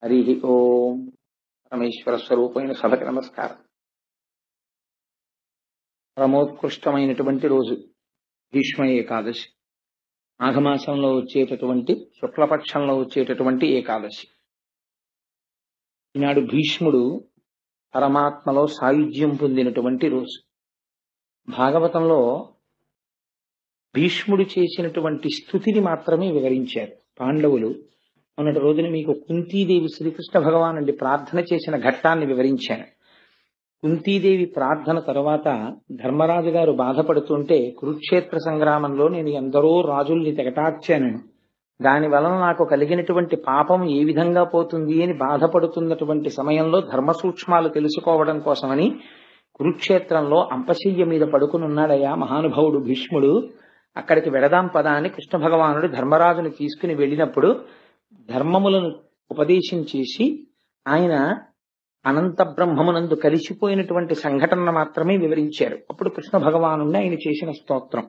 హరి ఓం. పరమేశ్వర స్వరూపమైన సభకి నమస్కారం. పరమోత్కృష్టమైనటువంటి రోజు భీష్మ ఏకాదశి. మాఘమాసంలో వచ్చేటటువంటి శుక్లపక్షంలో వచ్చేటటువంటి ఏకాదశి. ఈనాడు భీష్ముడు పరమాత్మలో సాయుధ్యం పొందినటువంటి రోజు. భాగవతంలో భీష్ముడు చేసినటువంటి స్థుతిని మాత్రమే వివరించారు పాండవులు. మొన్నటి రోజున మీకు కుంతీదేవి శ్రీకృష్ణ భగవానుడి ప్రార్థన చేసిన ఘట్టాన్ని వివరించాను. కుంతీదేవి ప్రార్థన తరువాత ధర్మరాజు గారు బాధపడుతుంటే, కురుక్షేత్ర సంగ్రామంలో నేను ఎందరో రాజుల్ని తెగటార్చాను, దాని వలన నాకు కలిగినటువంటి పాపం ఏ విధంగా పోతుంది అని బాధపడుతున్నటువంటి సమయంలో ధర్మ సూక్ష్మాలు తెలుసుకోవడం కోసమని కురుక్షేత్రంలో అంపశయ్య మీద పడుకునున్నాడయ్యా మహానుభావుడు భీష్ముడు. అక్కడికి వెడదాం పద అని కృష్ణ భగవానుడు ధర్మరాజుని తీసుకుని వెళ్ళినప్పుడు ధర్మములను ఉపదేశం చేసి ఆయన అనంత బ్రహ్మమునందు కలిసిపోయినటువంటి సంఘటన మాత్రమే వివరించారు. అప్పుడు కృష్ణ భగవానుడిని ఆయన చేసిన స్తోత్రం.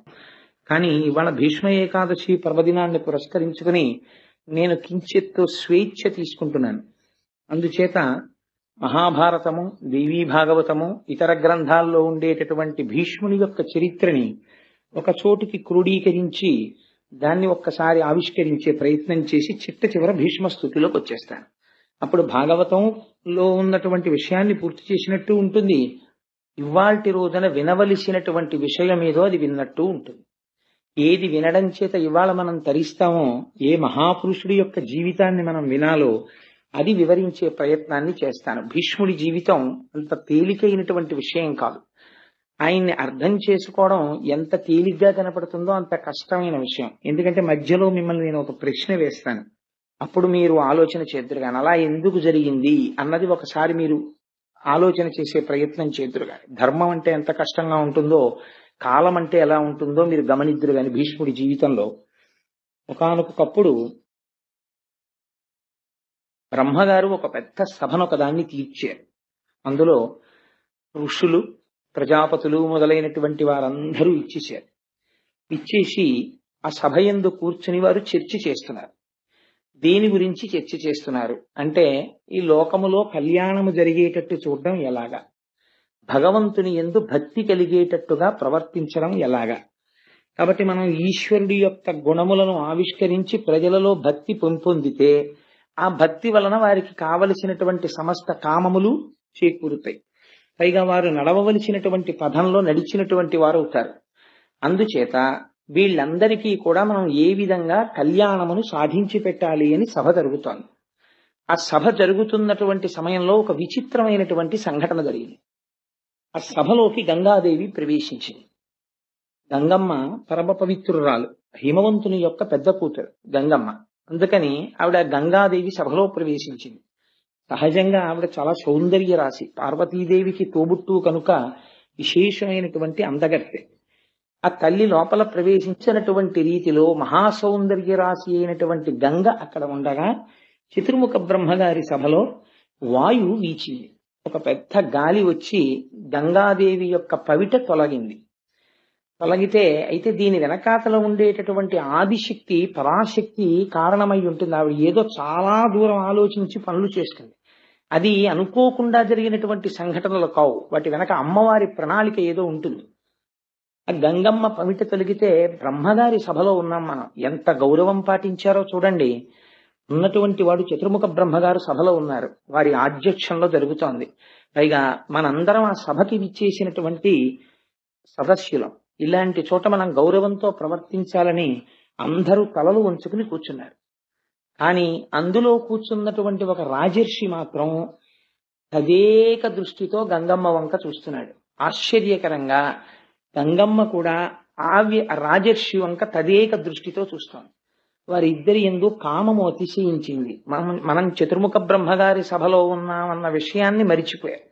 కానీ ఇవాళ భీష్మ ఏకాదశి పర్వదినాన్ని పురస్కరించుకుని నేను కించిత్తు స్వేచ్ఛ తీసుకుంటున్నాను. అందుచేత మహాభారతము, దేవీ భాగవతము, ఇతర గ్రంథాల్లో ఉండేటటువంటి భీష్ముని యొక్క చరిత్రని ఒక చోటికి క్రోడీకరించి దాన్ని ఒక్కసారి ఆవిష్కరించే ప్రయత్నం చేసి చిట్ట చివర భీష్మ స్థుతిలోకి వచ్చేస్తాను. అప్పుడు భాగవతంలో ఉన్నటువంటి విషయాన్ని పూర్తి చేసినట్టు ఉంటుంది, ఇవాల్టి రోజున వినవలసినటువంటి విషయం ఏదో అది విన్నట్టు ఉంటుంది. ఏది వినడం చేత ఇవాళ మనం తరిస్తామో, ఏ మహాపురుషుడి యొక్క జీవితాన్ని మనం వినాలో అది వివరించే ప్రయత్నాన్ని చేస్తాను. భీష్ముడి జీవితం అంత తేలికైనటువంటి విషయం కాదు. ఆయన్ని అర్థం చేసుకోవడం ఎంత తేలిగ్గా కనపడుతుందో అంత కష్టమైన విషయం. ఎందుకంటే మధ్యలో మిమ్మల్ని నేను ఒక ప్రశ్న వేస్తాను, అప్పుడు మీరు ఆలోచన చేద్దురు కానీ అలా ఎందుకు జరిగింది అన్నది ఒకసారి మీరు ఆలోచన చేసే ప్రయత్నం చేద్దురు కానీ, ధర్మం అంటే ఎంత కష్టంగా ఉంటుందో, కాలం అంటే ఎలా ఉంటుందో మీరు గమనిద్దురు కానీ. భీష్ముడి జీవితంలో ఒకానొకప్పుడు బ్రహ్మగారు ఒక పెద్ద సభను ఒకదాన్ని తీర్చారు. అందులో ఋషులు, ప్రజాపతులు మొదలైనటువంటి వారందరూ ఇచ్చేశారు. ఇచ్చేసి ఆ సభ యందు కూర్చుని వారు చర్చ చేస్తున్నారు. దేని గురించి చర్చ చేస్తున్నారు అంటే, ఈ లోకములో కళ్యాణము జరిగేటట్టు చూడడం ఎలాగా, భగవంతుని యందు భక్తి కలిగేటట్టుగా ప్రవర్తించడం ఎలాగా. కాబట్టి మనం ఈశ్వరుడి యొక్క గుణములను ఆవిష్కరించి ప్రజలలో భక్తి పొందితే ఆ భక్తి వలన వారికి కావలసినటువంటి సమస్త కామములు చేకూరుతాయి. పైగా వారు నడవవలసినటువంటి పథంలో నడిచినటువంటి వారు అవుతారు. అందుచేత వీళ్ళందరికీ కూడా మనం ఏ విధంగా కళ్యాణమును సాధించి పెట్టాలి అని సభ జరుగుతోంది. ఆ సభ జరుగుతున్నటువంటి సమయంలో ఒక విచిత్రమైనటువంటి సంఘటన జరిగింది. ఆ సభలోకి గంగాదేవి ప్రవేశించింది. గంగమ్మ పరమ పవిత్రురాలు, హిమవంతుని యొక్క పెద్ద కూతురు గంగమ్మ. అందుకని ఆవిడ గంగాదేవి సభలో ప్రవేశించింది. సహజంగా ఆవిడ చాలా సౌందర్య రాశి, పార్వతీదేవికి తోబుట్టు కనుక విశేషమైనటువంటి అందగత్తె. ఆ తల్లి లోపల ప్రవేశించినటువంటి రీతిలో మహాసౌందర్య రాశి అయినటువంటి గంగ అక్కడ ఉండగా, చతుర్ముఖ బ్రహ్మగారి సభలో వాయువు వీచింది. ఒక పెద్ద గాలి వచ్చి గంగాదేవి యొక్క పవిట తొలగింది. తొలగితే అయితే దీని వెనకాతల ఉండేటటువంటి ఆదిశక్తి, పరాశక్తి కారణమై ఉంటుంది. ఆవిడ ఏదో చాలా దూరం ఆలోచించి పనులు చేస్తుంది. అది అనుకోకుండా జరిగినటువంటి సంఘటనలు కావు, వాటి వెనక అమ్మవారి ప్రణాళిక ఏదో ఉంటుంది. ఆ గంగమ్మ పవిట తొలగితే బ్రహ్మగారి సభలో ఉన్నాం మనం, ఎంత గౌరవం పాటించారో చూడండి. ఉన్నటువంటి వాడు చతుర్ముఖ బ్రహ్మగారు సభలో ఉన్నారు, వారి ఆధ్యక్షంలో జరుగుతోంది. పైగా మనందరం ఆ సభకి విచ్చేసినటువంటి సదస్యులం. ఇలాంటి చోట మనం గౌరవంతో ప్రవర్తించాలని అందరూ తలలు వంచుకుని కూర్చున్నారు. కానీ అందులో కూర్చున్నటువంటి ఒక రాజర్షి మాత్రం తదేక దృష్టితో గంగమ్మ వంక చూస్తున్నాడు. ఆశ్చర్యకరంగా గంగమ్మ కూడా రాజర్షి వంక తదేక దృష్టితో చూస్తోంది. వారిద్దరి యందు కామము అతిశయించింది. మనం చతుర్ముఖ బ్రహ్మగారి సభలో ఉన్నామన్న విషయాన్ని మరిచిపోయారు.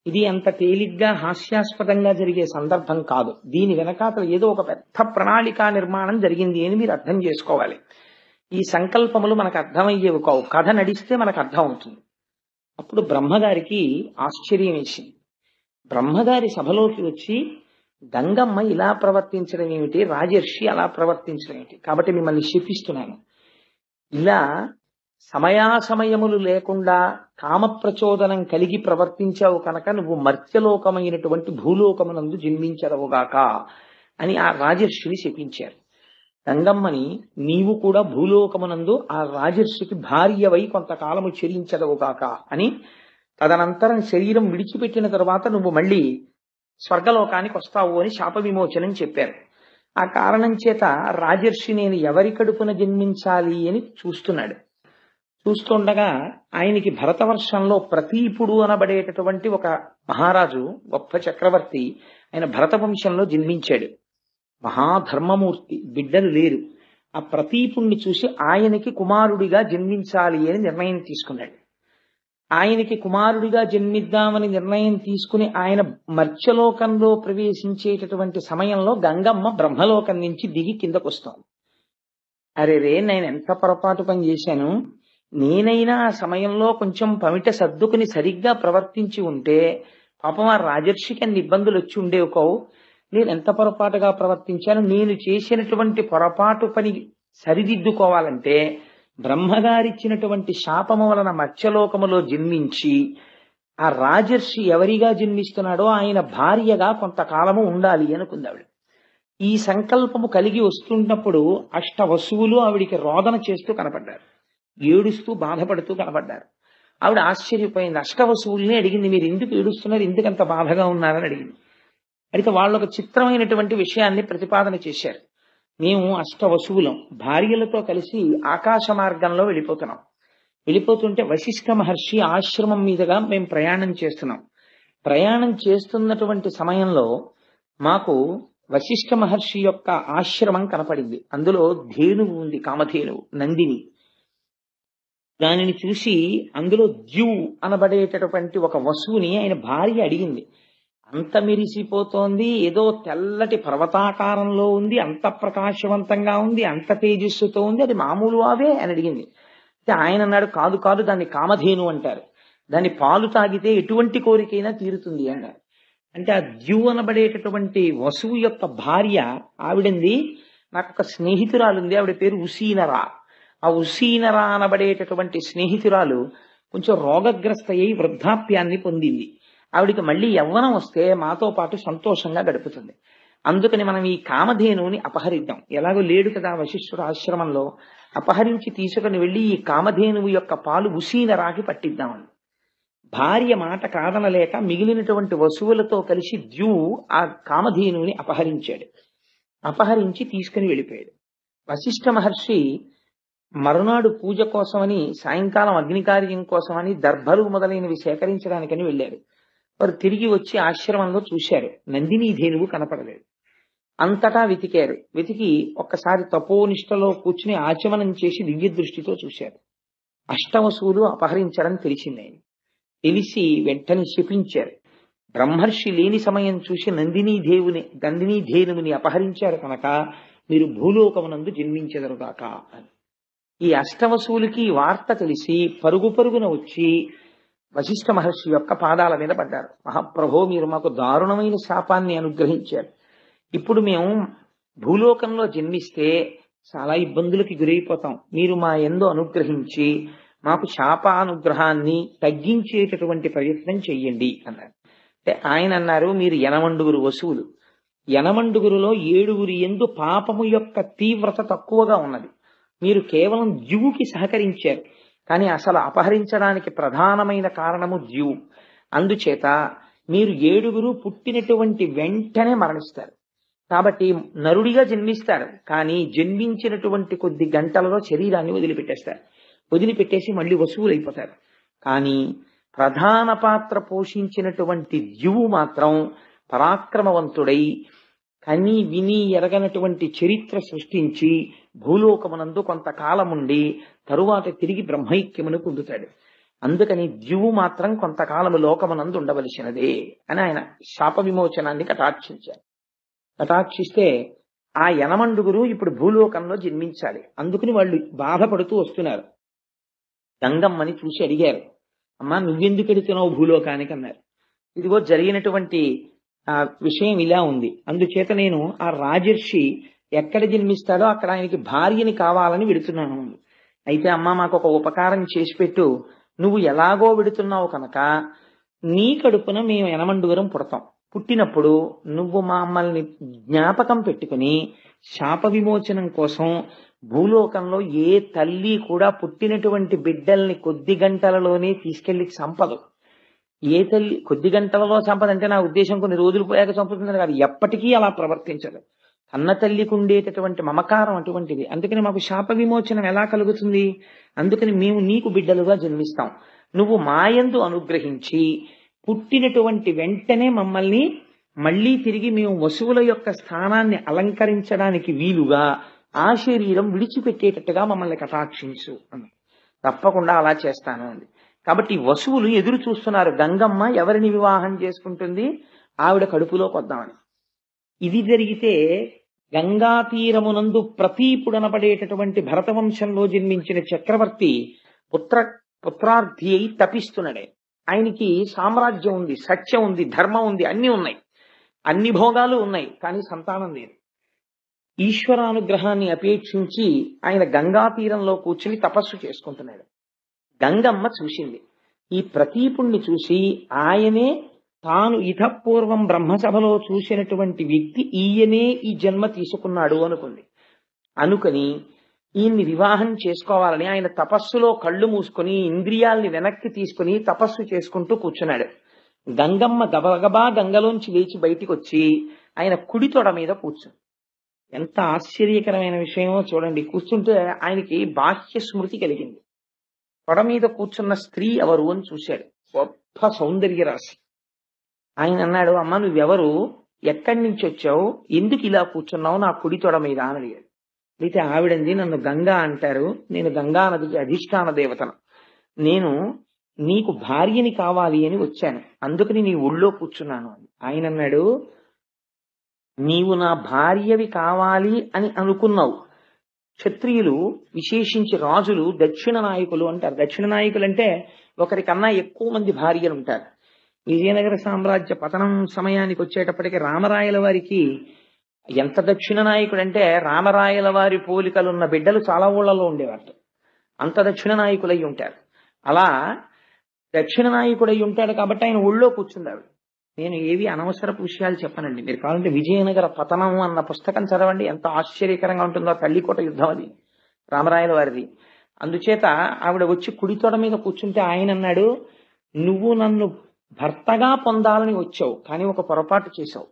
ఇది అంత తేలిగ్గా హాస్యాస్పదంగా జరిగే సందర్భం కాదు. దీని వెనకాతల ఏదో ఒక పెద్ద ప్రణాళికా నిర్మాణం జరిగింది అని మీరు అర్థం చేసుకోవాలి. ఈ సంకల్పములు మనకు అర్థమయ్యేవి కావు, కథ నడిస్తే మనకు అర్థం అవుతుంది. అప్పుడు బ్రహ్మగారికి ఆశ్చర్యం వేసింది. బ్రహ్మగారి సభలోకి వచ్చి గంగమ్మ ఇలా ప్రవర్తించడం ఏమిటి, రాజర్షి అలా ప్రవర్తించడం ఏమిటి, కాబట్టి మిమ్మల్ని శపిస్తున్నాను, ఇలా సమయాసమయములు లేకుండా కామ ప్రచోదనం కలిగి ప్రవర్తించావు కనుక నువ్వు మర్త్యలోకమైనటువంటి భూలోకమునందు జన్మించదవుగాక అని ఆ రాజర్షిని శపించారు. గంగమ్మని నీవు కూడా భూలోకమునందు ఆ రాజర్షికి భార్యవై కొంతకాలము చెరించదవుగాక అని, తదనంతరం శరీరం విడిచిపెట్టిన తరువాత నువ్వు మళ్ళీ స్వర్గలోకానికి వస్తావు అని శాప విమోచనం చెప్పారు. ఆ కారణం చేత రాజర్షి నేను ఎవరి కడుపున జన్మించాలి అని చూస్తున్నాడు. చూస్తుండగా ఆయనకి భరతవర్షంలో ప్రతీపుడు అనబడేటటువంటి ఒక మహారాజు, గొప్ప చక్రవర్తి, ఆయన భరత వంశంలో జన్మించాడు. మహాధర్మమూర్తి, బిడ్డలు లేరు. ఆ ప్రతీపుణ్ణి చూసి ఆయనకి కుమారుడిగా జన్మించాలి అని నిర్ణయం తీసుకున్నాడు. ఆయనకి కుమారుడిగా జన్మిద్దామని నిర్ణయం తీసుకుని ఆయన మర్త్యలోకంలో ప్రవేశించేటటువంటి సమయంలో గంగమ్మ బ్రహ్మలోకం నుంచి దిగి కిందకొస్తాను. అరే నేను ఎంత పొరపాటు పని చేశాను, నేనైనా ఆ సమయంలో కొంచెం పమిట సర్దుకుని సరిగ్గా ప్రవర్తించి ఉంటే పాపం ఆ రాజర్షికి అన్ని ఇబ్బందులు వచ్చి ఉండేవి కావు. నేను ఎంత పొరపాటుగా ప్రవర్తించాను, నేను చేసినటువంటి పొరపాటు పని సరిదిద్దుకోవాలంటే బ్రహ్మగారిచ్చినటువంటి శాపము వలన మత్స్యలోకములో జన్మించి ఆ రాజర్షి ఎవరిగా జన్మిస్తున్నాడో ఆయన భార్యగా కొంతకాలము ఉండాలి అనుకుందావిడ. ఈ సంకల్పము కలిగి వస్తున్నప్పుడు అష్టవసువులు ఆవిడికి రోదన చేస్తూ కనపడ్డారు, ఏడుస్తూ బాధపడుతూ కనపడ్డారు. ఆవిడ ఆశ్చర్యపోయింది. అష్టవసువుల్ని అడిగింది, మీరు ఎందుకు ఏడుస్తున్నారు, ఎందుకంత బాధగా ఉన్నారని అడిగింది. అయితే వాళ్ళు ఒక చిత్రమైనటువంటి విషయాన్ని ప్రతిపాదన చేశారు. మేము అష్టవసువులం, భార్యలతో కలిసి ఆకాశ మార్గంలో వెళ్ళిపోతుంటే వశిష్ఠ మహర్షి ఆశ్రమం మీదుగా మేము ప్రయాణం చేస్తున్నాం. ప్రయాణం చేస్తున్నటువంటి సమయంలో మాకు వశిష్ఠ మహర్షి యొక్క ఆశ్రమం కనపడింది. అందులో ధేనువు ఉంది, కామధేనువు, నందిని. దానిని చూసి అందులో ద్యూ అనబడేటటువంటి ఒక వసువుని ఆయన భార్య అడిగింది. అంత మెరిసిపోతోంది, ఏదో తెల్లటి పర్వతాకారంలో ఉంది, అంత ప్రకాశవంతంగా ఉంది, అంత తేజస్సుతో ఉంది, అది మామూలు అవే అని అడిగింది. అయితే ఆయన అన్నాడు, కాదు కాదు, దాన్ని కామధేను అంటారు, దాన్ని పాలు తాగితే ఎటువంటి కోరికైనా తీరుతుంది అన్నారు. అంటే ఆ ద్యూ అనబడేటటువంటి వసువు యొక్క భార్య ఆవిడంది, నాకు ఒక స్నేహితురాలుంది, ఆవిడ పేరు ఉసీనరా. ఆ ఉసీనరా అనబడేటటువంటి స్నేహితురాలు కొంచెం రోగగ్రస్త అయి వృద్ధాప్యాన్ని పొందింది. ఆవిడికి మళ్ళీ యవ్వనం వస్తే మాతో పాటు సంతోషంగా గడుపుతుంది. అందుకని మనం ఈ కామధేనువుని అపహరిద్దాం. ఎలాగో లేడు కదా వశిష్ఠుడు ఆశ్రమంలో, అపహరించి తీసుకుని వెళ్లి ఈ కామధేనువు యొక్క పాలు ఉసీనరాకి పట్టిద్దామని. భార్య మాట కాదనలేక మిగిలినటువంటి వసువులతో కలిసి ద్యూ ఆ కామధేనువుని అపహరించాడు. అపహరించి తీసుకుని వెళ్ళిపోయాడు. వశిష్ఠ మహర్షి మరునాడు పూజ కోసమని, సాయంకాలం అగ్నికార్యం కోసమని దర్భలు మొదలైనవి సేకరించడానికని వెళ్లారు. వారు తిరిగి వచ్చి ఆశ్రమంలో చూశారు, నందినీ ధేనువు కనపడలేదు. అంతటా వెతికి ఒక్కసారి తపోనిష్టలో కూర్చుని ఆచమనం చేసి దివ్య దృష్టితో చూశారు. అష్టవసువులు అపహరించడం తెలిసింది. తెలిసి వెంటనే శపించారు. బ్రహ్మర్షి లేని సమయం చూసి నందినీ ధేనువుని అపహరించారు కనుక మీరు భూలోకమునందు జన్మించెదరుగాక అని. ఈ అష్టవసువులకి వార్త తెలిసి పరుగున వచ్చి వశిష్ఠ మహర్షి యొక్క పాదాల మీద పడ్డారు. మహాప్రభో, మీరు మాకు దారుణమైన శాపాన్ని అనుగ్రహించారు. ఇప్పుడు మేము భూలోకంలో జన్మిస్తే చాలా ఇబ్బందులకి గురైపోతాం. మీరు మా యందు అనుగ్రహించి మాకు శాపానుగ్రహాన్ని తగ్గించేటటువంటి ప్రయత్నం చెయ్యండి అన్నారు. అంటే ఆయన అన్నారు, మీరు 80 వసువులు, 80లో 7 యందు పాపము యొక్క తీవ్రత తక్కువగా ఉన్నది. మీరు కేవలం ద్యువుకి సహకరించారు, కానీ అసలు అపహరించడానికి ప్రధానమైన కారణము ద్యువు. అందుచేత మీరు 7 పుట్టినటువంటి వెంటనే మరణిస్తారు. కాబట్టి నరుడిగా జన్మిస్తారు, కానీ జన్మించినటువంటి కొద్ది గంటలలో శరీరాన్ని వదిలిపెట్టేసి మళ్ళీ వసువులు అయిపోతారు. కానీ ప్రధాన పాత్ర పోషించినటువంటి ద్యువు మాత్రం పరాక్రమవంతుడై కని విని ఎరగనటువంటి చరిత్ర సృష్టించి భూలోకమునందు కొంతకాలముండి తరువాత తిరిగి బ్రహ్మైక్యమును పొందుతాడు. అందుకని ద్యువు మాత్రం కొంతకాలము లోకమునందు ఉండవలసినదే అని ఆయన శాప విమోచనాన్ని కటాక్షిస్తే ఆ 80 ఇప్పుడు భూలోకంలో జన్మించాలి. అందుకని వాళ్ళు బాధపడుతూ వస్తున్నారు. గంగమ్మని చూసి అడిగారు, అమ్మా నువ్వెందుకు ఎడుతున్నావు భూలోకానికి అన్నారు. ఇదిగో జరిగినటువంటి విషయం ఇలా ఉంది, అందుచేత నేను ఆ రాజర్షి ఎక్కడ జన్మిస్తాడో అక్కడ ఆయనకి భార్యని కావాలని వెడుతున్నాను. అయితే అమ్మ మాకు ఒక ఉపకారం చేసి పెట్టు, నువ్వు ఎలాగో విడుతున్నావు కనుక నీ కడుపున మేము ఎనమండుగురం పుడతాం. పుట్టినప్పుడు నువ్వు మమ్మల్ని జ్ఞాపకం పెట్టుకుని శాప విమోచనం కోసం భూలోకంలో ఏ తల్లి కూడా పుట్టినటువంటి బిడ్డల్ని కొద్ది గంటలలోనే తీసుకెళ్లి చంపదు. ఏ తల్లి కొద్ది గంటలలో చంపదంటే నా ఉద్దేశం కొన్ని రోజులు పోయాక చంపుతుంది కాదు, ఎప్పటికీ అలా ప్రవర్తించదు. కన్న తల్లికి ఉండేటటువంటి మమకారం అటువంటిది. అందుకని మాకు శాప విమోచనం ఎలా కలుగుతుంది? అందుకని మేము నీకు బిడ్డలుగా జన్మిస్తాం. నువ్వు మాయందు అనుగ్రహించి పుట్టినటువంటి వెంటనే మమ్మల్ని మళ్లీ తిరిగి మేము వసువుల యొక్క స్థానాన్ని అలంకరించడానికి వీలుగా ఆ శరీరం విడిచిపెట్టేటట్టుగా మమ్మల్ని కటాక్షించు అని. తప్పకుండా అలా చేస్తాను అంది. కాబట్టి వసువులు ఎదురు చూస్తున్నారు, గంగమ్మ ఎవరిని వివాహం చేసుకుంటుంది, ఆవిడ కడుపులోకి వద్దామని. ఇది జరిగితే గంగా తీరమునందు ప్రతీపుడనపడేటటువంటి భరతవంశంలో జన్మించిన చక్రవర్తి పుత్రార్థి అయి తపిస్తున్నాడే. ఆయనకి సామ్రాజ్యం ఉంది, సత్యం ఉంది, ధర్మం ఉంది, అన్ని ఉన్నాయి, అన్ని భోగాలు ఉన్నాయి, కానీ సంతానం లేదు. ఈశ్వరానుగ్రహాన్ని అపేక్షించి ఆయన గంగా తీరంలో కూర్చుని తపస్సు చేసుకుంటున్నాడు. గంగమ్మ చూసింది. ఈ ప్రతీపుణ్ణి చూసి ఆయనే తాను ఇతపూర్వం బ్రహ్మసభలో చూసినటువంటి వ్యక్తి ఈయనే ఈ జన్మ తీసుకున్నాడు అనుకుని ఈయన్ని వివాహం చేసుకోవాలని ఆయన తపస్సులో కళ్ళు మూసుకొని ఇంద్రియాల్ని వెనక్కి తీసుకుని తపస్సు చేసుకుంటూ కూర్చున్నాడు. గంగమ్మ గబగబా గంగలోంచి లేచి బయటికి వచ్చి ఆయన కుడి తొడ మీద కూర్చుంది. ఎంత ఆశ్చర్యకరమైన విషయమో చూడండి. కూర్చుంటే ఆయనకి బాహ్య స్మృతి కలిగింది. తొడ మీద కూర్చున్న స్త్రీ ఎవరు అని చూశాడు. గొప్ప సౌందర్య రాశి. ఆయన అన్నాడు, అమ్మ నువ్వెవరు, ఎక్కడి నుంచి వచ్చావు, ఎందుకు ఇలా కూర్చున్నావు నా కుడి తొడ మీద అని అడిగాడు. అయితే ఆవిడంది, నన్ను గంగా అంటారు, నేను గంగా నదికి అధిష్టాన దేవతను, నేను నీకు భార్యని కావాలి అని వచ్చాను, అందుకని నీ ఒళ్ళో కూర్చున్నాను అని. ఆయన అన్నాడు, నీవు నా భార్యవి కావాలి అని అనుకున్నావు. క్షత్రియులు విశేషించి రాజులు దక్షిణ నాయకులు అంటారు. దక్షిణ నాయకులు అంటే ఒకరికన్నా ఎక్కువ మంది భార్యలు ఉంటారు. విజయనగర సామ్రాజ్య పతనం సమయానికి వచ్చేటప్పటికి రామరాయల వారికి ఎంత దక్షిణ నాయకుడు అంటే రామరాయల వారి పోలికలున్న బిడ్డలు చాలా ఊళ్ళలో ఉండేవారు. అంత దక్షిణ నాయకులై ఉంటారు. అలా దక్షిణ నాయకుడై ఉంటాడు కాబట్టి ఆయన ఒళ్ళో కూర్చుందాడు. నేను ఏవి అనవసరపు విషయాలు చెప్పనండి. మీరు కావాలంటే విజయనగర పతనం అన్న పుస్తకం చదవండి, ఎంత ఆశ్చర్యకరంగా ఉంటుందో. తల్లికోట యుద్ధం అది రామరాయల వారిది. అందుచేత ఆవిడ వచ్చి కుడితోడ మీద కూర్చుంటే ఆయన అన్నాడు, నువ్వు నన్ను భర్తగా పొందాలని వచ్చావు, కానీ ఒక పొరపాటు చేశావు.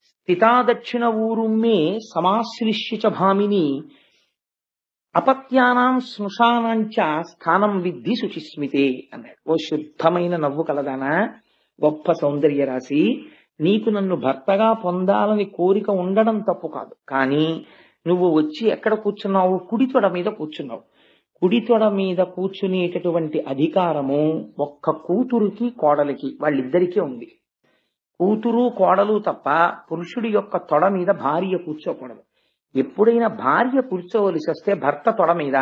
స్థితా దక్షిణ ఊరుమ్మే సమాశ్లిష్య భామిని అపత్యానాం స్మశానాంచ స్థానం విద్ధి శుచిస్మితే అన్నాడు. ఓ శుద్ధమైన నవ్వు కలదానా, గొప్ప సౌందర్య రాశి, నీకు నన్ను భర్తగా పొందాలని కోరిక ఉండడం తప్పు కాదు, కానీ నువ్వు వచ్చి ఎక్కడ కూర్చున్నావు, కుడితొడ మీద కూర్చున్నావు. కుడితొడ మీద కూర్చునేటటువంటి అధికారము ఒక్క కూతురికి కోడలికి వాళ్ళిద్దరికీ ఉంది. కూతురు కోడలు తప్ప పురుషుడి యొక్క తొడ మీద భార్య కూర్చోకూడదు. ఎప్పుడైనా భార్య కూర్చోవలసి వస్తే భర్త తొడ మీద,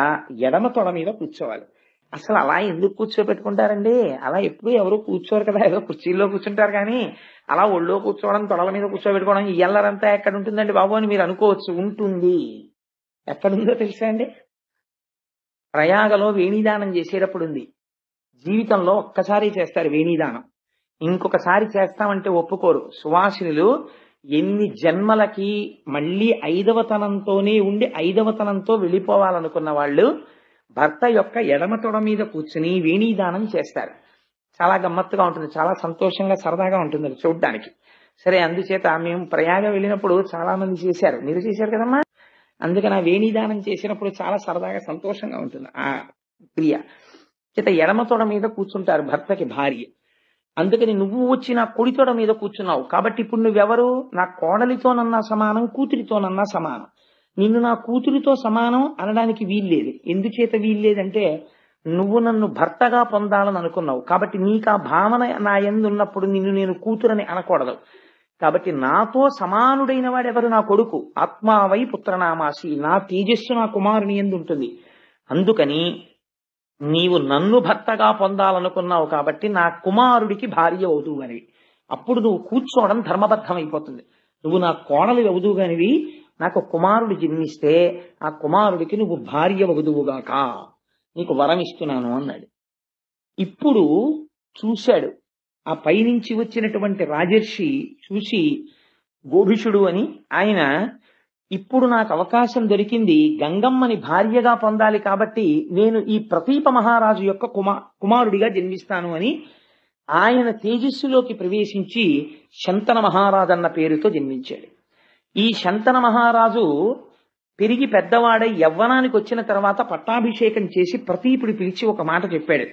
ఎడమ తొడ మీద కూర్చోవాలి. అసలు అలా ఎందుకు కూర్చోబెట్టుకుంటారండి? అలా ఎప్పుడు ఎవరు కూర్చోరు కదా, ఏదో కుర్చీల్లో కూర్చుంటారు. కానీ అలా ఒళ్ళో కూర్చోవడం, తొడల మీద కూర్చోబెట్టుకోవడం ఈ ఎల్లరంతా ఎక్కడ ఉంటుందండి బాబు అని మీరు అనుకోవచ్చు. ఉంటుంది. ఎక్కడుందో తెలుసా అండి? ప్రయాగలో వేణీదానం చేసేటప్పుడు ఉంది. జీవితంలో ఒక్కసారి చేస్తారు వేణీదానం, ఇంకొకసారి చేస్తామంటే ఒప్పుకోరు. సువాసినులు ఎన్ని జన్మలకి మళ్ళీ 5వ తనంతోనే ఉండి 5వ తనంతో వెళ్ళిపోవాలనుకున్న వాళ్ళు భర్త యొక్క ఎడమ తొడ మీద కూర్చుని వేణీదానం చేస్తారు. చాలా గమ్మత్తుగా ఉంటుంది, చాలా సంతోషంగా సరదాగా ఉంటుంది అది చూడ్డానికి. సరే, అందుచేత మేము ప్రయాగ వెళ్ళినప్పుడు చాలా మంది చేశారు, మీరు చేశారు కదమ్మా. అందుకని ఆ వేణీదానం చేసినప్పుడు చాలా సరదాగా సంతోషంగా ఉంటుంది ఆ క్రియ. చేత ఎడమ తొడ మీద కూర్చుంటారు భర్తకి భార్య. అందుకని నువ్వు వచ్చి నా కుడి తొడ మీద కూర్చున్నావు కాబట్టి ఇప్పుడు నువ్వెవరు, నా కోడలితోనన్నా సమానం, కూతురితోనన్నా సమానం. నిన్ను నా కూతురితో సమానం అనడానికి వీల్లేదు. ఎందుచేత వీల్లేదంటే నువ్వు నన్ను భర్తగా పొందాలని అనుకున్నావు కాబట్టి నీకు ఆ భావన నా యందు ఉన్నప్పుడు నిన్ను నేను కూతురని అనకూడదు. కాబట్టి నాతో సమానుడైన వాడెవరు, నా కొడుకు. ఆత్మావై పుత్రనామాసి, నా తేజస్సు నా కుమారుని యందు ఉంటుంది. అందుకని నీవు నన్ను భర్తగా పొందాలనుకున్నావు కాబట్టి నా కుమారుడికి భార్య అవుదువుగానివి. అప్పుడు నువ్వు కూర్చోవడం ధర్మబద్ధమైపోతుంది. నువ్వు నా కోడలు అవుదువుగానివి, నాకు కుమారుడు జన్మిస్తే ఆ కుమారుడికి నువ్వు భార్య వగుదువుగాక నీకు వరం ఇస్తున్నాను అన్నాడు. ఇప్పుడు చూశాడు, ఆ పైనుంచి వచ్చినటువంటి రాజర్షి చూసి, గోభిషుడు అని ఆయన, ఇప్పుడు నాకు అవకాశం దొరికింది గంగమ్మని భార్యగా పొందాలి కాబట్టి నేను ఈ ప్రతీప మహారాజు యొక్క కుమారుడిగా జన్మిస్తాను అని ఆయన తేజస్సులోకి ప్రవేశించి శంతన మహారాజు అన్న పేరుతో జన్మించాడు. ఈ శంతన మహారాజు పెరిగి పెద్దవాడై యవ్వనానికి వచ్చిన తర్వాత పట్టాభిషేకం చేసి ప్రతీపుడు పిలిచి ఒక మాట చెప్పాడు.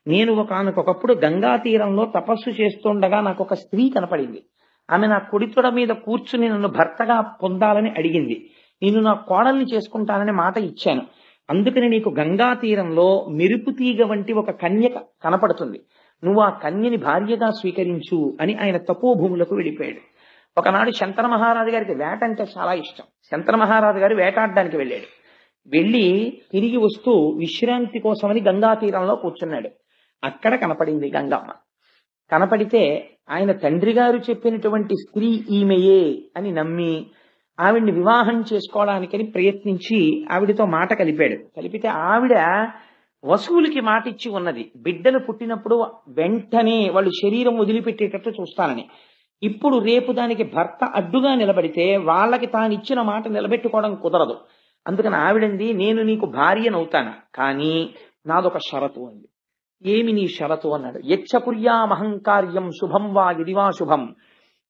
నేను ఒకనకొకప్పుడు గంగా తీరంలో తపస్సు చేస్తుండగా నాకు ఒక స్త్రీ కనపడింది. ఆమె నా కుడితొడ మీద కూర్చుని నన్ను భర్తగా పొందాలని అడిగింది. నేను నా కోడల్ని చేసుకుంటానని మాట ఇచ్చాను. అందుకని నీకు గంగా తీరంలో మెరుపు తీగ వంటి ఒక కన్య కనపడుతుంది. నువ్వు ఆ కన్యని భార్యగా స్వీకరించు అని ఆయన తపోభూములకు వెళ్ళిపోయాడు. ఒకనాడు శంతన మహారాజు గారికి వేట అంటే చాలా ఇష్టం. శంతన మహారాజు గారు వేటాడడానికి వెళ్ళాడు. వెళ్ళి తిరిగి వస్తూ విశ్రాంతి కోసమని గంగా తీరంలో కూర్చున్నాడు. అక్కడ కనపడింది గంగమ్మ. కనపడితే ఆయన తండ్రి గారు చెప్పినటువంటి స్త్రీ ఈమెయే అని నమ్మి ఆవిడ్ని వివాహం చేసుకోవడానికని ప్రయత్నించి ఆవిడతో మాట కలిపాడు. కలిపితే ఆవిడ వసువులకి మాట ఇచ్చి ఉన్నది, బిడ్డలు పుట్టినప్పుడు వెంటనే వాళ్ళు శరీరం వదిలిపెట్టేటట్టు చూస్తానని. ఇప్పుడు రేపు దానికి భర్త అడ్డుగా నిలబడితే వాళ్ళకి తానిచ్చిన మాట నిలబెట్టుకోవడం కుదరదు. అందుకని ఆవిడంది, నేను నీకు భార్యనవుతాను, కానీ నాదొక షరతు అంది. ఏమి నీ షరతు అన్నాడు. యచ్చపుర్యామహంకార్యం శుభం వా ఇదివా శుభం,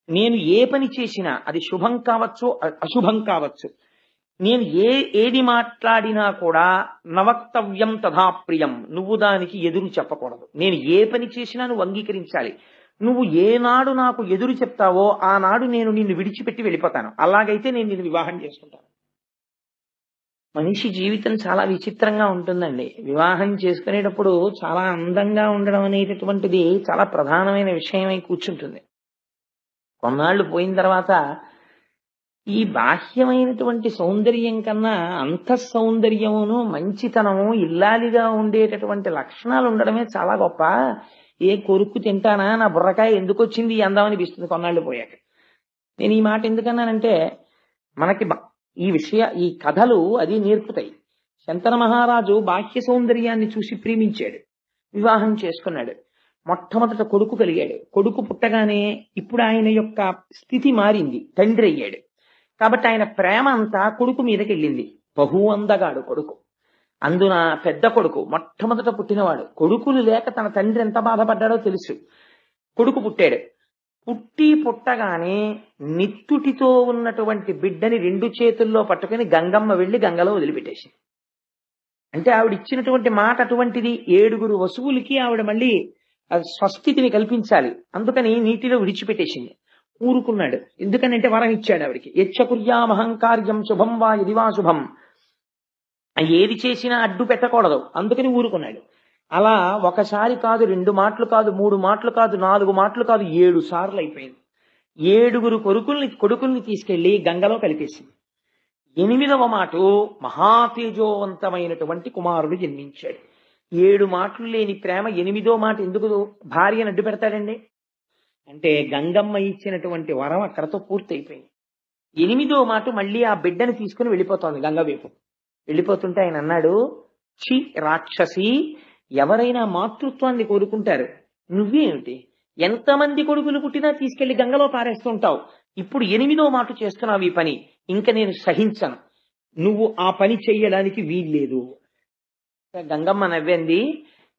నేను ఏ పని చేసినా అది శుభం కావచ్చు అశుభం కావచ్చు, నేను ఏది మాట్లాడినా కూడా నవక్తవ్యం తథా ప్రియం, నువ్వు దానికి ఎదురు చెప్పకూడదు. నేను ఏ పని చేసినా నువ్వు అంగీకరించాలి. నువ్వు ఏనాడు నాకు ఎదురు చెప్తావో ఆనాడు నేను నిన్ను విడిచిపెట్టి వెళ్ళిపోతాను. అలాగైతే నేను నిన్ను వివాహం చేసుకుంటాను. మనిషి జీవితం చాలా విచిత్రంగా ఉంటుందండి. వివాహం చేసుకునేటప్పుడు చాలా అందంగా ఉండడం అనేటటువంటిది చాలా ప్రధానమైన విషయమై కూర్చుంటుంది. కొన్నాళ్ళు పోయిన తర్వాత ఈ బాహ్యమైనటువంటి సౌందర్యం కన్నా అంతఃసౌందర్యమును మంచితనము ఇల్లాలిగా ఉండేటటువంటి లక్షణాలు ఉండడమే చాలా గొప్ప. ఏ కొరుక్కు తింటానా, నా బుర్రకాయ ఎందుకు వచ్చింది అందం అనిపిస్తుంది కొన్నాళ్ళు పోయాక. నేను ఈ మాట ఎందుకన్నానంటే మనకి ఈ కథలు అది నేర్పుతాయి. శంతన మహారాజు బాహ్య సౌందర్యాన్ని చూసి ప్రేమించాడు, వివాహం చేసుకున్నాడు. మొట్టమొదట కొడుకు కలిగాడు. కొడుకు పుట్టగానే ఇప్పుడు ఆయన యొక్క స్థితి మారింది, తండ్రి అయ్యాడు. కాబట్టి ఆయన ప్రేమ అంతా కొడుకు మీదకి వెళ్ళింది. బహు అందగాడు కొడుకు. అందున పెద్ద కొడుకు మొట్టమొదట పుట్టినవాడు. కొడుకులు లేక తన తండ్రి ఎంత బాధపడ్డాడో తెలుసు. కొడుకు పుట్టాడు. పుట్టగానే నిత్తుటితో ఉన్నటువంటి బిడ్డని 2 చేతుల్లో పట్టుకుని గంగమ్మ వెళ్లి గంగలో వదిలిపెట్టేసింది. అంటే ఆవిడ ఇచ్చినటువంటి మాట అటువంటిది. 7 వసువులకి ఆవిడ మళ్ళీ స్వస్థితిని కల్పించాలి, అందుకని నీటిలో విడిచిపెట్టేసింది. ఊరుకున్నాడు. ఎందుకనంటే వరం ఇచ్చాడు ఆవిడికి. యచ్చకుర్యామహంకార్యం శుభం వా ఇదివా శుభం, ఏది చేసినా అడ్డు పెట్టకూడదు, అందుకని ఊరుకున్నాడు. అలా ఒకసారి కాదు, 2 మాటలు కాదు, 3 మాటలు కాదు, 4 మాటలు కాదు, 7 సార్లు అయిపోయింది. 7 కొడుకుల్ని తీసుకెళ్లి గంగలో కలిపేసింది. 8వ మాట మహాతేజోవంతమైనటువంటి కుమారుడు జన్మించాడు. 7 మాటలు లేని ప్రేమ 8వ మాట ఎందుకు భార్యను అడ్డు పెడతాడండి? అంటే గంగమ్మ ఇచ్చినటువంటి వరం అక్కడతో పూర్తయిపోయింది. 8వ మాట మళ్ళీ ఆ బిడ్డని తీసుకుని వెళ్ళిపోతోంది గంగ వైపు. వెళ్ళిపోతుంటే ఆయన అన్నాడు, ఛీ రాక్షసి, ఎవరైనా మాతృత్వాన్ని కోరుకుంటారు, నువ్వేమిటి ఎంతమంది కొడుకులు పుట్టినా తీసుకెళ్లి గంగలో పారేస్తుంటావు. ఇప్పుడు 8వ మాట చేస్తున్నావు ఈ పని, ఇంకా నేను సహించను, నువ్వు ఆ పని చెయ్యడానికి వీల్లేదు. గంగమ్మ నవ్వింది,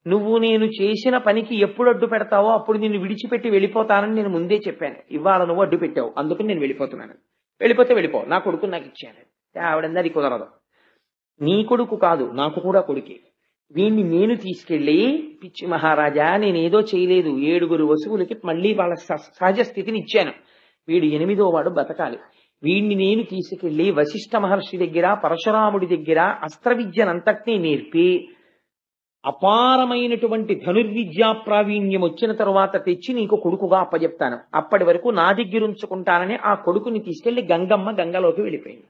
నువ్వు నేను చేసిన పనికి ఎప్పుడు అడ్డు పెడతావో అప్పుడు నిన్ను విడిచిపెట్టి వెళ్ళిపోతానని నేను ముందే చెప్పాను. ఇవాళ నువ్వు అడ్డు పెట్టావు, అందుకని నేను వెళ్ళిపోతున్నాను. వెళ్ళిపోతే వెళ్ళిపో, నా కొడుకు నాకు ఇచ్చాను. ఆవిడంది అది కుదరదు. నీ కొడుకు కాదు, నాకు కూడా కొడుకే. వీణ్ణి నేను తీసుకెళ్లి, పిచ్చి మహారాజా నేనేదో చేయలేదు, 7 వసువులకి మళ్ళీ వాళ్ళ సహజ స్థితిని ఇచ్చాను. వీడు 8వ వాడు బతకాలి. వీణ్ణి నేను తీసుకెళ్లి వశిష్ఠ మహర్షి దగ్గర, పరశురాముడి దగ్గర అస్త్ర విద్యనంతటినీ నేర్పి అపారమైనటువంటి ధనుర్విద్యా ప్రావీణ్యం వచ్చిన తరువాత తెచ్చి నీకు కొడుకుగా అప్పచెప్తాను. అప్పటి వరకు నా దగ్గర ఉంచుకుంటానని ఆ కొడుకుని తీసుకెళ్లి గంగమ్మ గంగలోకి వెళ్ళిపోయింది.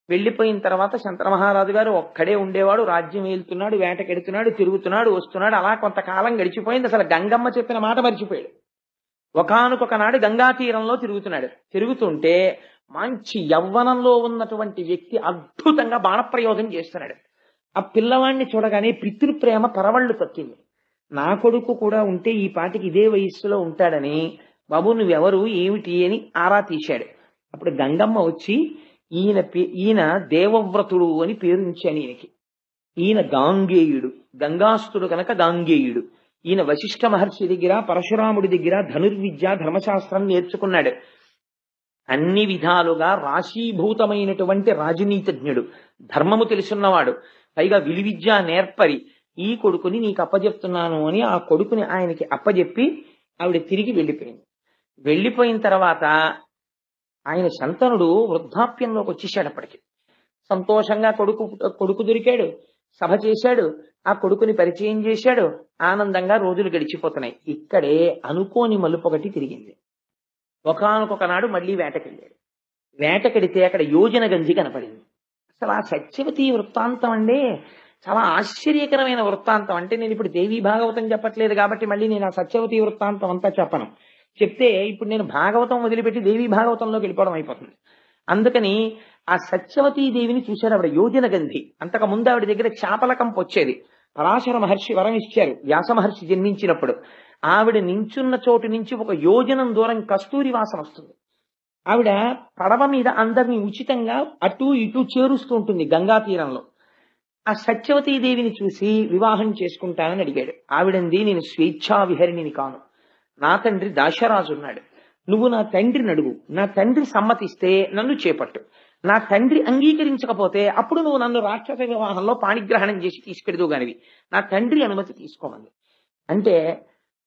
వెళ్లిపోయిన తర్వాత శంతన మహారాజు గారు ఒక్కడే ఉండేవాడు. రాజ్యం వెళ్తున్నాడు, వేటకెడుతున్నాడు, తిరుగుతున్నాడు, వస్తున్నాడు. అలా కొంతకాలం గడిచిపోయింది. అసలు గంగమ్మ చెప్పిన మాట మర్చిపోయాడు. ఒకానొకనాడు గంగా తీరంలో తిరుగుతున్నాడు. తిరుగుతుంటే మంచి యవ్వనంలో ఉన్నటువంటి వ్యక్తి అద్భుతంగా బాణప్రయోగం చేస్తున్నాడు. ఆ పిల్లవాడిని చూడగానే పితృప్రేమ పరవళ్లు తొక్కింది. నా కొడుకు కూడా ఉంటే ఈ పాటికి ఇదే వయస్సులో ఉంటాడని, బాబు నువ్వెవరు ఏమిటి అని ఆరా తీశాడు. అప్పుడు గంగమ్మ వచ్చి ఈయన దేవవ్రతుడు అని పేరు ఉంచాను ఈయనకి. ఈయన గాంగేయుడు, గంగాస్తుడు కనుక గాంగేయుడు. ఈయన వశిష్ఠ మహర్షి దగ్గర పరశురాముడి దగ్గర ధనుర్విద్య ధర్మశాస్త్రం నేర్చుకున్నాడు. అన్ని విధాలుగా రాశీభూతమైనటువంటి రాజనీతిజ్ఞుడు, ధర్మము తెలుసున్నవాడు, పైగా విలువిద్య నేర్పరి. ఈ కొడుకుని నీకు అప్పజెప్తున్నాను అని ఆ కొడుకుని ఆయనకి అప్పజెప్పి ఆవిడ తిరిగి వెళ్ళిపోయింది. వెళ్ళిపోయిన తర్వాత ఆయన శంతనుడు వృద్ధాప్యంలోకి వచ్చేసాడు. అప్పటికి సంతోషంగా కొడుకు దొరికాడు, సభ చేశాడు, ఆ కొడుకుని పరిచయం చేశాడు, ఆనందంగా రోజులు గడిచిపోతున్నాయి. ఇక్కడే అనుకోని మలుపు ఒకటి తిరిగింది. ఒకానొక నాడు మళ్ళీ వేటకెళ్ళాడు. వేటకెడితే అక్కడ యోజన గంజి కనపడింది. అసలు ఆ సత్యవతి వృత్తాంతం అండి చాలా ఆశ్చర్యకరమైన వృత్తాంతం. అంటే నేను ఇప్పుడు దేవీ భాగవతం చెప్పట్లేదు కాబట్టి మళ్ళీ నేను ఆ సత్యవతి వృత్తాంతం అంతా చెప్పను. చెప్తే ఇప్పుడు నేను భాగవతం వదిలిపెట్టి దేవీ భాగవతంలోకి వెళ్ళిపోవడం అయిపోతుంది. అందుకని ఆ సత్యవతీ దేవిని చూశాడు ఆవిడ యోజన గంధి. అంతకు ముందు ఆవిడ దగ్గర చేపల కంపు వచ్చేది. పరాశర మహర్షి వరం ఇచ్చారు వ్యాస మహర్షి జన్మించినప్పుడు. ఆవిడ నించున్న చోటు నుంచి ఒక యోజనం దూరం కస్తూరి వాసన వస్తుంది. ఆవిడ పడవ మీద అందరినీ ఉచితంగా అటు ఇటు చేరుస్తూ ఉంటుంది గంగా తీరంలో. ఆ సత్యవతీ దేవిని చూసి వివాహం చేసుకుంటానని అడిగాడు. ఆవిడంది, నేను స్వేచ్ఛా విహరిణిని కాను, నా తండ్రి దాశరాజు ఉన్నాడు, నువ్వు నా తండ్రిని అడుగు, నా తండ్రి సమ్మతిస్తే నన్ను చేపట్టు, నా తండ్రి అంగీకరించకపోతే అప్పుడు నువ్వు నన్ను రాక్షస వివాహంలో పాణిగ్రహణం చేసి తీసుకెడుదు గానివి, నా తండ్రి అనుమతి తీసుకోమంది. అంటే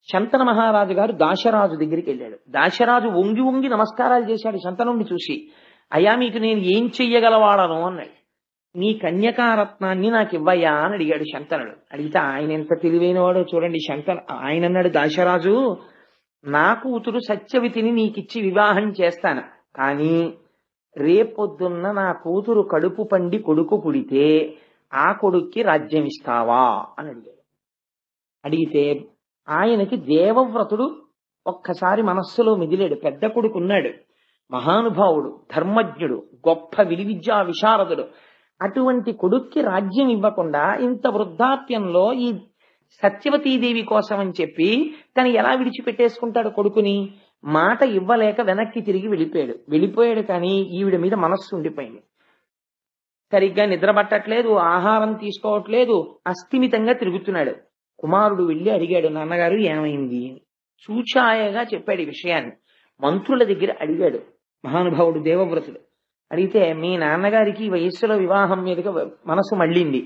శంతన మహారాజు గారు దాశరాజు దగ్గరికి వెళ్ళాడు. దాశరాజు వంగి వంగి నమస్కారాలు చేశాడు శంతనుణ్ణి చూసి. అయ్యా మీకు నేను ఏం చెయ్యగలవాడను అన్నాడు. నీ కన్యకారత్నాన్ని నాకు ఇవ్వయ్యా అని అడిగాడు శంతనుడు. అడిగితే ఆయన ఎంత తెలివైన వాడో చూడండి. ఆయన అన్నాడు, దాశరాజు నా కూతురు సత్యవతిని నీకిచ్చి వివాహం చేస్తాను, కానీ రేపొద్దున్న నా కూతురు కడుపు పండి కొడుకు పుడితే ఆ కొడుక్కి రాజ్యం ఇస్తావా అని అడిగాడు. అడిగితే ఆయనకి దేవవ్రతుడు ఒక్కసారి మనస్సులో మిదిలాడు. పెద్ద కొడుకున్నాడు, మహానుభావుడు, ధర్మజ్ఞుడు, గొప్ప విలువిద్యా విశారదుడు. అటువంటి కొడుక్కి రాజ్యం ఇవ్వకుండా ఇంత వృద్ధాప్యంలో ఈ సత్యవతీదేవి కోసం అని చెప్పి తను ఎలా విడిచిపెట్టేసుకుంటాడు కొడుకుని? మాట ఇవ్వలేక వెనక్కి తిరిగి వెళ్ళిపోయాడు. కానీ ఈవిడ మీద మనస్సు ఉండిపోయింది. సరిగ్గా నిద్ర పట్టట్లేదు, ఆహారం తీసుకోవట్లేదు, అస్థిమితంగా తిరుగుతున్నాడు. కుమారుడు వెళ్ళి అడిగాడు, నాన్నగారు ఏమైంది అని. చూచాయగా చెప్పాడు ఈ విషయాన్ని. మంత్రుల దగ్గర అడిగాడు మహానుభావుడు దేవవ్రతుడు. అడిగితే మీ నాన్నగారికి వయస్సులో వివాహం మీదుగా మనసు మళ్ళింది,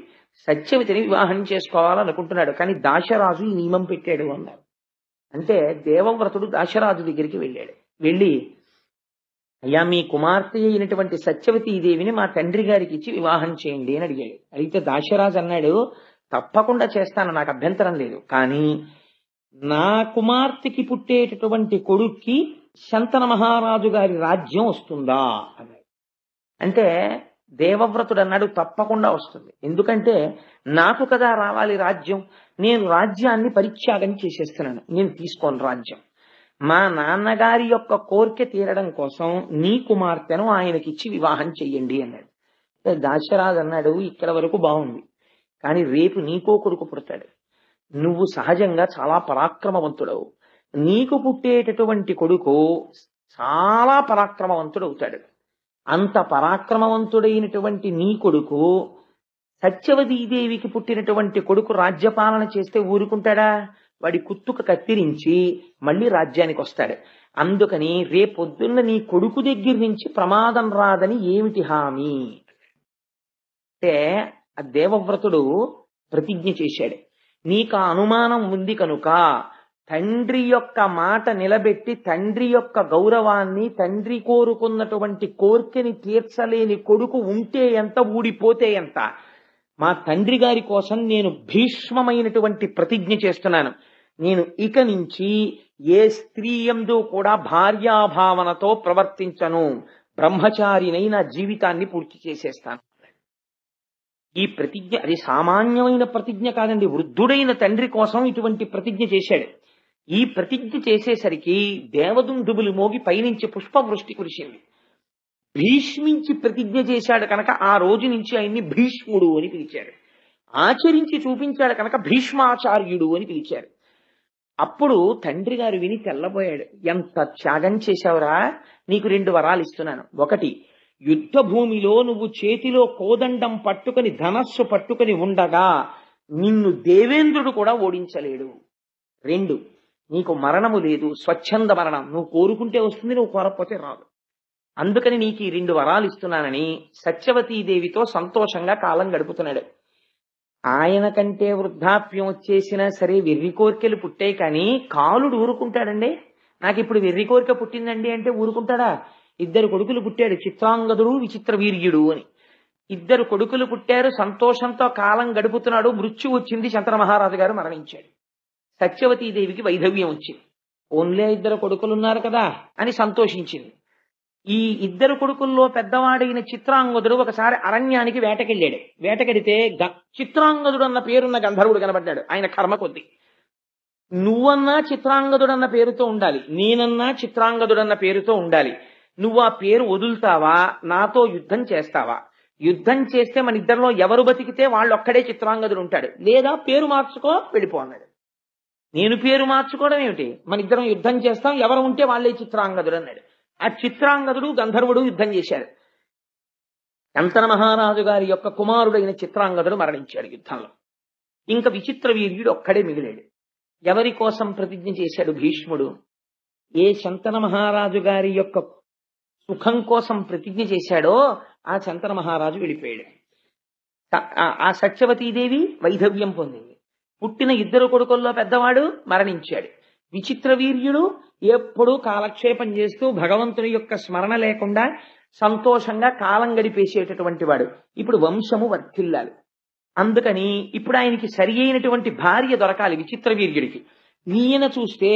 సత్యవతిని వివాహం చేసుకోవాలనుకుంటున్నాడు, కానీ దాశరాజు ఈ నియమం పెట్టాడు అన్నారు. అంటే దేవవ్రతుడు దాశరాజు దగ్గరికి వెళ్ళి అయ్యా మీ కుమార్తె అయినటువంటి సత్యవతీదేవిని మా తండ్రి గారికి ఇచ్చి వివాహం చేయండి అని అడిగాడు. అడిగితే దాశరాజు అన్నాడు, తప్పకుండా చేస్తాను, నాకు అభ్యంతరం లేదు, కానీ నా కుమార్తెకి పుట్టేటటువంటి కొడుక్కి శంతన మహారాజు గారి రాజ్యం వస్తుందా అన్నాడు. అంటే దేవవ్రతుడు అన్నాడు, తప్పకుండా వస్తుంది, ఎందుకంటే నాకు కదా రావాలి రాజ్యం, నేను రాజ్యాన్ని పరిత్యాగం చేసేస్తున్నాను, నేను తీసుకోను రాజ్యం. మా నాన్నగారి యొక్క కోరిక తీరడం కోసం నీ కుమార్తెను ఆయనకిచ్చి వివాహం చెయ్యండి అన్నాడు. దాశరాజు అన్నాడు, ఇక్కడ వరకు బాగుంది, కానీ రేపు నీకో కొడుకు పుడతాడు, నువ్వు సహజంగా చాలా పరాక్రమవంతుడవు, నీకు పుట్టేటటువంటి కొడుకు చాలా పరాక్రమవంతుడవుతాడు. అంత పరాక్రమవంతుడైనటువంటి నీ కొడుకు సత్యవతీదేవికి పుట్టినటువంటి కొడుకు రాజ్యపాలన చేస్తే ఊరుకుంటాడా? వాడి కుత్తుక కత్తిరించి మళ్ళీ రాజ్యానికి వస్తాడు. అందుకని రేపొద్దున్న నీ కొడుకు దగ్గర నుంచి ప్రమాదం రాదని ఏమిటి హామీ అంటే ఆ దేవవ్రతుడు ప్రతిజ్ఞ చేశాడు. నీకు ఆ అనుమానం ఉంది కనుక తండ్రి యొక్క మాట నిలబెట్టి తండ్రి యొక్క గౌరవాన్ని, తండ్రి కోరుకున్నటువంటి కోర్కెని తీర్చలేని కొడుకు ఉంటే ఎంత, ఊడిపోతే ఎంత, మా తండ్రి గారి కోసం నేను భీష్మమైనటువంటి ప్రతిజ్ఞ చేస్తున్నాను. నేను ఇక నుంచి ఏ స్త్రీ యందు కూడా భార్యాభావనతో ప్రవర్తించను, బ్రహ్మచారినై నా జీవితాన్ని పూర్తి చేసేస్తాను. ఈ ప్రతిజ్ఞ అది సామాన్యమైన ప్రతిజ్ఞ కాదండి, వృద్ధుడైన తండ్రి కోసం ఇటువంటి ప్రతిజ్ఞ చేశాడు. ఈ ప్రతిజ్ఞ చేసేసరికి దేవదుందుబులు మోగి పైనుంచి పుష్పవృష్టి కురిసింది. భీష్మించి ప్రతిజ్ఞ చేశాడు కనుక ఆ రోజు నుంచి ఆయన్ని భీష్ముడు అని పిలిచాడు. ఆచరించి చూపించాడు కనుక భీష్మాచార్యుడు అని పిలిచారు. అప్పుడు తండ్రి గారు విని తెల్లబోయాడు. ఎంత త్యాగం చేశావురా, నీకు 2 వరాలు ఇస్తున్నాను. ఒకటి, యుద్ధ భూమిలో నువ్వు చేతిలో కోదండం పట్టుకుని ధనస్సు పట్టుకుని ఉండగా నిన్ను దేవేంద్రుడు కూడా ఓడించలేడు. 2, నీకు మరణము లేదు, స్వచ్ఛంద మరణం. నువ్వు కోరుకుంటే వస్తుంది, నువ్వు కోరకపోతే రాదు. అందుకని నీకు ఈ 2 వరాలు ఇస్తున్నానని సత్యవతీదేవితో సంతోషంగా కాలం గడుపుతున్నాడు. ఆయన కంటే వృద్ధాప్యం వచ్చేసినా సరే వెర్రి కోరికలు పుట్టాయి, కానీ కాలుడు ఊరుకుంటాడండి. నాకు ఇప్పుడు వెర్రి కోరిక పుట్టిందండి అంటే ఊరుకుంటాడా? 2 కొడుకులు పుట్టాడు, చిత్రాంగదుడు విచిత్ర వీర్యుడు అని. 2 కొడుకులు పుట్టారు, సంతోషంతో కాలం గడుపుతున్నాడు. మృత్యు వచ్చింది, శంతన మహారాజు గారు మరణించాడు. సత్యవతీదేవికి వైధవ్యం వచ్చింది. ఓన్లే 2 కొడుకులున్నారు కదా అని సంతోషించింది. ఈ 2 కొడుకుల్లో పెద్దవాడైన చిత్రాంగదుడు ఒకసారి అరణ్యానికి వేటకెళ్ళాడు. వేటకెడితే చిత్రాంగదుడు అన్న పేరున్న గంధర్వుడు కనబడ్డాడు. ఆయన కర్మ కొద్ది. నువ్వన్నా చిత్రాంగదుడన్న పేరుతో ఉండాలి, నేనన్నా చిత్రాంగదుడన్న పేరుతో ఉండాలి. నువ్వు ఆ పేరు వదులుతావా, నాతో యుద్ధం చేస్తావా? యుద్ధం చేస్తే మన ఇద్దరిలో ఎవరు బతికితే వాళ్ళు ఒక్కడే చిత్రాంగదుడు ఉంటాడు, లేదా పేరు మార్చుకో వెళ్ళిపో అన్నాడు. నేను పేరు మార్చుకోవడం ఏమిటి, మన ఇద్దరం యుద్ధం చేస్తాం, ఎవరు ఉంటే వాళ్ళే చిత్రాంగదుడు అన్నాడు. ఆ చిత్రాంగదుడు గంధర్వుడు యుద్ధం చేశాడు. శంతన మహారాజు గారి యొక్క కుమారుడైన చిత్రాంగదుడు మరణించాడు యుద్ధంలో. ఇంకా విచిత్ర వీర్యుడు ఒక్కడే మిగిలాడు. ఎవరి కోసం ప్రతిజ్ఞ చేశాడు భీష్ముడు? ఏ శంతన మహారాజు గారి యొక్క సుఖం కోసం ప్రతిజ్ఞ చేశాడో ఆ శంతన మహారాజు వెళ్ళిపోయాడు. ఆ సత్యవతీదేవి వైధవ్యం పొందింది. పుట్టిన 2 కొడుకుల్లో పెద్దవాడు మరణించాడు. విచిత్ర వీర్యుడు ఎప్పుడూ కాలక్షేపం చేస్తూ భగవంతుని యొక్క స్మరణ లేకుండా సంతోషంగా కాలం గడిపేసేటటువంటి వాడు. ఇప్పుడు వంశము వర్ధిల్లాలి. అందుకని ఇప్పుడు ఆయనకి సరి అయినటువంటి భార్య దొరకాలి విచిత్ర వీర్యుడికి. ఈయన చూస్తే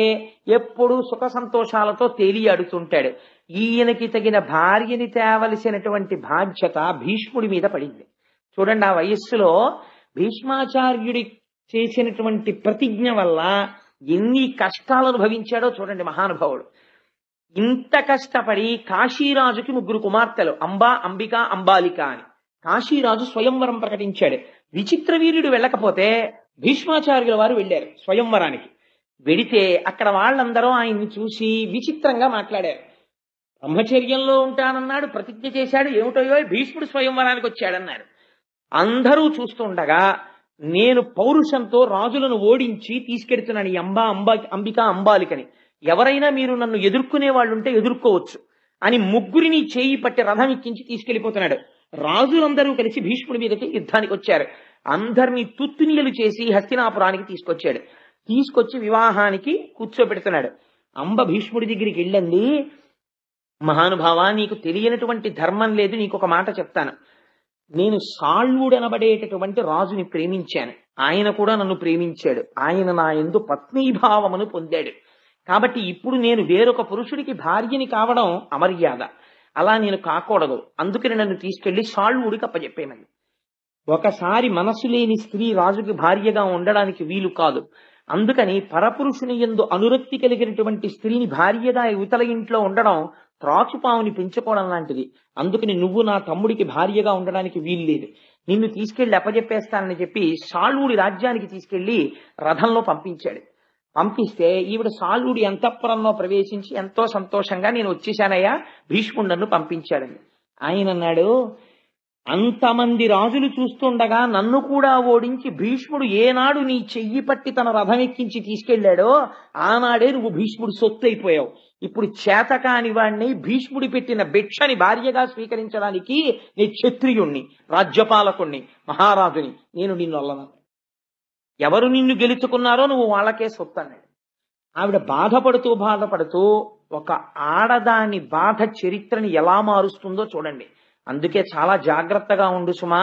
ఎప్పుడూ సుఖ సంతోషాలతో తేలియాడుతుంటాడు. ఈయనకి తగిన భార్యని తేవలసినటువంటి బాధ్యత భీష్ముడి మీద పడింది. చూడండి, ఆ వయస్సులో భీష్మాచార్యుడి చేసినటువంటి ప్రతిజ్ఞ వల్ల ఎన్ని కష్టాలు అనుభవించాడో చూడండి మహానుభావుడు. ఇంత కష్టపడి కాశీరాజుకి 3 కుమార్తెలు, అంబా, అంబిక, అంబాలిక అని. కాశీరాజు స్వయంవరం ప్రకటించాడు. విచిత్ర వీర్యుడు వెళ్ళకపోతే భీష్మాచార్యుల వారు వెళ్ళారు స్వయంవరానికి. వెడితే అక్కడ వాళ్ళందరూ ఆయన్ని చూసి విచిత్రంగా మాట్లాడారు. బ్రహ్మచర్యంలో ఉంటానన్నాడు, ప్రతిజ్ఞ చేశాడు, ఏమిటో భీష్ముడు స్వయంవరానికి వచ్చాడన్నారు. అందరూ చూస్తుండగా నేను పౌరుషంతో రాజులను ఓడించి తీసుకెడుతున్నాను ఈ అంబిక, అంబాలికని. ఎవరైనా మీరు నన్ను ఎదుర్కొనే వాళ్ళుంటే ఎదుర్కోవచ్చు అని 3 చేయి పట్టి రథం ఎక్కించి తీసుకెళ్లిపోతున్నాడు. రాజులందరూ కలిసి భీష్ముడి మీదకి యుద్ధానికి వచ్చారు. అందరినీ తుత్తునియలు చేసి హస్తినాపురానికి తీసుకొచ్చాడు. తీసుకొచ్చి వివాహానికి కూర్చోబెడుతున్నాడు. అంబ భీష్ముడి దగ్గరికి వెళ్ళండి, మహానుభావా, నీకు తెలియనటువంటి ధర్మం లేదు, నీకు ఒక మాట చెప్తాను. నేను సాళ్వుడనబడేటటువంటి రాజుని ప్రేమించాను, ఆయన కూడా నన్ను ప్రేమించాడు, ఆయన నా యందు పత్నీభావమును పొందాడు. కాబట్టి ఇప్పుడు నేను వేరొక పురుషుడికి భార్యని కావడం అమర్యాద, అలా నేను కాకూడదు. అందుకని నన్ను తీసుకెళ్లి సాళ్వుడికి అప్పచెప్పేమని. ఒకసారి మనసు లేని స్త్రీ రాజుకి భార్యగా ఉండడానికి వీలు కాదు. అందుకని పరపురుషుని యందు అనురక్తి కలిగినటువంటి స్త్రీని భార్యగా యువతల ఇంట్లో ఉండడం త్రాచుపావుని పెంచుకోవడం లాంటిది. అందుకని నువ్వు నా తమ్ముడికి భార్యగా ఉండడానికి వీల్లేదు, నిన్ను తీసుకెళ్లి అప్పచెప్పేస్తానని చెప్పి సాళ్వుడి రాజ్యానికి తీసుకెళ్లి రథంలో పంపించాడు. పంపిస్తే ఈవిడ సాళ్వుడి అంతఃపురంలో ప్రవేశించి ఎంతో సంతోషంగా నేను వచ్చేశానయ్యా, భీష్ముడు నన్ను పంపించాడని. ఆయన అన్నాడు, అంతమంది రాజులు చూస్తుండగా నన్ను కూడా ఓడించి భీష్ముడు ఏనాడు నీ చెయ్యి పట్టి తన రథం ఎక్కించి తీసుకెళ్లాడో ఆనాడే నువ్వు భీష్ముడు సొత్తు అయిపోయావు. ఇప్పుడు చేతకాని వాడిని భీష్ముడి పెట్టిన భిక్షని భార్యగా స్వీకరించడానికి నీ క్షత్రియుణ్ణి, రాజ్యపాలకుణ్ణి, మహారాజుని, నేను నిన్ను అల్లను. ఎవరు నిన్ను గెలుచుకున్నారో నువ్వు వాళ్ళకే సొత్తు అన్నాడు. ఆవిడ బాధపడుతూ ఒక ఆడదాని బాధ చరిత్రని ఎలా మారుస్తుందో చూడండి. అందుకే చాలా జాగ్రత్తగా ఉండు సుమా.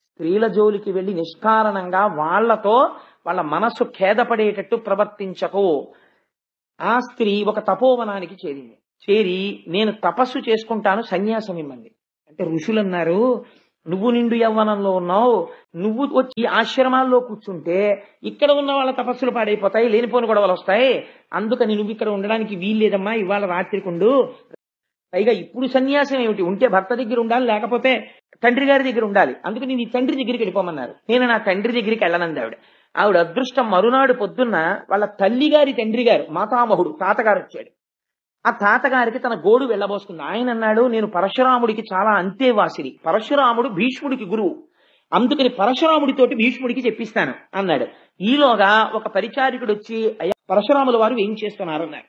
స్త్రీల జోలికి వెళ్లి నిష్కారణంగా వాళ్ళ మనసు ఖేదపడేటట్టు ప్రవర్తించకు. ఆ స్త్రీ ఒక తపోవనానికి చేరి నేను తపస్సు చేసుకుంటాను, సన్యాసం ఇమ్మంది. అంటే ఋషులు అన్నారు, నువ్వు నిండు యవ్వనంలో ఉన్నావు, నువ్వు వచ్చి ఆశ్రమాల్లో కూర్చుంటే ఇక్కడ ఉన్న వాళ్ళ తపస్సులు పాడైపోతాయి, లేనిపోని గొడవలు వస్తాయి, అందుకని నువ్వు ఇక్కడ ఉండడానికి వీల్లేదమ్మా, ఇవాళ రాత్రికుండు, పైగా ఇప్పుడు సన్యాసం ఏమిటి, ఉంటే భర్త దగ్గర ఉండాలి, లేకపోతే తండ్రి గారి దగ్గర ఉండాలి. అందుకని నీ తండ్రి దగ్గరికి వెళ్ళిపోమన్నారు. నేను నా తండ్రి దగ్గరికి వెళ్ళనంది ఆవిడ. ఆవిడ అదృష్టం, మరునాడు పొద్దున్న వాళ్ళ తల్లి గారి తండ్రి గారు మాతామహుడు తాతగారు వచ్చాడు. ఆ తాతగారికి తన గోడు వెళ్ళబోసుకుంది. ఆయన అన్నాడు, నేను పరశురాముడికి చాలా అంతేవాసిని, పరశురాముడు భీష్ముడికి గురువు, అందుకని పరశురాముడితోటి భీష్ముడికి చెప్పిస్తాను అన్నాడు. ఈలోగా ఒక పరిచారికుడు వచ్చి, అయ్యా పరశురాముల వారు ఏం చేస్తున్నారన్నారు.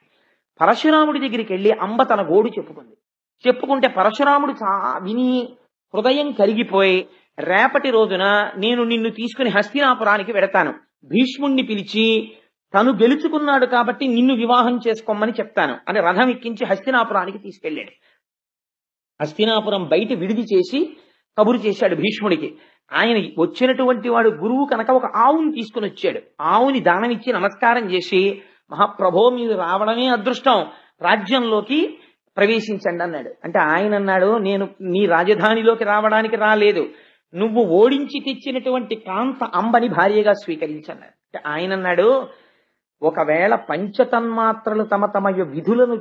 పరశురాముడి దగ్గరికి వెళ్లి అంబ తన గోడు చెప్పుకుంది. చెప్పుకుంటే పరశురాముడు విని హృదయం కరిగిపోయి, రేపటి రోజున నేను నిన్ను తీసుకుని హస్తినాపురానికి వెడతాను, భీష్ముణ్ణి పిలిచి తను గెలుచుకున్నాడు కాబట్టి నిన్ను వివాహం చేసుకోమని చెప్తాను అని రథం ఎక్కించి హస్తినాపురానికి తీసుకెళ్లాడు. హస్తినాపురం బయట విడిది చేసి కబురు చేశాడు భీష్ముడికి. ఆయన వచ్చినటువంటి వాడు గురువు కనుక ఒక ఆవుని తీసుకుని వచ్చాడు. ఆవుని దానమిచ్చి నమస్కారం చేసి, మహాప్రభో మీరు రావడమే అదృష్టం, రాజ్యంలోకి ప్రవేశించండి అన్నాడు. అంటే ఆయన అన్నాడు, నేను నీ రాజధానిలోకి రావడానికి రాలేదు, నువ్వు ఓడించి తెచ్చినటువంటి కాంత అంబని భార్యగా స్వీకరించన్నాడు. అంటే ఆయన అన్నాడు, ఒకవేళ పంచతన్మాత్రలు తమ తమ విధులను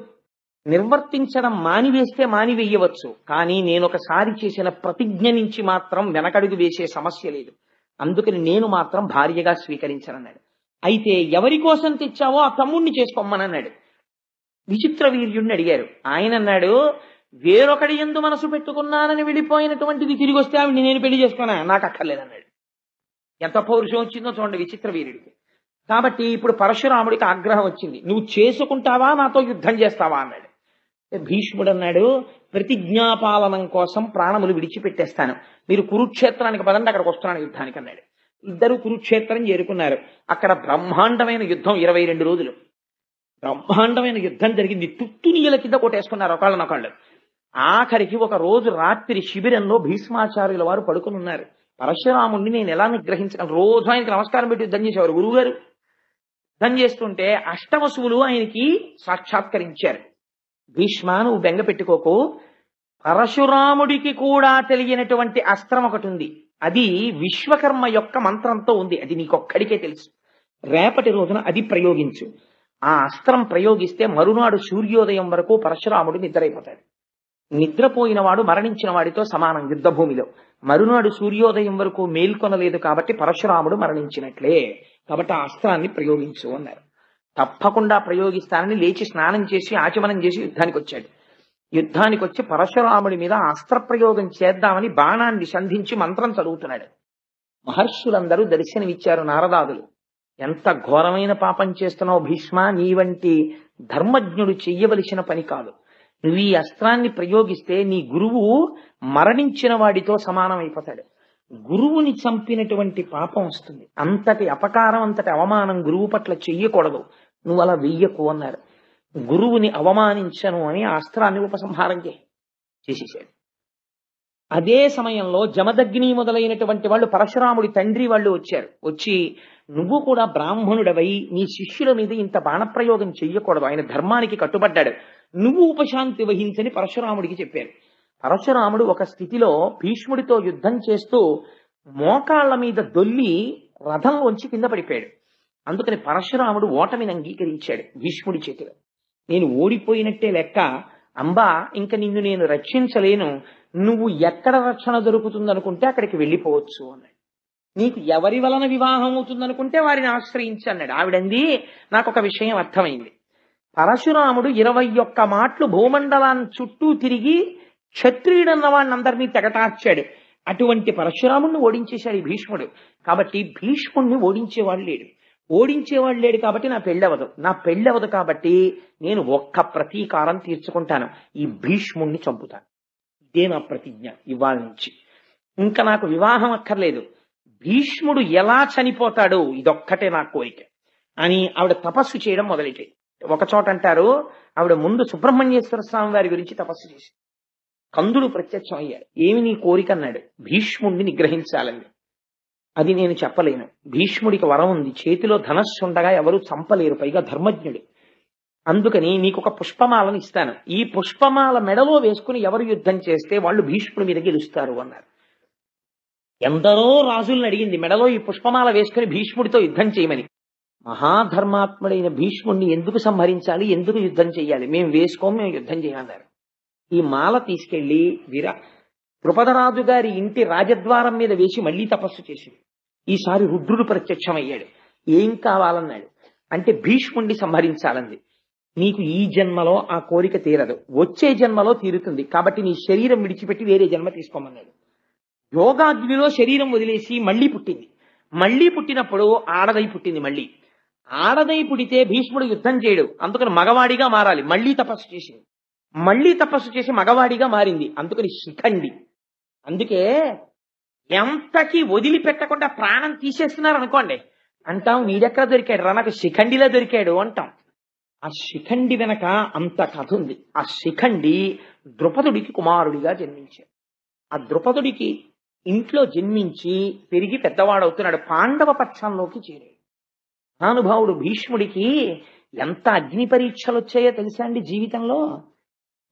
నిర్వర్తించడం మానివేస్తే మానివేయవచ్చు, కానీ నేనొకసారి చేసిన ప్రతిజ్ఞ నుంచి మాత్రం వెనకడుగు వేసే సమస్య లేదు, అందుకని నేను మాత్రం భార్యగా స్వీకరించనన్నాడు. అయితే ఎవరి కోసం తెచ్చావో ఆ తమ్ముణ్ణి చేసుకోమనన్నాడు. విచిత్ర వీర్యుణ్ణి అడిగారు. ఆయన అన్నాడు, వేరొకడి యందు మనసు పెట్టుకున్నానని వెళ్ళిపోయినటువంటిది తిరిగి వస్తే ఆవిడ నేను పెళ్లి చేసుకున్నా, నాకు అక్కర్లేదన్నాడు. ఎంత పౌరుషం వచ్చిందో చూడండి విచిత్ర వీరుడికి. కాబట్టి ఇప్పుడు పరశురాముడికి ఆగ్రహం వచ్చింది, నువ్వు చేసుకుంటావా నాతో యుద్ధం చేస్తావా అన్నాడు. భీష్ముడు అన్నాడు, ప్రతిజ్ఞాపాలనం కోసం ప్రాణములు విడిచిపెట్టేస్తాను, మీరు కురుక్షేత్రానికి పదండి, అక్కడికి వస్తున్నాను యుద్ధానికి అన్నాడు. ఇద్దరు కురుక్షేత్రం చేరుకున్నారు. అక్కడ బ్రహ్మాండమైన యుద్ధం 22 రోజులు బ్రహ్మాండమైన యుద్ధం జరిగింది. తుత్తునీయల కింద కొట్టేసుకున్నారు ఒకళ్ళనొకళ్ళు. ఆఖరికి ఒక రోజు రాత్రి శిబిరంలో భీష్మాచార్యుల వారు పడుకుని ఉన్నారు. పరశురాముడిని నేను ఎలా నిగ్రహించగలను, రోజు ఆయనకి నమస్కారం పెట్టి యుద్ధం చేసేవారు గురువుగారు. యుద్ధం చేస్తుంటే అష్టవసువులు ఆయనకి సాక్షాత్కరించారు. భీష్మ, నువ్వు బెంగ పెట్టుకోకు, పరశురాముడికి కూడా తెలియనటువంటి అస్త్రం ఒకటి ఉంది, అది విశ్వకర్మ యొక్క మంత్రంతో ఉంది, అది నీకొక్కడికే తెలుసు, రేపటి రోజున అది ప్రయోగించు. ఆ అస్త్రం ప్రయోగిస్తే మరునాడు సూర్యోదయం వరకు పరశురాముడు నిద్రైపోతాడు. నిద్రపోయిన వాడు మరణించిన వాడితో సమానం యుద్ధభూమిలో. మరునాడు సూర్యోదయం వరకు మేల్కొనలేదు కాబట్టి పరశురాముడు మరణించినట్లే, కాబట్టి ఆ అస్త్రాన్ని ప్రయోగించు అన్నారు. తప్పకుండా ప్రయోగిస్తానని లేచి స్నానం చేసి ఆచమనం చేసి యుద్ధానికి వచ్చాడు. యుద్ధానికి వచ్చి పరశురాముడి మీద అస్త్ర ప్రయోగం చేద్దామని బాణాన్ని సంధించి మంత్రం చదువుతున్నాడు. మహర్షులందరూ దర్శనమిచ్చారు. నారదాదులు, ఎంత ఘోరమైన పాపం చేస్తున్నావు భీష్మ, నీ వంటి ధర్మజ్ఞుడు చెయ్యవలసిన పని కాదు, నువ్వు ఈ అస్త్రాన్ని ప్రయోగిస్తే నీ గురువు మరణించిన వాడితో సమానమైపోతాడు, గురువుని చంపినటువంటి పాపం వస్తుంది, అంతటి అపకారం అంతటి అవమానం గురువు పట్ల చెయ్యకూడదు, నువ్వు అలా వెయ్యకు అన్నారు. గురువుని అవమానించను అని ఆ అస్త్రాన్ని ఉపసంహారం చేసేసాడు. అదే సమయంలో జమదగ్ని మొదలైనటువంటి వాళ్ళు పరశురాముడి తండ్రి వాళ్ళు వచ్చారు. వచ్చి, నువ్వు కూడా బ్రాహ్మణుడవై నీ శిష్యుల మీద ఇంత బాణప్రయోగం చెయ్యకూడదు, ఆయన ధర్మానికి కట్టుబడ్డాడు, నువ్వు ఉపశాంతి వహించని పరశురాముడికి చెప్పారు. పరశురాముడు ఒక స్థితిలో భీష్ముడితో యుద్ధం చేస్తూ మోకాళ్ల మీద దొల్లి రథంలోంచి కింద పడిపోయాడు. అందుకని పరశురాముడు ఓటమిని అంగీకరించాడు భీష్ముడి చేతిలో. నేను ఓడిపోయినట్టే లెక్క, అంబా ఇంక నిన్ను నేను రక్షించలేను, నువ్వు ఎక్కడ రక్షణ దొరుకుతుందనుకుంటే అక్కడికి వెళ్ళిపోవచ్చు అన్నాడు. నీకు ఎవరి వలన వివాహం అవుతుందనుకుంటే వారిని ఆశ్రయించి అన్నాడు. ఆవిడంది, నాకు ఒక విషయం అర్థమైంది, పరశురాముడు 21 మాటలు భూమండలాన్ని చుట్టూ తిరిగి క్షత్రియుడన్న వాడినందరినీ తెగటార్చాడు, అటువంటి పరశురాముడిని ఓడించేశాడు ఈ భీష్ముడు. కాబట్టి భీష్ముడిని ఓడించేవాడు లేడు కాబట్టి నా పెళ్ళవదు కాబట్టి నేను ఒక్క ప్రతీకారం తీర్చుకుంటాను, ఈ భీష్ముడిని చంపుతాను, ఇదే నా ప్రతిజ్ఞ ఇవాళ నుంచి, ఇంకా నాకు వివాహం అక్కర్లేదు, భీష్ముడు ఎలా చనిపోతాడో ఇదొక్కటే నా కోరిక అని ఆవిడ తపస్సు చేయడం మొదలెట్టాయి. ఒక చోట అంటారు, ఆవిడ ముందు సుబ్రహ్మణ్యేశ్వర స్వామి వారి గురించి తపస్సు చేసి కందుడు ప్రత్యక్షం అయ్యాడు. ఏమి నీ కోరిక అన్నాడు. భీష్ముడిని నిగ్రహించాలని. అది నేను చెప్పలేను, భీష్ముడికి వరం ఉంది, చేతిలో ధనస్సు ఉండగా ఎవరు చంపలేరు, పైగా ధర్మజ్ఞుడు, అందుకని నీకు ఒక పుష్పమాలను ఇస్తాను, ఈ పుష్పమాల మెడలో వేసుకుని ఎవరు యుద్ధం చేస్తే వాళ్ళు భీష్ముడి మీద గెలుస్తారు అన్నారు. ఎందరో రాజుల్ని అడిగింది మెడలో ఈ పుష్పమాల వేసుకుని భీష్ముడితో యుద్ధం చేయమని. మహాధర్మాత్ముడైన భీష్ముడిని ఎందుకు సంహరించాలి, ఎందుకు యుద్ధం చేయాలి, మేము యుద్ధం చేయమన్నారు. ఈ మాల తీసుకెళ్లి ద్రుపదరాజు గారి ఇంటి రాజద్వారం మీద వేసి మళ్లీ తపస్సు చేసింది. ఈసారి రుద్రుడు ప్రత్యక్షమయ్యాడు. ఏం కావాలన్నాడు. అంటే భీష్ముణ్ణి సంహరించాలంది. నీకు ఈ జన్మలో ఆ కోరిక తీరదు, వచ్చే జన్మలో తీరుతుంది, కాబట్టి నీ శరీరం విడిచిపెట్టి వేరే జన్మ తీసుకోమన్నాడు. యోగాగ్నిలో శరీరం వదిలేసి మళ్లీ పుట్టింది. మళ్లీ పుట్టినప్పుడు ఆడదై పుట్టింది. మళ్లీ ఆడదై పుడితే భీష్ముడు యుద్ధం చేయడు, అందుకని మగవాడిగా మారాలి. మళ్లీ తపస్సు చేసింది. మళ్లీ తపస్సు చేసి మగవాడిగా మారింది, అందుకని శిఖండి. అందుకే ఎంతకి వదిలిపెట్టకుండా ప్రాణం తీసేస్తున్నారు అనుకోండి, అంటాం వీడెక్కడ దొరికాడు రా, నాకు శిఖండిలో దొరికాడు అంటాం. ఆ శిఖండి వెనక అంత కథ ఉంది. ఆ శిఖండి ద్రుపదుడికి కుమారుడిగా జన్మించాడు. ఆ ద్రుపదుడికి ఇంట్లో జన్మించి పెరిగి పెద్దవాడవుతున్నాడు. పాండవ పక్షంలోకి చేరాడు. మహానుభావుడు భీష్ముడికి ఎంత అగ్ని పరీక్షలు వచ్చాయో తెలుసా అండి జీవితంలో.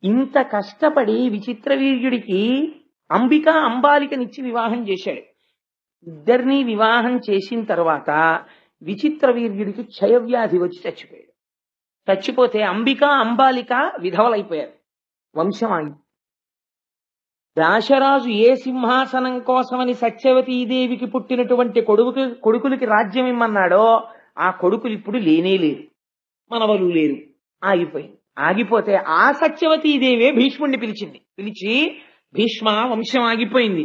ఇంత కష్టపడి విచిత్ర వీర్యుడికి అంబిక అంబాలికనిచ్చి వివాహం చేశాడు. ఇద్దరినీ వివాహం చేసిన తర్వాత విచిత్ర వీర్యుడికి క్షయవ్యాధి వచ్చి చచ్చిపోయాడు. చచ్చిపోతే అంబిక అంబాలిక విధవలైపోయారు. వంశం ఆగి. దాశరాజు ఏ సింహాసనం కోసమని సత్యవతీదేవికి పుట్టినటువంటి కొడుకులకి రాజ్యం ఇమ్మన్నాడో ఆ కొడుకులు ఇప్పుడు లేనే లేరు, మనవలు లేరు, ఆగిపోయింది. ఆగిపోతే ఆ సత్యవతీదేవే భీష్ముడిని పిలిచి భీష్మ, వంశం ఆగిపోయింది,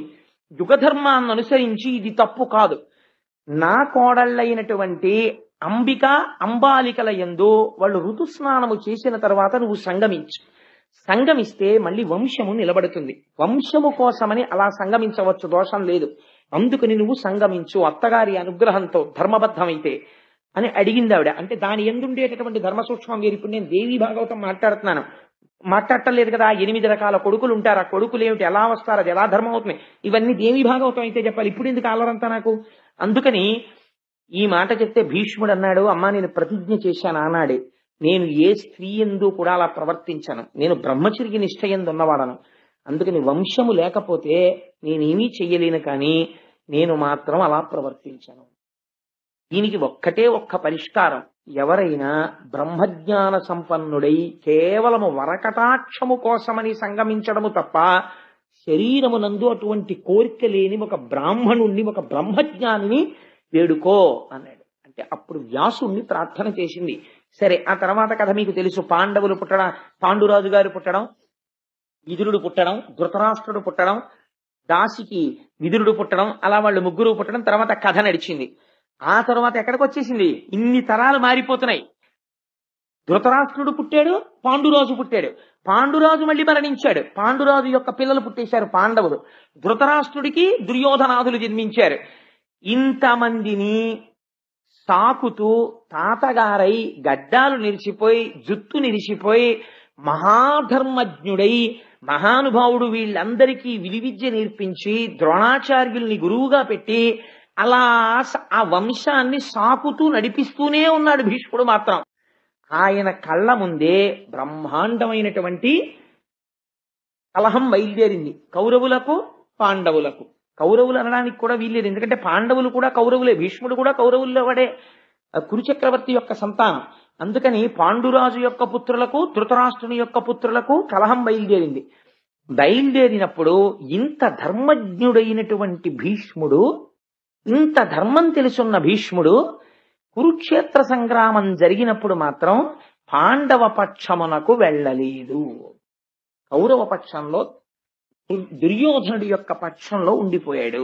యుగధర్మాన్ని అనుసరించి ఇది తప్పు కాదు. నా కోడళ్ళైనటువంటి అంబిక అంబాలికల యందు వాళ్ళు ఋతుస్నానము చేసిన తర్వాత నువ్వు సంగమిస్తే మళ్ళీ వంశము నిలబడుతుంది. వంశము కోసమని అలా సంగమించవచ్చు, దోషం లేదు. అందుకని నువ్వు సంగమించు అత్తగారి అనుగ్రహంతో ధర్మబద్ధమైతే అని అడిగింది ఆవిడ. అంటే దాని ఎందుండేటటువంటి ధర్మ సూక్ష్మం వేరు. ఇప్పుడు నేను దేవి భాగవతం మాట్లాడటలేదు కదా. 8 రకాల కొడుకులు ఉంటారు. ఆ కొడుకులు ఏమిటి, ఎలా వస్తారు, అది ఎలా ధర్మం అవుతుంది, ఇవన్నీ దేవి భాగవతం అయితే చెప్పాలి. ఇప్పుడు ఎందుకు ఆలరంతా నాకు. అందుకని ఈ మాట చెప్తే భీష్ముడు అన్నాడు, అమ్మా నేను ప్రతిజ్ఞ చేశాను ఆనాడే, నేను ఏ స్త్రీ ఎందు కూడా అలా ప్రవర్తించను, నేను బ్రహ్మచర్య నిష్ఠ ఎందు ఉన్నవాడను. అందుకని వంశము లేకపోతే నేనేమీ చెయ్యలేను, కానీ నేను మాత్రం అలా ప్రవర్తించను. దీనికి ఒక్క పరిష్కారం. ఎవరైనా బ్రహ్మజ్ఞాన సంపన్నుడై కేవలము వరకటాక్షము కోసమని సంగమించడము తప్ప శరీరమునందు అటువంటి కోరిక లేని ఒక బ్రాహ్మణుణ్ణి, ఒక బ్రహ్మజ్ఞానిని వేడుకో అన్నాడు. అంటే అప్పుడు వ్యాసుణ్ణి ప్రార్థన చేసింది. సరే, ఆ తర్వాత కథ మీకు తెలుసు. పాండవులు పుట్టడం, పాండురాజు గారు పుట్టడం, విదురుడు పుట్టడం, ధృతరాష్ట్రుడు పుట్టడం, దాసికి విదురుడు పుట్టడం, అలా వాళ్ళు ముగ్గురు పుట్టడం. తర్వాత కథ నడిచింది. ఆ తర్వాత ఎక్కడికి వచ్చేసింది, ఇన్ని తరాలు మారిపోతున్నాయి. ధృతరాష్ట్రుడు పుట్టాడు, పాండురాజు పుట్టాడు, పాండురాజు మళ్ళీ మరణించాడు, పాండురాజు యొక్క పిల్లలు పుట్టేశారు పాండవులు. ధృతరాష్ట్రుడికి దుర్యోధనాదులు జన్మించారు. ఇంతమందిని సాకుతూ తాతగారై గడ్డాలు నిలిచిపోయి జుత్తు నిలిచిపోయి మహాధర్మజ్ఞుడై మహానుభావుడు వీళ్ళందరికీ విలువిద్య నేర్పించి ద్రోణాచార్యుల్ని గురువుగా పెట్టి అలా ఆ వంశాన్ని సాకుతూ నడిపిస్తూనే ఉన్నాడు భీష్ముడు మాత్రం. ఆయన కళ్ళ ముందే బ్రహ్మాండమైనటువంటి కలహం బయలుదేరింది, కౌరవులకు పాండవులకు. కౌరవులు అనడానికి కూడా వీల్లేదు, ఎందుకంటే పాండవులు కూడా కౌరవులే, భీష్ముడు కూడా కౌరవుల్లో వాడే, కురుచక్రవర్తి యొక్క సంతానం. అందుకని పాండురాజు యొక్క పుత్రులకు ధృతరాష్ట్రుని యొక్క పుత్రులకు కలహం బయలుదేరింది. బయలుదేరినప్పుడు ఇంత ధర్మజ్ఞుడైనటువంటి భీష్ముడు, ఇంత ధర్మం తెలుసున్న భీష్ముడు కురుక్షేత్ర సంగ్రామం జరిగినప్పుడు మాత్రం పాండవ పక్షమునకు వెళ్ళలేదు. కౌరవ పక్షంలో, దుర్యోధనుడి యొక్క పక్షంలో ఉండిపోయాడు.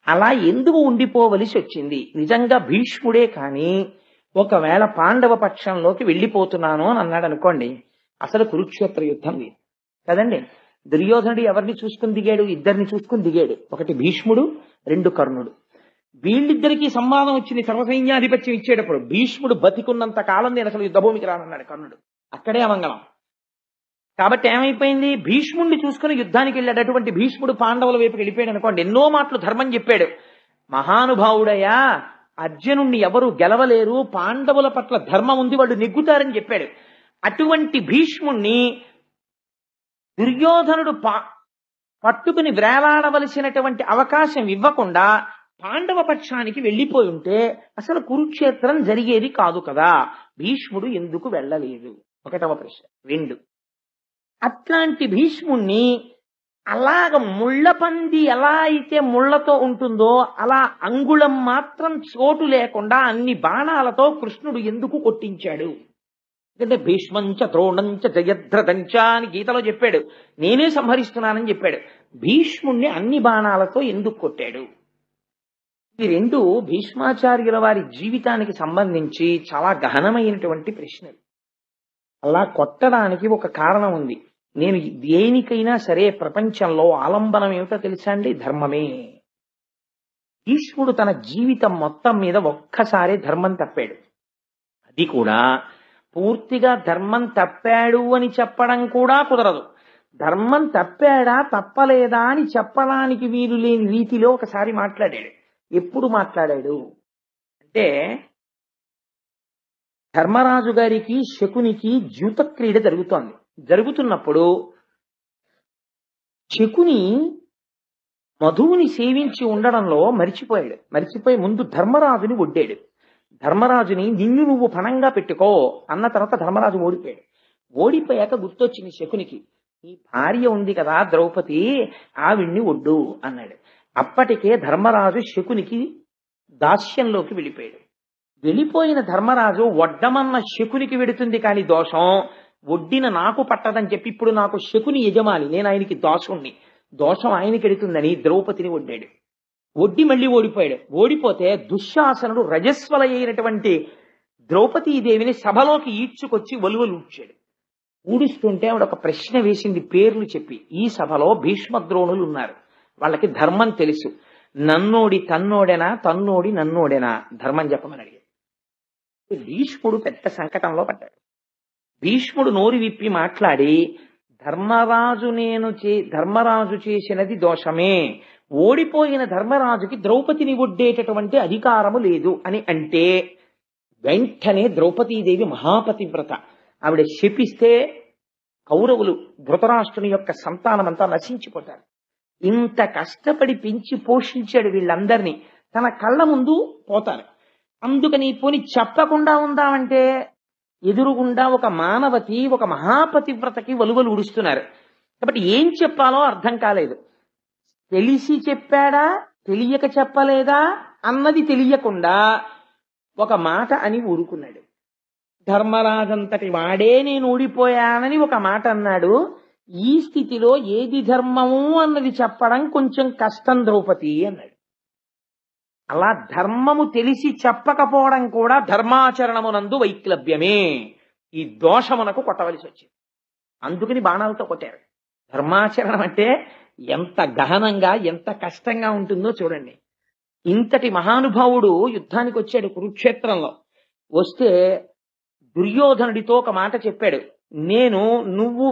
అలా ఎందుకు ఉండిపోవలసి వచ్చింది? నిజంగా భీష్ముడే కానీ ఒకవేళ పాండవ పక్షంలోకి వెళ్ళిపోతున్నాను అని అన్నాడు అనుకోండి, అసలు కురుక్షేత్ర యుద్ధం లేదు కదండి. దుర్యోధనుడు ఎవరిని చూసుకుని దిగాడు? ఇద్దరిని చూసుకుని దిగాడు. ఒకటి భీష్ముడు, 2 కర్ణుడు. వీళ్ళిద్దరికీ సంవాదం వచ్చింది సర్వసైన్యాధిపత్యం ఇచ్చేటప్పుడు. భీష్ముడు బతికున్నంత కాలం నేను అసలు యుద్ధభూమికి రానన్నాడు కర్ణుడు. అక్కడే అమంగళం. కాబట్టి ఏమైపోయింది, భీష్ముడిని చూసుకుని యుద్ధానికి వెళ్ళాడు. అటువంటి భీష్ముడు పాండవుల వైపుకి వెళ్ళిపోయాడు అనుకోండి, ఎన్నో మాటలు ధర్మం చెప్పాడు. మహానుభావుడయ్యా, అర్జునుణ్ణి ఎవరు గెలవలేరు, పాండవుల పట్ల ధర్మం ఉంది, వాళ్ళు నెగ్గుతారని చెప్పాడు. అటువంటి భీష్ముణ్ణి దుర్యోధనుడు పట్టుకుని వేలాడవలసినటువంటి అవకాశం ఇవ్వకుండా పాండవ పక్షానికి వెళ్ళిపోయి ఉంటే అసలు కురుక్షేత్రం జరిగేది కాదు కదా. భీష్ముడు ఎందుకు వెళ్ళలేదు? ఒకటవ ప్రశ్న. 2, అట్లాంటి భీష్ముణ్ణి అలాగ ముళ్ళపంది ఎలా అయితే ముళ్ళతో ఉంటుందో అలా అంగుళం మాత్రం చోటు లేకుండా అన్ని బాణాలతో కృష్ణుడు ఎందుకు కొట్టించాడు? ఎందుకంటే భీష్మంచ ద్రోణంచ జయద్రథంచ అని గీతలో చెప్పాడు. నేనే సంహరిస్తున్నానని చెప్పాడు. భీష్ముణ్ణి అన్ని బాణాలతో ఎందుకు కొట్టాడు? ఈ రెండు భీష్మాచార్యుల వారి జీవితానికి సంబంధించి చాలా గహనమైనటువంటి ప్రశ్నలు. అలా కొట్టడానికి ఒక కారణం ఉంది. నేను దేనికైనా సరే ప్రపంచంలో ఆలంబనం ఏమిటో తెలుసా అండి? ధర్మమే. భీష్ముడు తన జీవితం మొత్తం మీద ఒక్కసారి ధర్మం తప్పాడు. అది కూడా పూర్తిగా ధర్మం తప్పాడు అని చెప్పడం కూడా కుదరదు. ధర్మం తప్పాడా తప్పలేదా అని చెప్పడానికి వీలు లేని రీతిలో ఒకసారి మాట్లాడాడు. ఎప్పుడు మాట్లాడాడు అంటే, ధర్మరాజు గారికి శకునికి ద్యూత క్రీడ జరుగుతోంది. జరుగుతున్నప్పుడు శకుని మధువుని సేవించి ఉండడంలో మరిచిపోయాడు. మరిచిపోయి ముందు ధర్మరాజుని ఒడ్డాడు. ధర్మరాజుని నిన్ను నువ్వు పణంగా పెట్టుకో అన్న తర్వాత ధర్మరాజు ఓడిపోయాడు. ఓడిపోయాక గుర్తొచ్చింది శకునికి, నీ భార్య ఉంది కదా ద్రౌపది, ఆవిడ్ని ఒడ్డు అన్నాడు. అప్పటికే ధర్మరాజు శకునికి దాస్యంలోకి వెళ్ళిపోయాడు. వెళ్ళిపోయిన ధర్మరాజు వడ్డమన్న శకునికి వెడుతుంది కానీ దోషం ఒడ్డిన నాకు పట్టదని చెప్పి ఇప్పుడు నాకు శకుని యజమాని, నేను ఆయనకి దోషుణ్ణి, దోషం ఆయనకి ఎడుతుందని ద్రౌపదిని ఒడ్డాడు. ఒడ్డి మళ్ళీ ఓడిపోయాడు. ఓడిపోతే దుశ్శాసనుడు రజస్వల అయినటువంటి ద్రౌపదీదేవిని సభలోకి ఈడ్చుకొచ్చి ఒలువలు ఊడ్చాడు. ఊడిస్తుంటే ఆవిడ ఒక ప్రశ్న వేసింది పేర్లు చెప్పి, ఈ సభలో భీష్మద్రోణులు ఉన్నారు, వాళ్ళకి ధర్మం తెలుసు, నన్నోడి తన్నోడెనా తన్నోడి నన్నోడెనా ధర్మం చెప్పమని అడిగాడు. భీష్ముడు పెద్ద సంకటంలో పడ్డాడు. భీష్ముడు నోరు విప్పి మాట్లాడి, ధర్మరాజు చేసినది దోషమే, ఓడిపోయిన ధర్మరాజుకి ద్రౌపదిని ఒడ్డేటటువంటి అధికారము లేదు అని అంటే వెంటనే ద్రౌపదీదేవి మహాపతివ్రత, ఆవిడ శపిస్తే కౌరవులు ధృతరాష్ట్రుని యొక్క సంతానమంతా నశించిపోతారు. ఇంత కష్టపడి పెంచి పోషించాడు వీళ్ళందరినీ, తన కళ్ళ ముందు పోతారు. అందుకని పోని చెప్పకుండా ఉందామంటే ఎదురుగుండా ఒక మానవతి ఒక మహాపతివ్రతకి వలువలు ఉడుస్తున్నారు. కాబట్టి ఏం చెప్పాలో అర్థం కాలేదు. తెలిసి చెప్పాడా తెలియక చెప్పలేదా అన్నది తెలియకుండా ఒక మాట అని ఊరుకున్నాడు. ధర్మరాజంతటి వాడే నేను ఓడిపోయానని ఒక మాట అన్నాడు. ఈ స్థితిలో ఏది ధర్మము అన్నది చెప్పడం కొంచెం కష్టం ద్రౌపది అన్నాడు. అలా ధర్మము తెలిసి చెప్పకపోవడం కూడా ధర్మాచరణమునందు వైక్లభ్యమే. ఈ దోషమునకు కొట్టవలసి వచ్చింది. అందుకని బాణాలతో కొట్టారు. ధర్మాచరణం అంటే ఎంత గహనంగా ఎంత కష్టంగా ఉంటుందో చూడండి. ఇంతటి మహానుభావుడు యుద్ధానికి వచ్చాడు కురుక్షేత్రంలో. వస్తే దుర్యోధనుడితో ఒక మాట చెప్పాడు, నువ్వు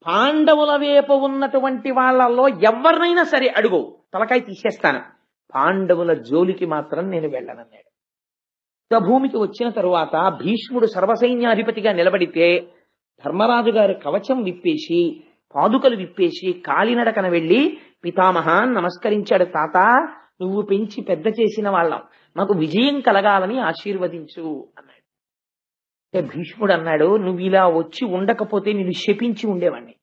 పాండవుల వైపు ఉన్నటువంటి వాళ్ళల్లో ఎవరినైనా సరే అడుగు, తలకాయ తీసేస్తాను, పాండవుల జోలికి మాత్రం నేను వెళ్ళనన్నాడు. యుద్ధభూమికి వచ్చిన తరువాత భీష్ముడు సర్వసైన్యాధిపతిగా నిలబడితే ధర్మరాజు గారు కవచం విప్పేసి పాదుకలు విప్పేసి కాలినడకన వెళ్లి పితామహాన్ నమస్కరించాడు. తాత, నువ్వు పెంచి పెద్ద చేసిన వాళ్ళం, మాకు విజయం కలగాలని ఆశీర్వదించు అన్నాడు. అంటే భీష్ముడు అన్నాడు, నువ్వు ఇలా వచ్చి ఉండకపోతే నేను శపించి ఉండేవాణ్ణి.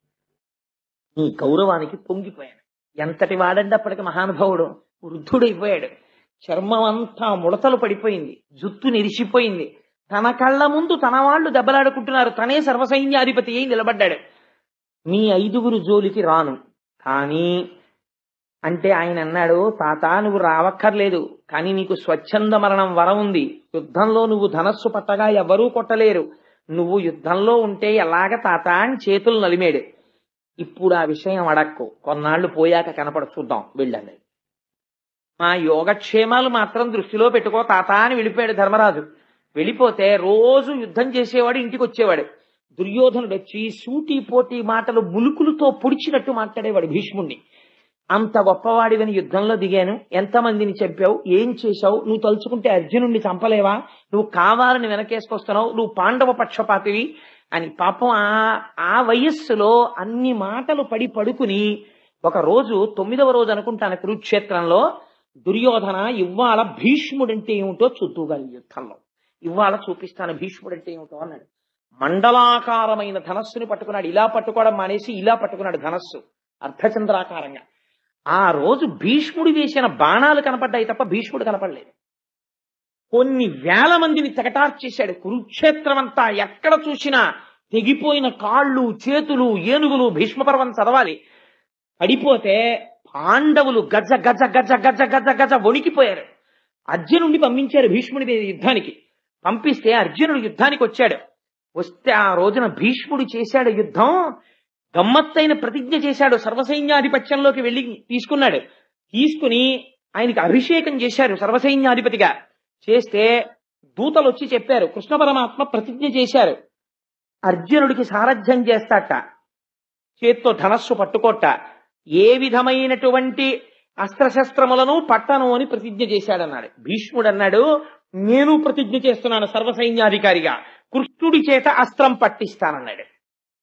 నీ గౌరవానికి పొంగిపోయాను. ఎంతటి వాడండి అప్పటికి మహానుభావుడు, వృద్ధుడైపోయాడు. చర్మం అంతా ముడతలు పడిపోయింది, జుత్తు నెరిసిపోయింది. తన కళ్ళ ముందు తన వాళ్ళు దెబ్బలాడుకుంటున్నారు, తనే సర్వసైన్యాధిపతి అయి నిలబడ్డాడు. మీ 5గురు జోలికి రాను కానీ అంటే ఆయన అన్నాడు, తాత నువ్వు రావక్కర్లేదు, కానీ నీకు స్వచ్ఛంద మరణం వరం ఉంది. యుద్ధంలో నువ్వు ధనస్సు పట్టగా ఎవరూ కొట్టలేరు, నువ్వు యుద్ధంలో ఉంటే ఎలాగ తాత అని చేతులు నలిమేడు. ఇప్పుడు ఆ విషయం అడక్కు, కొన్నాళ్లు పోయాక కనపడ చూద్దాం వెళ్ళండి. మా యోగక్షేమాలు మాత్రం దృష్టిలో పెట్టుకో తాత అని వెళ్ళిపోయాడు ధర్మరాజు. వెళ్ళిపోతే రోజు యుద్ధం చేసేవాడు, ఇంటికి వచ్చేవాడు. దుర్యోధనుడు వచ్చి సూటి పోటీ మాటలు ములుకులతో పొడిచినట్టు మాట్లాడేవాడు భీష్ముణ్ణి. అంత గొప్పవాడివని యుద్ధంలో దిగాను, ఎంతమందిని చంపావు, ఏం చేశావు, నువ్వు తలుచుకుంటే అర్జునుడిని చంపలేవా, నువ్వు కావాలని వెనకేసుకొస్తున్నావు, నువ్వు పాండవ పక్షపాతివి అని పాపం ఆ వయస్సులో అన్ని మాటలు పడుకుని ఒక రోజు 9వ రోజు అనుకుంటాను కురుక్షేత్రంలో, దుర్యోధన ఇవాళ భీష్ముడంటే ఏమిటో చూద్దుగాలి యుద్ధంలో, ఇవాళ చూపిస్తాను భీష్ముడంటే ఏమిటో అన్నాడు. మండలాకారమైన ధనస్సుని పట్టుకున్నాడు. ఇలా పట్టుకోవడం మానేసి ఇలా పట్టుకున్నాడు ధనస్సు అర్ధచంద్రాకారంగా. ఆ రోజు భీష్ముడు వేసిన బాణాలు కనపడ్డాయి తప్ప భీష్ముడు కనపడలేదు. కొన్ని వేల మందిని తెగటార్చేశాడు. కురుక్షేత్రం అంతా ఎక్కడ చూసినా తెగిపోయిన కాళ్ళు, చేతులు, ఏనుగులు. భీష్మపర్వం చదవాలి. పడిపోతే పాండవులు గజ గజ గజ గజ గజ గజ వణికిపోయారు. అర్జునుడిని పంపించారు భీష్ముడి మీద యుద్ధానికి. పంపిస్తే అర్జునుడు యుద్ధానికి వచ్చాడు. వస్తే ఆ రోజున భీష్ముడు చేశాడు యుద్ధం. గమ్మత్తైన ప్రతిజ్ఞ చేశాడు. సర్వసైన్యాధిపత్యంలోకి వెళ్లి తీసుకున్నాడు. తీసుకుని ఆయనకి అభిషేకం చేశారు సర్వసైన్యాధిపతిగా. చేస్తే దూతలు వచ్చి చెప్పారు, కృష్ణ పరమాత్మ ప్రతిజ్ఞ చేశారు, అర్జునుడికి సారథ్యం చేస్తాట, చేత్తో ధనస్సు పట్టుకోట, ఏ విధమైనటువంటి అస్త్రశస్త్రములను పట్టను అని ప్రతిజ్ఞ చేశాడన్నాడు. భీష్ముడు అన్నాడు, నేను ప్రతిజ్ఞ చేస్తున్నాను సర్వసైన్యాధికారిగా, కృష్ణుడి చేత అస్త్రం పట్టిస్తానన్నాడు.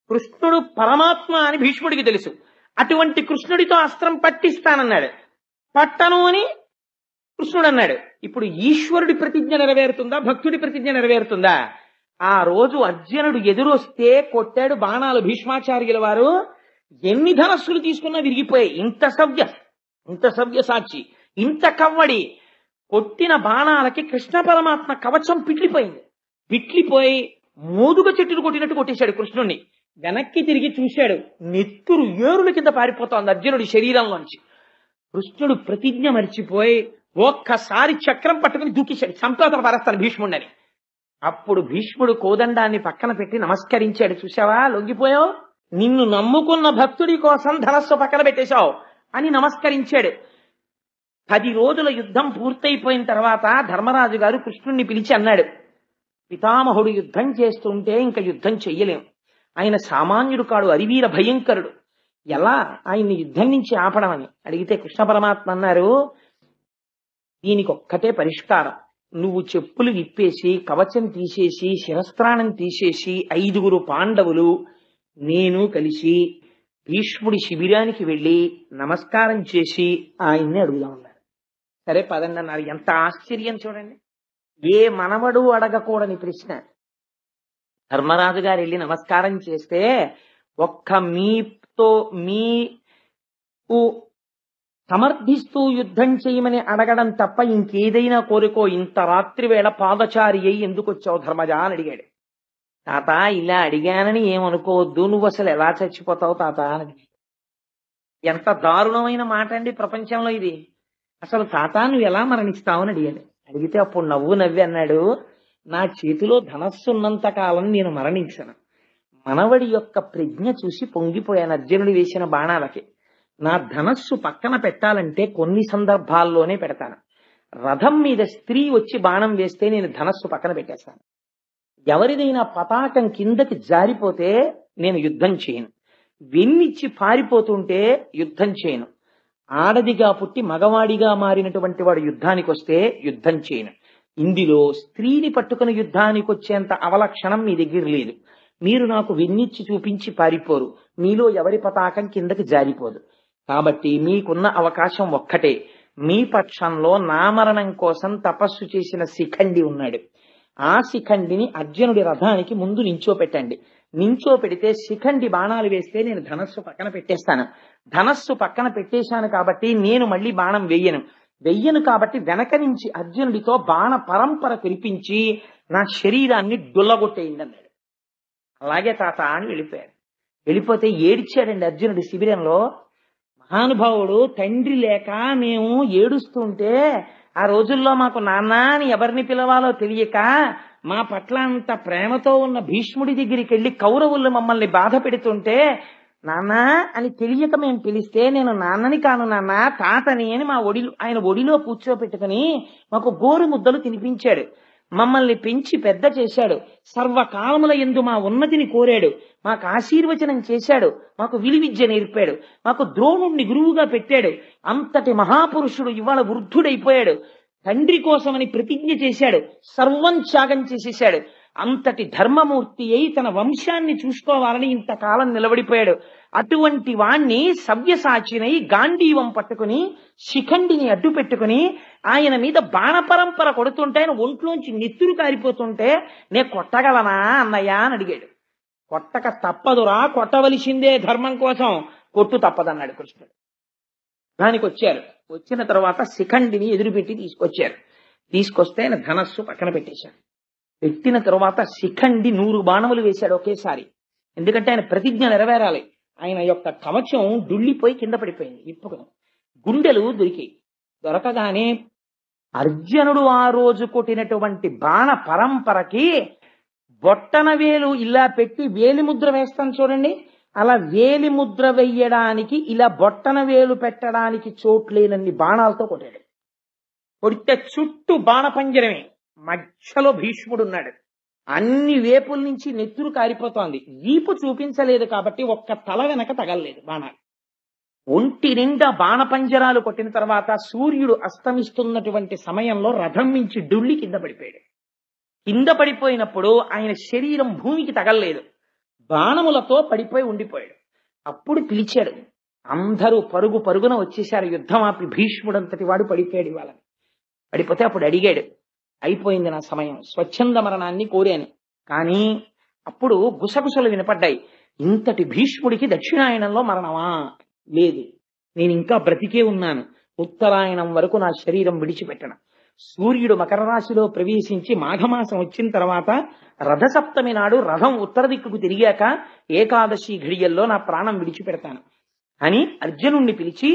కృష్ణుడు పరమాత్మ అని భీష్ముడికి తెలుసు. అటువంటి కృష్ణుడితో అస్త్రం పట్టిస్తానన్నాడు. పట్టను అని కృష్ణుడు అన్నాడు. ఇప్పుడు ఈశ్వరుడి ప్రతిజ్ఞ నెరవేరుతుందా, భక్తుడి ప్రతిజ్ఞ నెరవేరుతుందా? ఆ రోజు అర్జునుడు ఎదురొస్తే కొట్టాడు బాణాలు. భీష్మాచార్యుల వారు ఎన్ని ధనస్సులు తీసుకున్నా విరిగిపోయాయి. ఇంత సవ్య సాక్షి, ఇంత కవ్వడి. కొట్టిన బాణాలకి కృష్ణ పరమాత్మ కవచం పిట్లిపోయి మోదుగ చెట్టును కొట్టినట్టు కొట్టేశాడు కృష్ణుణ్ణి. వెనక్కి తిరిగి చూశాడు, నెత్తురు ఏరుల కింద పారిపోతోంది అర్జునుడి శరీరంలోంచి. కృష్ణుడు ప్రతిజ్ఞ మర్చిపోయి ఒక్కసారి చక్రం పట్టుకుని దూకేశాడు, సంప్రాతన పారేస్తాను భీష్ముడిని. అప్పుడు భీష్ముడు కోదండాన్ని పక్కన పెట్టి నమస్కరించాడు. చూసావా, లొంగిపోయావు, నిన్ను నమ్ముకున్న భక్తుడి కోసం ధనస్సు పక్కన పెట్టేశావు అని నమస్కరించాడు. 10 రోజుల యుద్ధం పూర్తయిపోయిన తర్వాత ధర్మరాజు గారు కృష్ణుణ్ణి పిలిచి అన్నాడు, పితామహుడు యుద్ధం చేస్తుంటే ఇంకా యుద్ధం చెయ్యలేం, ఆయన సామాన్యుడు కాడు, అరివీర భయంకరుడు, ఎలా ఆయన్ని యుద్ధం నుంచి ఆపడం అని అడిగితే కృష్ణ పరమాత్మ అన్నారు, దీనికి ఒక్కటే పరిష్కారం, నువ్వు చెప్పులు విప్పేసి కవచం తీసేసి శిరస్త్రాణం తీసేసి 5 పాండవులు నేను కలిసి భీష్ముడి శిబిరానికి వెళ్లి నమస్కారం చేసి ఆయన్ని అడుగుదామన్నారు. సరే పదండి అన్నారు. ఎంత ఆశ్చర్యం చూడండి, ఏ మనవడు అడగకూడని ప్రశ్న. ధర్మరాజు గారు వెళ్ళి నమస్కారం చేస్తే ఒక్క మీకు సమర్థిస్తూ యుద్ధం చేయమని అడగడం తప్ప ఇంకేదైనా కోరుకో, ఇంత రాత్రి వేళ పాదచారి అయి ఎందుకు వచ్చావు ధర్మజా అని అడిగాడు. తాత ఇలా అడిగానని ఏమనుకోవద్దు, నువ్వు అసలు ఎలా చచ్చిపోతావు తాత అని అడిగాడు. ఎంత దారుణమైన మాట అండి ప్రపంచంలో ఇది. అసలు తాత నువ్వు ఎలా మరణిస్తావు అని అడిగాడు. అడిగితే అప్పుడు నవ్వి అన్నాడు, నా చేతిలో ధనస్సు ఉన్నంత కాలం నేను మరణించను. మనవడి యొక్క ప్రజ్ఞ చూసి పొంగిపోయాను అర్జునుడు వేసిన బాణాలకి. నా ధనస్సు పక్కన పెట్టాలంటే కొన్ని సందర్భాల్లోనే పెడతాను. రథం మీద స్త్రీ వచ్చి బాణం వేస్తే నేను ధనస్సు పక్కన పెట్టేస్తాను. ఎవరిదైనా పతాకం కిందకి జారిపోతే నేను యుద్ధం చేయను. వెన్నిచ్చి పారిపోతుంటే యుద్ధం చేయను. ఆడదిగా పుట్టి మగవాడిగా మారినటువంటి వాడు యుద్ధానికి వస్తే యుద్ధం చేయను. ఇందులో స్త్రీని పట్టుకుని యుద్ధానికి వచ్చేంత అవలక్షణం మీ దగ్గర లేదు. మీరు నాకు వెన్నిచ్చి చూపించి పారిపోరు, మీలో ఎవరి పతాకం కిందకి జారిపోదు. కాబట్టి మీకున్న అవకాశం ఒక్కటే, మీ పక్షంలో నా మరణం కోసం తపస్సు చేసిన శిఖండి ఉన్నాడు. ఆ శిఖండిని అర్జునుడి రథానికి ముందు నించోపెట్టండి. నించోపెడితే శిఖండి బాణాలు వేస్తే నేను ధనస్సు పక్కన పెట్టేస్తాను. ధనస్సు పక్కన పెట్టేశాను కాబట్టి నేను మళ్ళీ బాణం వెయ్యను కాబట్టి వెనక నుంచి అర్జునుడితో బాణ పరంపర కురిపించి నా శరీరాన్ని డుల్లగొట్టేయండి అన్నాడు. అలాగే తాత అని వెళ్ళిపోయాడు. వెళ్ళిపోతే ఏడ్చాడండి అర్జునుడి శిబిరంలో. మహానుభావుడు తండ్రి లేక మేము ఏడుస్తుంటే ఆ రోజుల్లో మాకు నాన్న అని ఎవరిని పిలవాలో తెలియక మా పట్ల అంత ప్రేమతో ఉన్న భీష్ముడి దగ్గరికి వెళ్ళి కౌరవులు మమ్మల్ని బాధ పెడుతుంటే నాన్న అని తెలియక మేము పిలిస్తే నేను నాన్నని కాను నాన్న తాతని అని ఆయన ఒడిలో కూర్చోపెట్టుకుని మాకు గోరు ముద్దలు తినిపించాడు. మమ్మల్ని పెంచి పెద్ద చేశాడు. సర్వకాలముల యందు మా ఉన్నతిని కోరాడు. మాకు ఆశీర్వచనం చేశాడు. మాకు విలువిద్య నేర్పాడు. మాకు ద్రోణుణ్ణి గురువుగా పెట్టాడు. అంతటి మహాపురుషుడు ఇవాళ వృద్ధుడైపోయాడు. తండ్రి కోసమని ప్రతిజ్ఞ చేశాడు. సర్వం త్యాగం చేసేశాడు. అంతటి ధర్మమూర్తి అయి తన వంశాన్ని చూసుకోవాలని ఇంతకాలం నిలబడిపోయాడు. అటువంటి వాణ్ణి సవ్యసాచినై గాంధీవం పట్టుకుని శిఖండిని అడ్డు పెట్టుకుని ఆయన మీద బాణపరంపర కొడుతుంటే ఆయన ఒంట్లోంచి నెత్తురు కారిపోతుంటే నే కొట్టగలనా అన్నయ్య అని అడిగాడు. కొట్టక తప్పదురా, కొట్టవలసిందే ధర్మం కోసం, కొట్టు తప్పదన్నాడు కృష్ణుడు. దానికి వచ్చారు. వచ్చిన తర్వాత శిఖండిని ఎదురుపెట్టి తీసుకొచ్చారు. తీసుకొస్తే ఆయన ధనస్సు పక్కన పెట్టేశాడు. పెట్టిన తర్వాత శిఖండి 100 బాణములు వేశాడు ఒకేసారి. ఎందుకంటే ఆయన ప్రతిజ్ఞ నెరవేరాలి. ఆయన యొక్క కవచం డుళ్ళిపోయి కింద పడిపోయింది. విప్పుకుని గుండెలు దొరికాయి. దొరకగానే అర్జునుడు ఆ రోజు కొట్టినటువంటి బాణ పరంపరకి బొట్టన వేలు ఇలా పెట్టి వేలి ముద్ర వేస్తాం చూడండి, అలా వేలి ముద్ర వెయ్యడానికి ఇలా బొట్టన వేలు పెట్టడానికి చోట్లేనన్ని బాణాలతో కొట్టాడు. కొడితే చుట్టూ బాణపంజరమే, మధ్యలో భీష్ముడు ఉన్నాడు. అన్ని వేపుల నుంచి నెత్తురు కారిపోతోంది. వీపు చూపించలేదు కాబట్టి ఒక్క తల వెనక తగలలేదు బాణాలు. ఒంటి నిండా బాణపంజరాలు కొట్టిన తర్వాత సూర్యుడు అస్తమిస్తున్నటువంటి సమయంలో రథం నుంచి డుళ్ళి కింద పడిపోయాడు. కింద పడిపోయినప్పుడు ఆయన శరీరం భూమికి తగలలేదు, బాణములతో పడిపోయి ఉండిపోయాడు. అప్పుడు పిలిచాడు. అందరూ పరుగు పరుగున వచ్చేశారు. యుద్ధం ఆపి భీష్ముడంతటి వాడు పడిపోయాడు. వాళ్ళని పడిపోతే అప్పుడు అడిగాడు, అయిపోయింది నా సమయం, స్వచ్ఛంద మరణాన్ని కోరాను. కానీ అప్పుడు గుసగుసలు వినపడ్డాయి. ఇంతటి భీష్ముడికి దక్షిణాయనంలో మరణమా? లేదు, నేను ఇంకా బ్రతికే ఉన్నాను. ఉత్తరాయణం వరకు నా శరీరం విడిచిపెట్టను. సూర్యుడు మకర రాశిలో ప్రవేశించి మాఘమాసం వచ్చిన తర్వాత రథసప్తమి నాడు రథం ఉత్తర దిక్కుకు తిరిగాక ఏకాదశి ఘడియల్లో నా ప్రాణం విడిచిపెడతాను అని అర్జునుణ్ణి పిలిచి,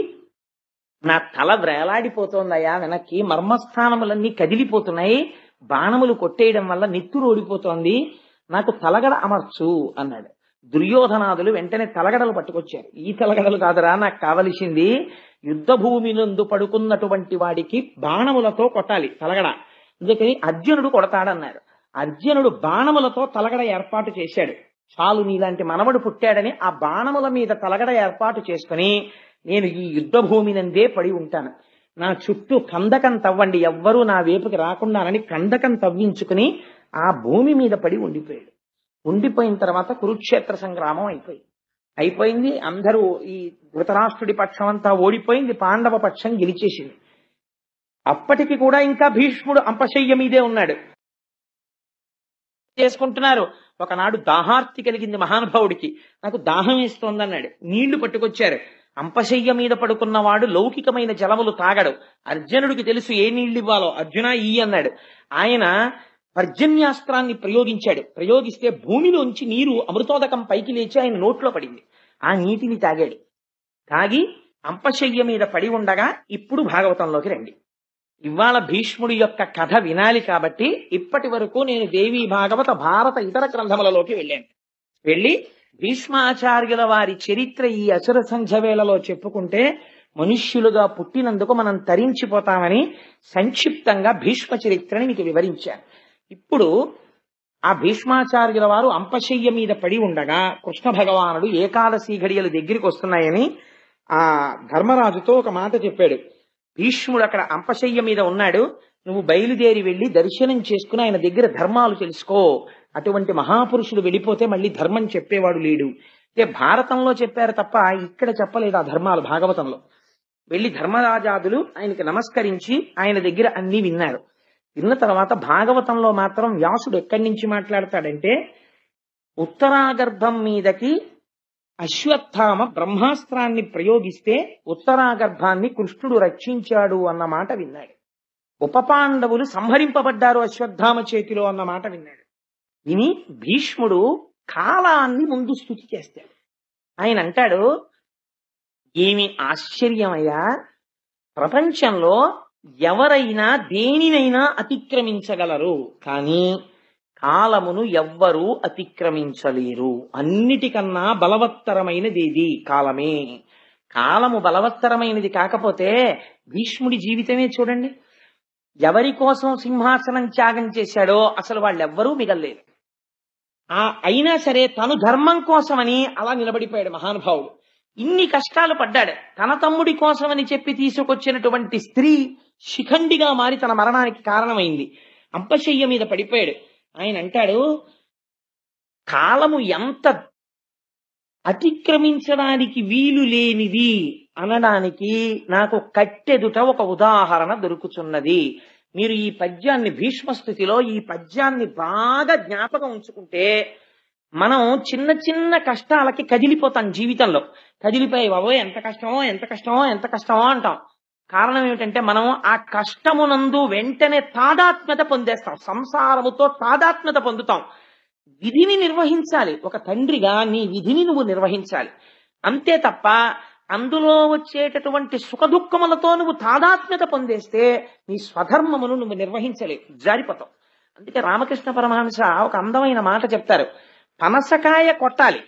నా తల వ్రేలాడిపోతోందయ్యా, వెనక్కి మర్మస్థానములన్నీ కదిలిపోతున్నాయి, బాణములు కొట్టేయడం వల్ల నెత్తురు ఓడిపోతోంది, నాకు తలగడ అమర్చు అన్నాడు. దుర్యోధనాదులు వెంటనే తలగడలు పట్టుకొచ్చారు. ఈ తలగడలు కాదురా నాకు కావలసింది, యుద్ధ భూమినందు పడుకున్నటువంటి వాడికి బాణములతో కొట్టాలి తలగడ, అందుకని అర్జునుడు కొడతాడన్నారు. అర్జునుడు బాణములతో తలగడ ఏర్పాటు చేశాడు. చాలు నీలాంటి మనవడు పుట్టాడని ఆ బాణముల మీద తలగడ ఏర్పాటు చేసుకుని, నేను ఈ యుద్ధ భూమినందే పడి ఉంటాను, నా చుట్టూ కందకం తవ్వండి, ఎవ్వరూ నా వైపుకి రాకుండానని కందకం తవ్వించుకుని ఆ భూమి మీద పడి ఉండిపోయాడు. ఉండిపోయిన తర్వాత కురుక్షేత్ర సంగ్రామం అయిపోయింది. అందరూ ఈ ధృతరాష్ట్రుడి పక్షం అంతా ఓడిపోయింది, పాండవ పక్షం గెలిచేసింది. అప్పటికి కూడా ఇంకా భీష్ముడు అంపశయ్య మీదే ఉన్నాడు. చేసుకుంటున్నారు. ఒకనాడు దాహార్తి కలిగింది మహానుభావుడికి, నాకు దాహం వేస్తోందన్నాడు. నీళ్లు పట్టుకొచ్చారు. అంపశయ్య మీద పడుకున్నవాడు లౌకికమైన జలములు తాగడు. అర్జునుడికి తెలుసు ఏ నీళ్లు ఇవ్వాలో. అర్జున ఈ అన్నాడు. ఆయన పర్జన్యాస్త్రాన్ని ప్రయోగించాడు. ప్రయోగిస్తే భూమిలోంచి నీరు అమృతోదకం పైకి లేచి ఆయన నోట్లో పడింది. ఆ నీటిని తాగాడు. తాగి అంపశయ్య మీద పడి ఉండగా ఇప్పుడు భాగవతంలోకి రండి. ఇవాళ భీష్ముడి యొక్క కథ వినాలి కాబట్టి ఇప్పటి వరకు నేను దేవీ భాగవత భారత ఇతర గ్రంథములలోకి వెళ్ళి భీష్మాచార్యుల వారి చరిత్ర ఈ అసుర సంధ్య వేళలో చెప్పుకుంటే మనుష్యులుగా పుట్టినందుకు మనం తరించిపోతామని సంక్షిప్తంగా భీష్మ చరిత్రని మీకు వివరించాను. ఇప్పుడు ఆ భీష్మాచార్యుల వారు అంపశయ్య మీద పడి ఉండగా కృష్ణ భగవానుడు ఏకాదశి ఘడియలు దగ్గరికి వస్తున్నాయని ఆ ధర్మరాజుతో ఒక మాట చెప్పాడు. భీష్ముడు అక్కడ అంపశయ్య మీద ఉన్నాడు, నువ్వు బయలుదేరి వెళ్లి దర్శనం చేసుకుని ఆయన దగ్గర ధర్మాలు తెలుసుకో. అటువంటి మహాపురుషుడు వెళ్ళిపోతే మళ్ళీ ధర్మం చెప్పేవాడు లేడు. అంటే భారతంలో చెప్పారు తప్ప ఇక్కడ చెప్పలేదు ఆ ధర్మాలు. భాగవతంలో వెళ్లి ధర్మరాజాదులు ఆయనకి నమస్కరించి ఆయన దగ్గర అన్ని విన్నారు. విన్న తర్వాత భాగవతంలో మాత్రం వ్యాసుడు ఎక్కడి నుంచి మాట్లాడతాడంటే, ఉత్తరాగర్భం మీదకి అశ్వత్థామ బ్రహ్మాస్త్రాన్ని ప్రయోగిస్తే ఉత్తరాగర్భాన్ని కృష్ణుడు రక్షించాడు అన్న మాట విన్నాడు. ఉపపాండవులు సంహరింపబడ్డారు అశ్వత్థామ చేతిలో అన్న మాట విన్నాడు. విని భీష్ముడు కాలాన్ని ముందు స్తుతి చేస్తాడు. ఆయన అంటాడు, ఏమి ఆశ్చర్యమయ్యా, ప్రపంచంలో ఎవరైనా దేనినైనా అతిక్రమించగలరు, కానీ కాలమును ఎవ్వరూ అతిక్రమించలేరు. అన్నిటికన్నా బలవత్తరమైనది కాలమే. కాలము బలవత్తరమైనది కాకపోతే భీష్ముడి జీవితమే చూడండి. ఎవరి కోసం సింహాసనం త్యాగం చేశాడో అసలు వాళ్ళెవ్వరూ మిగల్లేదు. అయినా సరే తను ధర్మం కోసమని అలా నిలబడిపోయాడు మహానుభావుడు. ఇన్ని కష్టాలు పడ్డాడు. తన తమ్ముడి కోసమని చెప్పి తీసుకొచ్చినటువంటి స్త్రీ శిఖండిగా మారి తన మరణానికి కారణమైంది. అంపశయ్య మీద పడిపోయాడు. ఆయన అంటాడు, కాలము ఎంత అతిక్రమించడానికి వీలు లేనిది అనడానికి నాకు కట్టెదుట ఒక ఉదాహరణ దొరుకుతున్నది. మీరు ఈ పద్యాన్ని, భీష్మస్థుతిలో ఈ పద్యాన్ని బాగా జ్ఞాపకం ఉంచుకుంటే మనం చిన్న చిన్న కష్టాలకి కదిలిపోతాం. జీవితంలో కదిలిపోయి బాబోయ్ ఎంత కష్టమో ఎంత కష్టమో ఎంత కష్టమో అంటాం. కారణం ఏమిటంటే మనం ఆ కష్టమునందు వెంటనే తాదాత్మ్యత పొందేస్తాం, సంసారముతో తాదాత్మ్యత పొందుతాం. విధిని నిర్వహించాలి, ఒక తండ్రిగా నీ విధిని నువ్వు నిర్వహించాలి అంతే తప్ప అందులో వచ్చేటటువంటి సుఖదుఖములతో నువ్వు తాదాత్మ్యత పొందేస్తే నీ స్వధర్మమును నువ్వు నిర్వహించలేవు, జారిపోతావు. అందుకే రామకృష్ణ పరమహంస ఒక అందమైన మాట చెప్తారు, పనసకాయ కొట్టాలి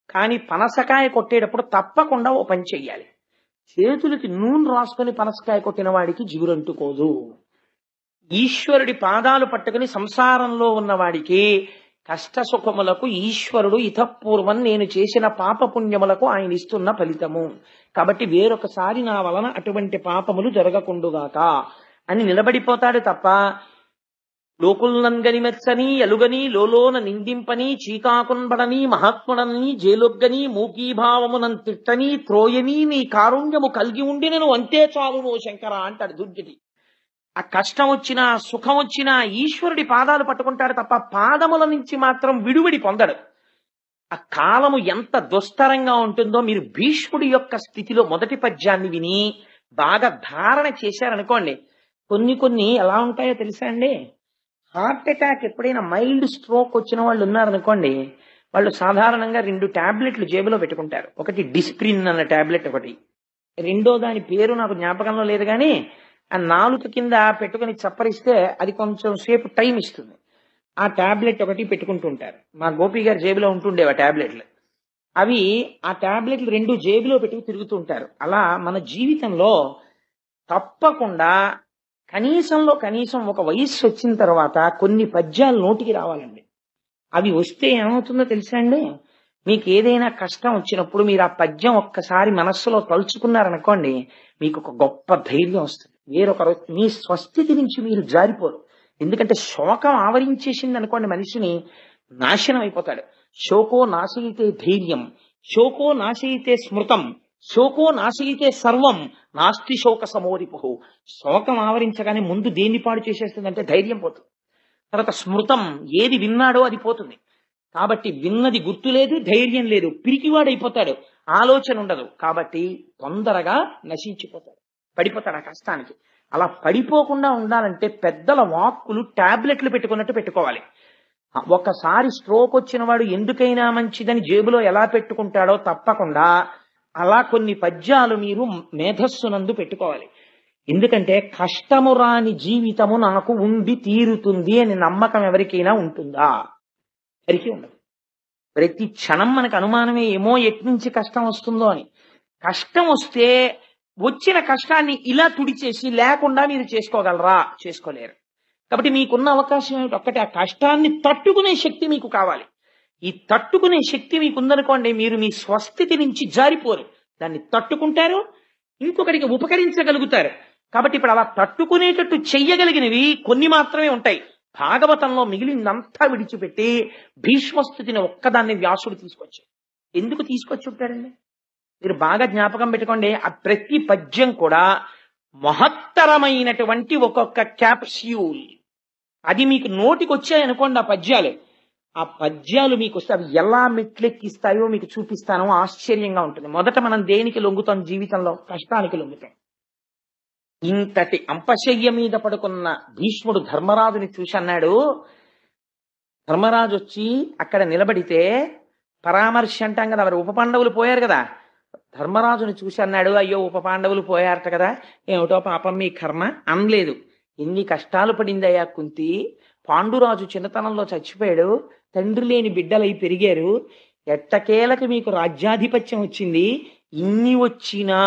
కానీ పనసకాయ కొట్టేటప్పుడు తప్పకుండా ఓ పని చెయ్యాలి. చేతులకి నూనె రాసుకొని పనసకాయ కొట్టిన వాడికి జిగురంటుకోదు. ఈశ్వరుడి పాదాలు పట్టుకుని సంసారంలో ఉన్నవాడికి కష్ట సుఖములకు ఈశ్వరుడు ఇతపూర్వం నేను చేసిన పాపపుణ్యములకు ఆయన ఇస్తున్న ఫలితము. కాబట్టి వేరొకసారి నా వలన అటువంటి పాపములు జరగకుండుగాక అని నిలబడిపోతాడు తప్ప లోకుల్నంగని మెచ్చని ఎలుగని లోలోన నిందింపని చీకాకున్బడని మహాత్ముడని జేలొగ్గని మూకీభావమునం తిట్టని త్రోయని నీ కారుణ్యము కలిగి ఉండి నేను అంతే చాలును శంకర అంటాడు దుర్జటి. ఆ కష్టం వచ్చినా సుఖం వచ్చినా ఈశ్వరుడి పాదాలు పట్టుకుంటాడు తప్ప పాదముల నుంచి మాత్రం విడువడి పొందడు. ఆ కాలము ఎంత దుస్తరంగా ఉంటుందో మీరు భీష్ముడి యొక్క స్థితిలో మొదటి పద్యాన్ని విని బాగా ధారణ చేశారనుకోండి, కొన్ని ఎలా ఉంటాయో తెలుసా అండి? హార్ట్ అటాక్ ఎప్పుడైనా మైల్డ్ స్ట్రోక్ వచ్చిన వాళ్ళు ఉన్నారనుకోండి, వాళ్ళు సాధారణంగా 2 టాబ్లెట్లు జేబులో పెట్టుకుంటారు. ఒకటి డిస్ప్రిన్ అన్న టాబ్లెట్, ఒకటి రెండో దాని పేరు నాకు జ్ఞాపకంలో లేదు కానీ ఆ నాలుక కింద పెట్టుకుని చప్పరిస్తే అది కొంచెం సేపు టైం ఇస్తుంది. ఆ టాబ్లెట్ ఒకటి పెట్టుకుంటుంటారు. మా గోపి గారి జేబులో ఉంటుండేవి ఆ టాబ్లెట్లు. అవి ఆ టాబ్లెట్లు 2 జేబులో పెట్టుకు తిరుగుతూ ఉంటారు. అలా మన జీవితంలో తప్పకుండా కనీసం ఒక వయస్సు వచ్చిన తర్వాత కొన్ని పద్యాలు నోటికి రావాలండి. అవి వస్తే ఏమవుతుందో తెలుసా అండి? మీకు ఏదైనా కష్టం వచ్చినప్పుడు మీరు ఆ పద్యం ఒక్కసారి మనస్సులో తలుచుకున్నారనుకోండి, మీకు ఒక గొప్ప ధైర్యం వస్తుంది. వేరొకరు మీ స్వస్థితి నుంచి మీరు జారిపోరు. ఎందుకంటే శోకం ఆవరించేసింది అనుకోండి, మనిషిని నాశనం అయిపోతాడు. శోకో నాశయితే ధైర్యం, శోకో నాశయితే స్మృతం, శోకో నాశయితే సర్వం, నాస్తి శోక సమోరిపు. శోకం ఆవరించగానే ముందు దేన్ని పాడు చేసేస్తుందంటే ధైర్యం పోతుంది. తర్వాత స్మృతం, ఏది విన్నాడో అది పోతుంది. కాబట్టి విన్నది గుర్తులేదు, ధైర్యం లేదు, పిరికివాడైపోతాడు, ఆలోచన ఉండదు. కాబట్టి తొందరగా నశించిపోతాడు, పడిపోతాడు ఆ కష్టానికి. అలా పడిపోకుండా ఉండాలంటే పెద్దల వాక్కులు టాబ్లెట్లు పెట్టుకున్నట్టు పెట్టుకోవాలి. ఒకసారి స్ట్రోక్ వచ్చిన వాడు ఎందుకైనా మంచిదని జేబులో ఎలా పెట్టుకుంటాడో తప్పకుండా అలా కొన్ని పద్యాలు మీరు మేధస్సునందు పెట్టుకోవాలి. ఎందుకంటే కష్టము రాని జీవితము నాకు ఉండి తీరుతుంది అని నమ్మకం ఎవరికైనా ఉంటుందా? ఎవరికి ఉండదు. ప్రతి క్షణం మనకు అనుమానమే, ఏమో ఎట్నుంచి కష్టం వస్తుందో అని. కష్టం వస్తే వచ్చిన కష్టాన్ని ఇలా తుడిచేసి లేకుండా మీరు చేసుకోగలరా? చేసుకోలేరు. కాబట్టి మీకున్న అవకాశం ఏమిటి? ఒక్కటి, ఆ కష్టాన్ని తట్టుకునే శక్తి మీకు కావాలి. ఈ తట్టుకునే శక్తి మీకు ఉందనుకోండి, మీరు మీ స్వస్థితి నుంచి జారిపోరు, దాన్ని తట్టుకుంటారు, ఇంకొకరికి ఉపకరించగలుగుతారు. కాబట్టి ఇప్పుడు అలా తట్టుకునేటట్టు చెయ్యగలిగినవి కొన్ని మాత్రమే ఉంటాయి. భాగవతంలో మిగిలిందంతా విడిచిపెట్టి భీష్మస్థితిని ఒక్కదాన్ని వ్యాసుడు తీసుకొచ్చాడు. ఎందుకు తీసుకొచ్చి ఉంటాడండి? మీరు బాగా జ్ఞాపకం పెట్టుకోండి, ఆ ప్రతి పద్యం కూడా మహత్తరమైనటువంటి ఒక్కొక్క క్యాప్స్యూల్. అది మీకు నోటికి వచ్చాయనుకోండి ఆ పద్యాలు మీకు వస్తే అవి ఎలా మెట్లెక్కిస్తాయో మీకు చూపిస్తానో ఆశ్చర్యంగా ఉంటుంది. మొదట మనం దేనికి లొంగుతాం జీవితంలో? కష్టానికి లొంగుతాం. ఇంతటి అంపశయ్య మీద పడుకున్న భీష్ముడు ధర్మరాజుని చూసి అన్నాడు, ధర్మరాజు వచ్చి అక్కడ నిలబడితే పరామర్శ అంటాం కదా, మరి ఉప పాండవులు పోయారు కదా, ధర్మరాజుని చూసి అన్నాడు, అయ్యో ఉప పాండవులు పోయారట కదా, ఏమిటో పాపం మీ కర్మ అనలేదు. ఎన్ని కష్టాలు పడిందయ్యా కుంతి, పాండురాజు చిన్నతనంలో చచ్చిపోయాడు, తండ్రి లేని బిడ్డలై పెరిగారు, ఎట్టకేలకు మీకు రాజ్యాధిపత్యం వచ్చింది, ఇన్ని వచ్చినా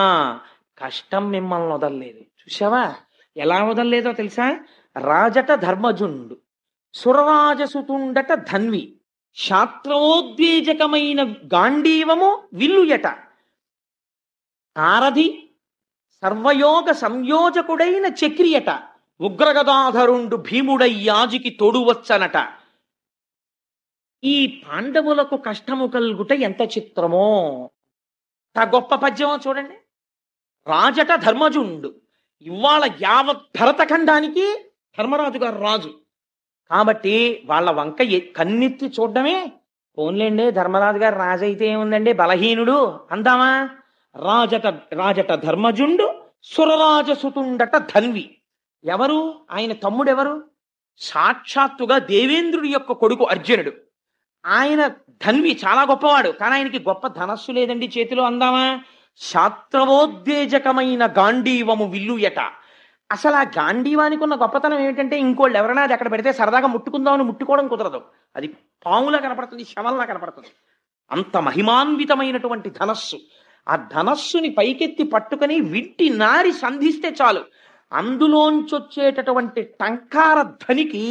కష్టం మిమ్మల్ని వదలలేదు. చూసావా ఎలా వదలలేదో తెలుసా? రాజట ధర్మజుండు, సురరాజసుతుండట ధన్వి, శాస్త్రోద్వేజకమైన గాంధీవము విల్లుయట, ఆరధి సర్వయోగ సంయోజకుడైన చక్రియట, ఉగ్రగదాధరుండు భీముడై యాజికి తోడువచ్చనట, ఈ పాండవులకు కష్టము కలుగుట ఎంత చిత్రమో. గొప్ప పద్యమో చూడండి. రాజట ధర్మజుండు. ఇవాళ యావత్ భరతఖండానికి ధర్మరాజు గారు రాజు. కాబట్టి వాళ్ళ వంక కన్నెత్తి చూడడమే. పోన్లేండి, ధర్మరాజు గారు రాజు అయితే ఏముందండి, బలహీనుడు అందామా. రాజట ధర్మజుండు సురరాజసుతుండట ధన్వి. ఎవరు ఆయన తమ్ముడెవరు? సాక్షాత్తుగా దేవేంద్రుడి యొక్క కొడుకు అర్జునుడు. ఆయన ధన్వి, చాలా గొప్పవాడు. కానీ ఆయనకి గొప్ప ధనస్సు లేదండి చేతిలో అందామా. శాస్త్రవోద్వేజకమైన గాంధీవము విల్లుయట. అసలు ఆ గాంధీవానికి ఉన్న గొప్పతనం ఏమిటంటే, ఇంకోళ్ళు ఎవరైనా అది అక్కడ పెడితే సరదాగా ముట్టుకుందామని ముట్టుకోవడం కుదరదు. అది పాములా కనపడుతుంది, శవంలా కనపడుతుంది. అంత మహిమాన్వితమైనటువంటి ధనస్సు. ఆ ధనస్సుని పైకెత్తి పట్టుకుని వింటి నారి సంధిస్తే చాలు, అందులోంచొచ్చేటటువంటి టంకార ధ్వనికి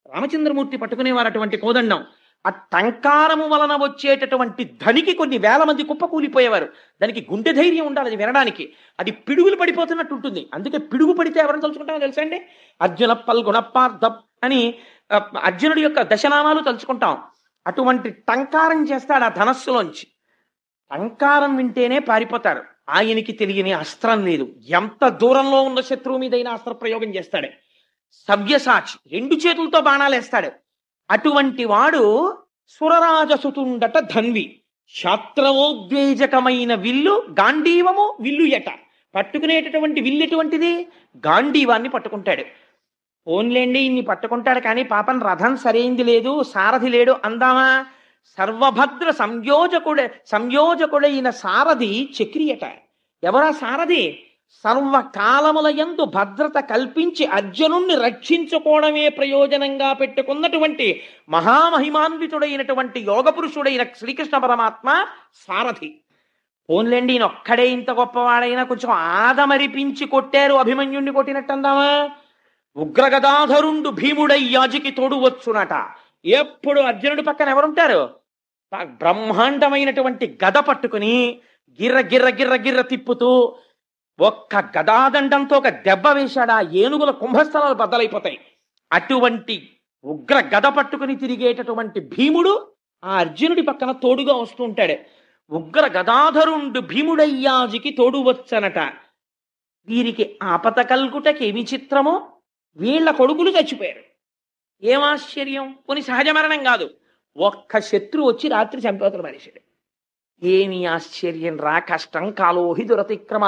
రామచంద్రమూర్తి పట్టుకునేవారటువంటి కోదండం. ఆ టంకారము వలన వచ్చేటటువంటి ధనికి కొన్ని వేల మంది కుప్పకూలిపోయేవారు. దానికి గుండె ధైర్యం ఉండాలి అది వినడానికి. అది పిడుగులు పడిపోతున్నట్టు ఉంటుంది. అందుకే పిడుగు పడితే ఎవరిని తలుచుకుంటామో తెలుసా అండి? అర్జున పల్గుణపార్థ అని అర్జునుడి యొక్క దశనామాలు తలుచుకుంటాం. అటువంటి టంకారం చేస్తాడు ఆ ధనస్సులోంచి. టంకారం వింటేనే పారిపోతారు. ఆయనకి తెలియని అస్త్రం లేదు. ఎంత దూరంలో ఉన్న శత్రువు మీదైనా అస్త్ర ప్రయోగం చేస్తాడు. సవ్యసాచి, 2 చేతులతో బాణాలు వేస్తాడు. అటువంటి వాడు సురరాజసుతుండట ధన్వి. శాస్త్రవోద్వేజకమైన విల్లు గాంధీవము విల్లుయట. పట్టుకునేటటువంటి విల్లు ఎటువంటిది? గాంధీవాన్ని పట్టుకుంటాడు. ఓన్లేండి ఇన్ని పట్టుకుంటాడు, కానీ పాపం రథం సరైంది లేదు, సారథి లేడు అందామా. సర్వభద్ర సంయోజకుడైన సారథి చక్రియట. ఎవరా సారథి? సర్వకాలములయందు భద్రత కల్పించి అర్జునుణ్ణి రక్షించుకోవడమే ప్రయోజనంగా పెట్టుకున్నటువంటి మహామహిమాన్వితుడైనటువంటి యోగ పురుషుడైన శ్రీకృష్ణ పరమాత్మ సారథి. పోన్లేండి ఈయన ఒక్కడే ఇంత గొప్పవాడైనా కొంచెం ఆదమరిపించి కొట్టారు, అభిమన్యుణ్ణి కొట్టినట్టు అందామా. ఉగ్రగదాధరుండు భీముడై యాజికి తోడువచ్చునట. ఎప్పుడు అర్జునుడి పక్కన ఎవరుంటారు? బ్రహ్మాండమైనటువంటి గద పట్టుకుని గిర్ర గిర్ర గిర్ర గిర్ర తిప్పుతూ ఒక్క గదాదండంతో ఒక దెబ్బ వేశాడా ఏనుగుల కుంభస్థలాలు బద్దలైపోతాయి. అటువంటి ఉగ్ర గద పట్టుకుని తిరిగేటటువంటి భీముడు ఆ అర్జునుడి పక్కన తోడుగా వస్తూ ఉంటాడు. ఉగ్ర గదాధరుండు భీముడయ్యాజికి తోడు వచ్చనట. వీరికి ఆపత కల్గుటకేమి చిత్రమో, వీళ్ళ కొడుకులు చచ్చిపోయారు. ఏం ఆశ్చర్యం! కొన్ని సహజ మరణం కాదు, ఒక్క శత్రు వచ్చి రాత్రి చంపేతలు మనిషిడు. ఏమి ఆశ్చర్యం రా! కష్టం కాలోహి దురతిక్రమ.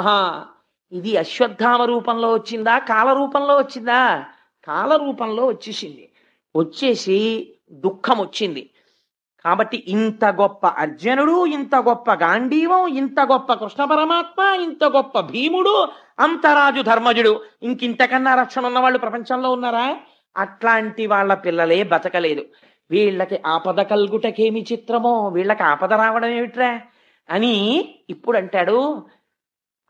ఇది అశ్వత్థామ రూపంలో వచ్చిందా, కాల రూపంలో వచ్చిందా? కాల రూపంలో వచ్చేసింది. వచ్చేసి దుఃఖం వచ్చింది. కాబట్టి ఇంత గొప్ప అర్జునుడు, ఇంత గొప్ప గాంధీవం, ఇంత గొప్ప కృష్ణ పరమాత్మ, ఇంత గొప్ప భీముడు, అంతరాజు ధర్మజుడు, ఇంకింతకన్నా రక్షణ ఉన్నవాళ్ళు ప్రపంచంలో ఉన్నారా? అట్లాంటి వాళ్ళ పిల్లలే బతకలేదు. వీళ్ళకి ఆపద కల్గుటకేమి చిత్రమో, వీళ్ళకి ఆపద రావడం ఏమిట్రా అని ఇప్పుడు అంటాడు.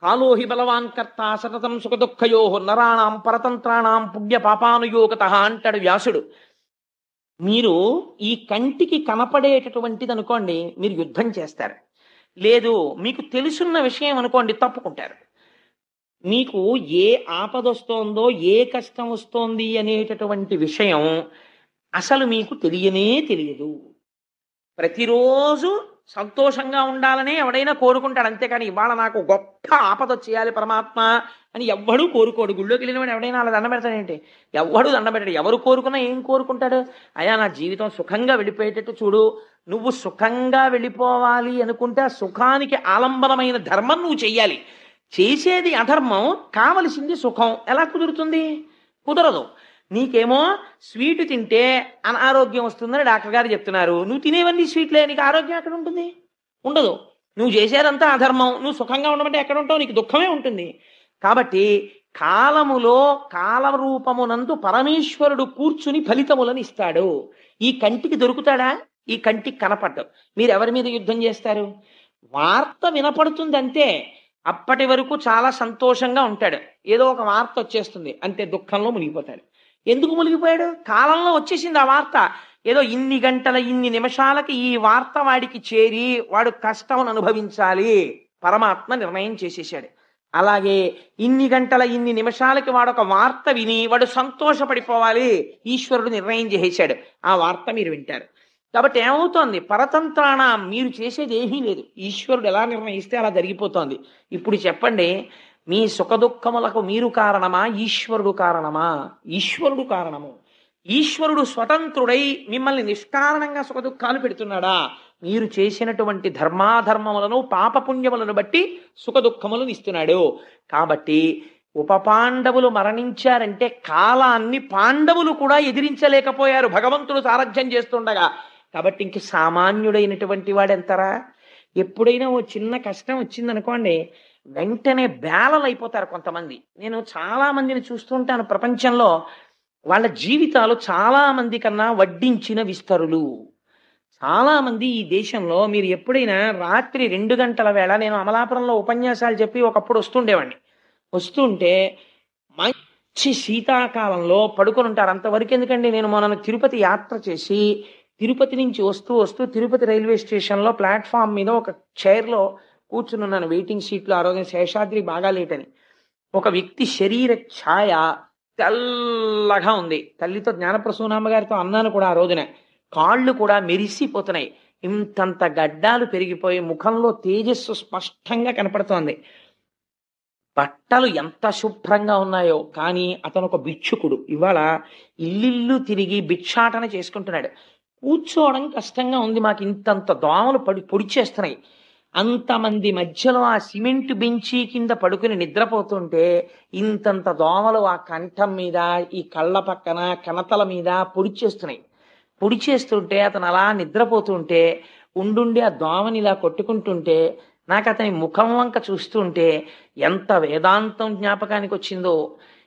కాలోహి బలవాన్ కర్త సతతం సుఖ దుఃఖయో నరాణం పరతంత్రాణం పుణ్య పాపానుయోగత అంటాడు వ్యాసుడు. మీరు ఈ కంటికి కనపడేటటువంటిది అనుకోండి, మీరు యుద్ధం చేస్తారు. లేదు మీకు తెలుసున్న విషయం అనుకోండి, తప్పుకుంటారు. మీకు ఏ ఆపద వస్తోందో, ఏ కష్టం వస్తోంది అనేటటువంటి విషయం అసలు మీకు తెలియనే తెలియదు. ప్రతిరోజు సంతోషంగా ఉండాలనే ఎవడైనా కోరుకుంటాడు, అంతేకాని ఇవాళ నాకు గొప్ప ఆపద చేయాలి పరమాత్మ అని ఎవ్వడూ కోరుకోడు. గుళ్ళోకి వెళ్ళినవాడు ఎవడైనా అలా దండం పెడతాడేంటి? ఎవ్వడూ దండం పెట్టాడు. ఎవరు కోరుకున్నా ఏం కోరుకుంటాడు? అయ్యా నా జీవితం సుఖంగా వెళ్ళిపోయేటట్టు చూడు. నువ్వు సుఖంగా వెళ్ళిపోవాలి అనుకుంటే ఆ సుఖానికి ఆలంబనమైన ధర్మం నువ్వు చెయ్యాలి. చేసేది అధర్మం, కావలసింది సుఖం. ఎలా కుదురుతుంది? కుదరదు. నీకేమో స్వీటు తింటే అనారోగ్యం వస్తుందని డాక్టర్ గారు చెప్తున్నారు. నువ్వు తినేవన్నీ స్వీట్లే, నీకు ఆరోగ్యం ఎక్కడ ఉంటుంది? ఉండదు. నువ్వు చేసేదంతా అధర్మం. నువ్వు సుఖంగా ఉండమంటే ఎక్కడ ఉంటావు? నీకు దుఃఖమే ఉంటుంది. కాబట్టి కాలములో కాలరూపమునందు పరమేశ్వరుడు కూర్చుని ఫలితములను ఇస్తాడు. ఈ కంటికి దొరుకుతాడా? ఈ కంటికి కనపడ్డం. మీరు ఎవరి మీద యుద్ధం చేస్తారు? వార్త వినపడుతుంది అంతే. అప్పటి వరకు చాలా సంతోషంగా ఉంటాడు. ఏదో ఒక వార్త వచ్చేస్తుంది అంతే, దుఃఖంలో మునిగిపోతాడు. ఎందుకు మునిగిపోయాడు? కాలంలో వచ్చేసింది ఆ వార్త. ఏదో ఇన్ని గంటల ఇన్ని నిమిషాలకి ఈ వార్త వాడికి చేరి వాడు కష్టం అనుభవించాలి పరమాత్మ నిర్ణయం చేసేసాడు. అలాగే ఇన్ని గంటల ఇన్ని నిమిషాలకి వాడు ఒక వార్త విని వాడు సంతోషపడిపోవాలి ఈశ్వరుడు నిర్ణయం చేసేశాడు. ఆ వార్త మీరు వింటారు. కాబట్టి ఏమవుతోంది? పరతంత్రాణ, మీరు చేసేది ఏమీ లేదు. ఈశ్వరుడు ఎలా నిర్ణయిస్తే అలా జరిగిపోతోంది. ఇప్పుడు చెప్పండి, మీ సుఖదుఖములకు మీరు కారణమా, ఈశ్వరుడు కారణమా? ఈశ్వరుడు కారణము. ఈశ్వరుడు స్వతంత్రుడై మిమ్మల్ని నిష్కారణంగా సుఖదుఖాలు పెడుతున్నాడా? మీరు చేసినటువంటి ధర్మాధర్మములను పాపపుణ్యములను బట్టి సుఖదుఖములను ఇస్తున్నాడు. కాబట్టి ఉపపాండవులు మరణించారంటే కాలాన్ని పాండవులు కూడా ఎదిరించలేకపోయారు భగవంతుడు సారథ్యం చేస్తుండగా. కాబట్టి ఇంక సామాన్యుడైనటువంటి వాడెంతరా? ఎప్పుడైనా ఓ చిన్న కష్టం వచ్చిందనుకోండి, వెంటనే బేలలు అయిపోతారు కొంతమంది. నేను చాలా మందిని చూస్తుంటాను ప్రపంచంలో, వాళ్ళ జీవితాలు చాలా మంది కన్నా వడ్డించిన విస్తరులు. చాలా మంది ఈ దేశంలో, మీరు ఎప్పుడైనా రాత్రి 2 గంటల వేళ, నేను అమలాపురంలో ఉపన్యాసాలు చెప్పి ఒకప్పుడు వస్తుండేవాడిని. వస్తుంటే మంచి శీతాకాలంలో పడుకొని ఉంటారు. అంతవరకు ఎందుకండి, నేను మొన్న తిరుపతి యాత్ర చేసి తిరుపతి నుంచి వస్తూ వస్తూ తిరుపతి రైల్వే స్టేషన్లో ప్లాట్ఫామ్ మీద ఒక చైర్లో కూర్చుని ఉన్నాను, వెయిటింగ్ సీట్లో. ఆ రోజున శేషాద్రి బాగా లేట్ అని. ఒక వ్యక్తి శరీర ఛాయ తెల్లగా ఉంది. తల్లితో జ్ఞానప్రసూనామ్మ గారితో అన్నాను కూడా ఆ రోజున, కాళ్ళు కూడా మెరిసిపోతున్నాయి. ఇంతంత గడ్డాలు పెరిగిపోయి ముఖంలో తేజస్సు స్పష్టంగా కనపడుతోంది. బట్టలు ఎంత శుభ్రంగా ఉన్నాయో, కానీ అతను ఒక భిక్షుకుడు. ఇవాళ ఇల్లిల్లు తిరిగి భిక్షాటన చేసుకుంటున్నాడు. కూర్చోవడం కష్టంగా ఉంది, మాకు ఇంతంత దోమలు పొడిచేస్తున్నాయి. అంతమంది మధ్యలో ఆ సిమెంట్ బెంచీ కింద పడుకుని నిద్రపోతుంటే ఇంతంత దోమలు ఆ కంఠం మీద, ఈ కళ్ళ పక్కన, కనతల మీద పొడిచేస్తున్నాయి. పొడిచేస్తుంటే అతను అలా నిద్రపోతుంటే ఉండుండి ఆ దోమని ఇలా కొట్టుకుంటుంటే నాకు అతని ముఖం వంక చూస్తుంటే ఎంత వేదాంతం జ్ఞాపకానికి వచ్చిందో.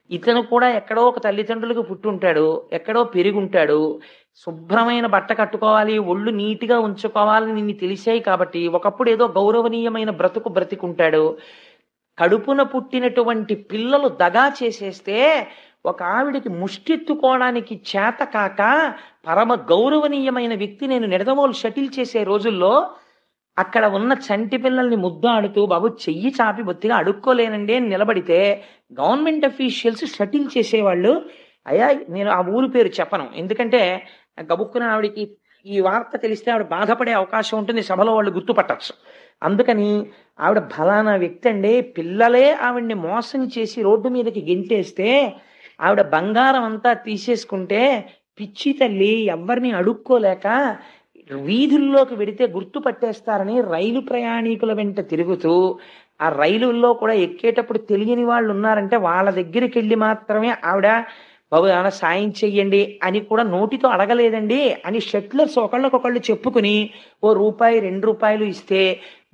ఇతను కూడా ఎక్కడో ఒక తల్లిదండ్రులకు పుట్టుంటాడు, ఎక్కడో పెరుగుంటాడు. శుభ్రమైన బట్ట కట్టుకోవాలి, ఒళ్ళు నీటిగా ఉంచుకోవాలని నిన్ను తెలిసాయి కాబట్టి ఒకప్పుడు ఏదో గౌరవనీయమైన బ్రతుకు బ్రతికుంటాడు. కడుపున పుట్టినటువంటి పిల్లలు దగా చేసేస్తే ఒక ఆవిడికి ముష్టెత్తుకోవడానికి చేత కాక పరమ గౌరవనీయమైన వ్యక్తి, నేను నిడదవోలు షటిల్ చేసే రోజుల్లో అక్కడ ఉన్న చంటి పిల్లల్ని ముద్దాడుతూ, బాబు చెయ్యి చాపి బొత్తిగా అడుక్కోలేనండి అని నిలబడితే గవర్నమెంట్ అఫీషియల్స్ షటిల్ చేసేవాళ్ళు. అయ్యా, నేను ఆ ఊరు పేరు చెప్పను, ఎందుకంటే గబుక్కున ఆవిడికి ఈ వార్త తెలిస్తే ఆవిడ బాధపడే అవకాశం ఉంటుంది, సభలో వాళ్ళు గుర్తుపట్టచ్చు. అందుకని ఆవిడ ఫలానా వ్యక్తి అండి, పిల్లలే ఆవిడ్ని మోసం చేసి రోడ్డు మీదకి గెంటేస్తే ఆవిడ బంగారం అంతా తీసేసుకుంటే పిచ్చి తల్లి ఎవరిని అడుక్కోలేక వీధుల్లోకి వెడితే గుర్తుపట్టేస్తారని రైలు ప్రయాణికుల వెంట తిరుగుతూ, ఆ రైలుల్లో కూడా ఎక్కేటప్పుడు తెలియని వాళ్ళు ఉన్నారంటే వాళ్ళ దగ్గరికి వెళ్ళి మాత్రమే ఆవిడ, బాబు ఏమైనా సాయం చెయ్యండి అని కూడా నోటితో అడగలేదండి అని షట్లర్స్ ఒకళ్ళకొకళ్ళు చెప్పుకుని ₹1 ₹2 ఇస్తే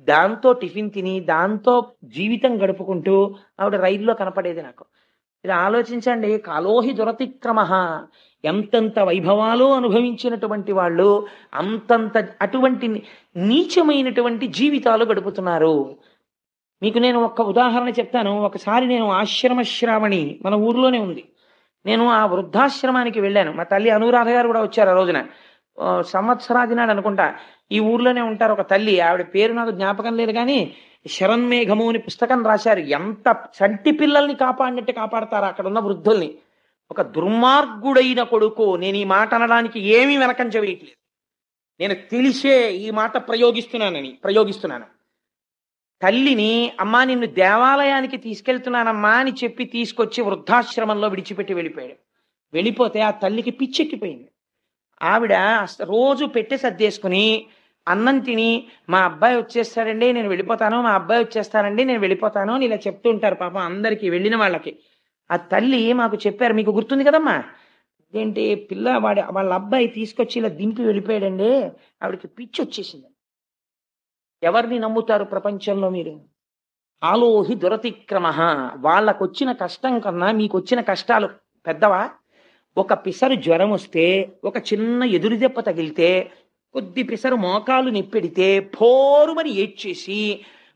దాంతో టిఫిన్ తిని దాంతో జీవితం గడుపుకుంటూ ఆవిడ రైల్లో కనపడేది నాకు. ఇది ఆలోచించండి, కాలోహి దురతిక్రమ. ఎంతంత వైభవాలు అనుభవించినటువంటి వాళ్ళు అంతంత అటువంటి నీచమైనటువంటి జీవితాలు గడుపుతున్నారు. మీకు నేను ఒక ఉదాహరణ చెప్తాను. ఒకసారి నేను ఆశ్రమ శ్రావణి మన ఊర్లోనే ఉంది, నేను ఆ వృద్ధాశ్రమానికి వెళ్ళాను. మా తల్లి అనురాధ గారు కూడా వచ్చారు ఆ రోజున. సంవత్సరాది నాడు అనుకుంటా. ఈ ఊర్లోనే ఉంటారు ఒక తల్లి, ఆవిడ పేరు నాకు జ్ఞాపకం లేదు, కానీ శరన్మేఘము అని పుస్తకం రాశారు. ఎంత చంటి పిల్లల్ని కాపాడినట్టు కాపాడతారు అక్కడ ఉన్న వృద్ధుల్ని. ఒక దుర్మార్గుడైన కొడుకు, నేను ఈ మాట అనడానికి ఏమీ వెనకంజ వేయట్లేదు, నేను తెలిసే ఈ మాట ప్రయోగిస్తున్నాను. తల్లిని, అమ్మా నిన్ను దేవాలయానికి తీసుకెళ్తున్నానమ్మా అని చెప్పి తీసుకొచ్చి వృద్ధాశ్రమంలో విడిచిపెట్టి వెళ్ళిపోయాడు. వెళ్ళిపోతే ఆ తల్లికి పిచ్చెక్కిపోయింది. ఆవిడ రోజు పెట్టె సర్దేసుకుని అన్నం తిని, మా అబ్బాయి వచ్చేస్తాడండి నేను వెళ్ళిపోతాను, మా అబ్బాయి వచ్చేస్తానండి నేను వెళ్ళిపోతాను అని ఇలా చెప్తూ ఉంటారు పాపం అందరికీ, వెళ్ళిన వాళ్ళకి. ఆ తల్లి మాకు చెప్పారు, మీకు గుర్తుంది కదమ్మా, ఏంటి వాళ్ళ అబ్బాయి తీసుకొచ్చి ఇలా దింపి వెళ్ళిపోయాడండి, ఆవిడకి పిచ్చి వచ్చేసింది. ఎవరిని నమ్ముతారు ప్రపంచంలో మీరు? ఆలోహి దురతిక్రమ. వాళ్ళకొచ్చిన కష్టం కన్నా మీకొచ్చిన కష్టాలు పెద్దవా? ఒక పిసరు జ్వరం వస్తే, ఒక చిన్న ఎదురు దెబ్బ తగిలితే, కొద్ది పిసరు మోకాలు నిప్పెడితే భోరుమని ఏడ్చేసి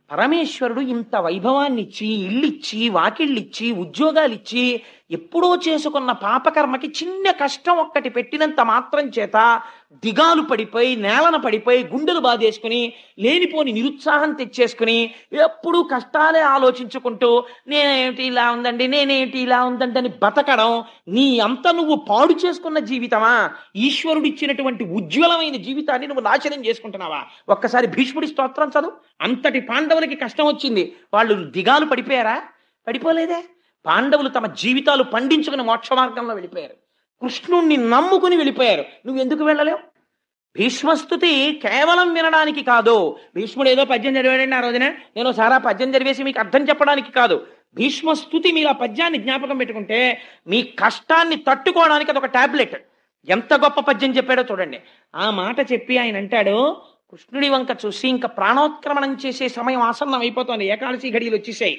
పరమేశ్వరుడు ఇంత వైభవాన్ని ఇచ్చి, ఇల్లిచ్చి, వాకిళ్ళిచ్చి, ఉద్యోగాలిచ్చి ఎప్పుడో చేసుకున్న పాపకర్మకి చిన్న కష్టం ఒక్కటి పెట్టినంత మాత్రం చేత దిగాలు పడిపోయి నేలన పడిపోయి గుండెలు బాధేసుకుని లేనిపోని నిరుత్సాహం తెచ్చేసుకుని ఎప్పుడూ కష్టాలే ఆలోచించుకుంటూ నేనేమిటి ఇలా ఉందండి నేనేమిటి ఇలా ఉందండి అని బతకడం నీ అంత నువ్వు పాడు చేసుకున్న జీవితమా? ఈశ్వరుడిచ్చినటువంటి ఉజ్వలమైన జీవితాన్ని నువ్వు నాశనం చేసుకుంటున్నావా? ఒక్కసారి భీష్ముడి స్తోత్రం చదువు. అంతటి పాండవులకి కష్టం వచ్చింది, వాళ్ళు దిగాలు పడిపోయారా? పడిపోలేదే. పాండవులు తమ జీవితాలు పండించుకుని మోక్ష మార్గంలో వెళ్ళిపోయారు, కృష్ణుణ్ణి నమ్ముకుని వెళ్ళిపోయారు. నువ్వు ఎందుకు వెళ్ళలేవు? భీష్మస్తుతి కేవలం వినడానికి కాదు. భీష్ముడు ఏదో పద్యం చదివాడండి ఆ రోజున, నేను సారా పద్యం చదివేసి మీకు అర్థం చెప్పడానికి కాదు. భీష్మస్తుతి మీరు ఆ పద్యాన్ని జ్ఞాపకం పెట్టుకుంటే మీ కష్టాన్ని తట్టుకోవడానికి అదొక టాబ్లెట్. ఎంత గొప్ప పద్యం చెప్పాడో చూడండి. ఆ మాట చెప్పి ఆయన అంటాడు, కృష్ణుడి వంక చూసి ఇంకా ప్రాణోత్క్రమణం చేసే సమయం ఆసన్నం అయిపోతుంది, ఏకాదశి ఘడియలు వచ్చేసాయి.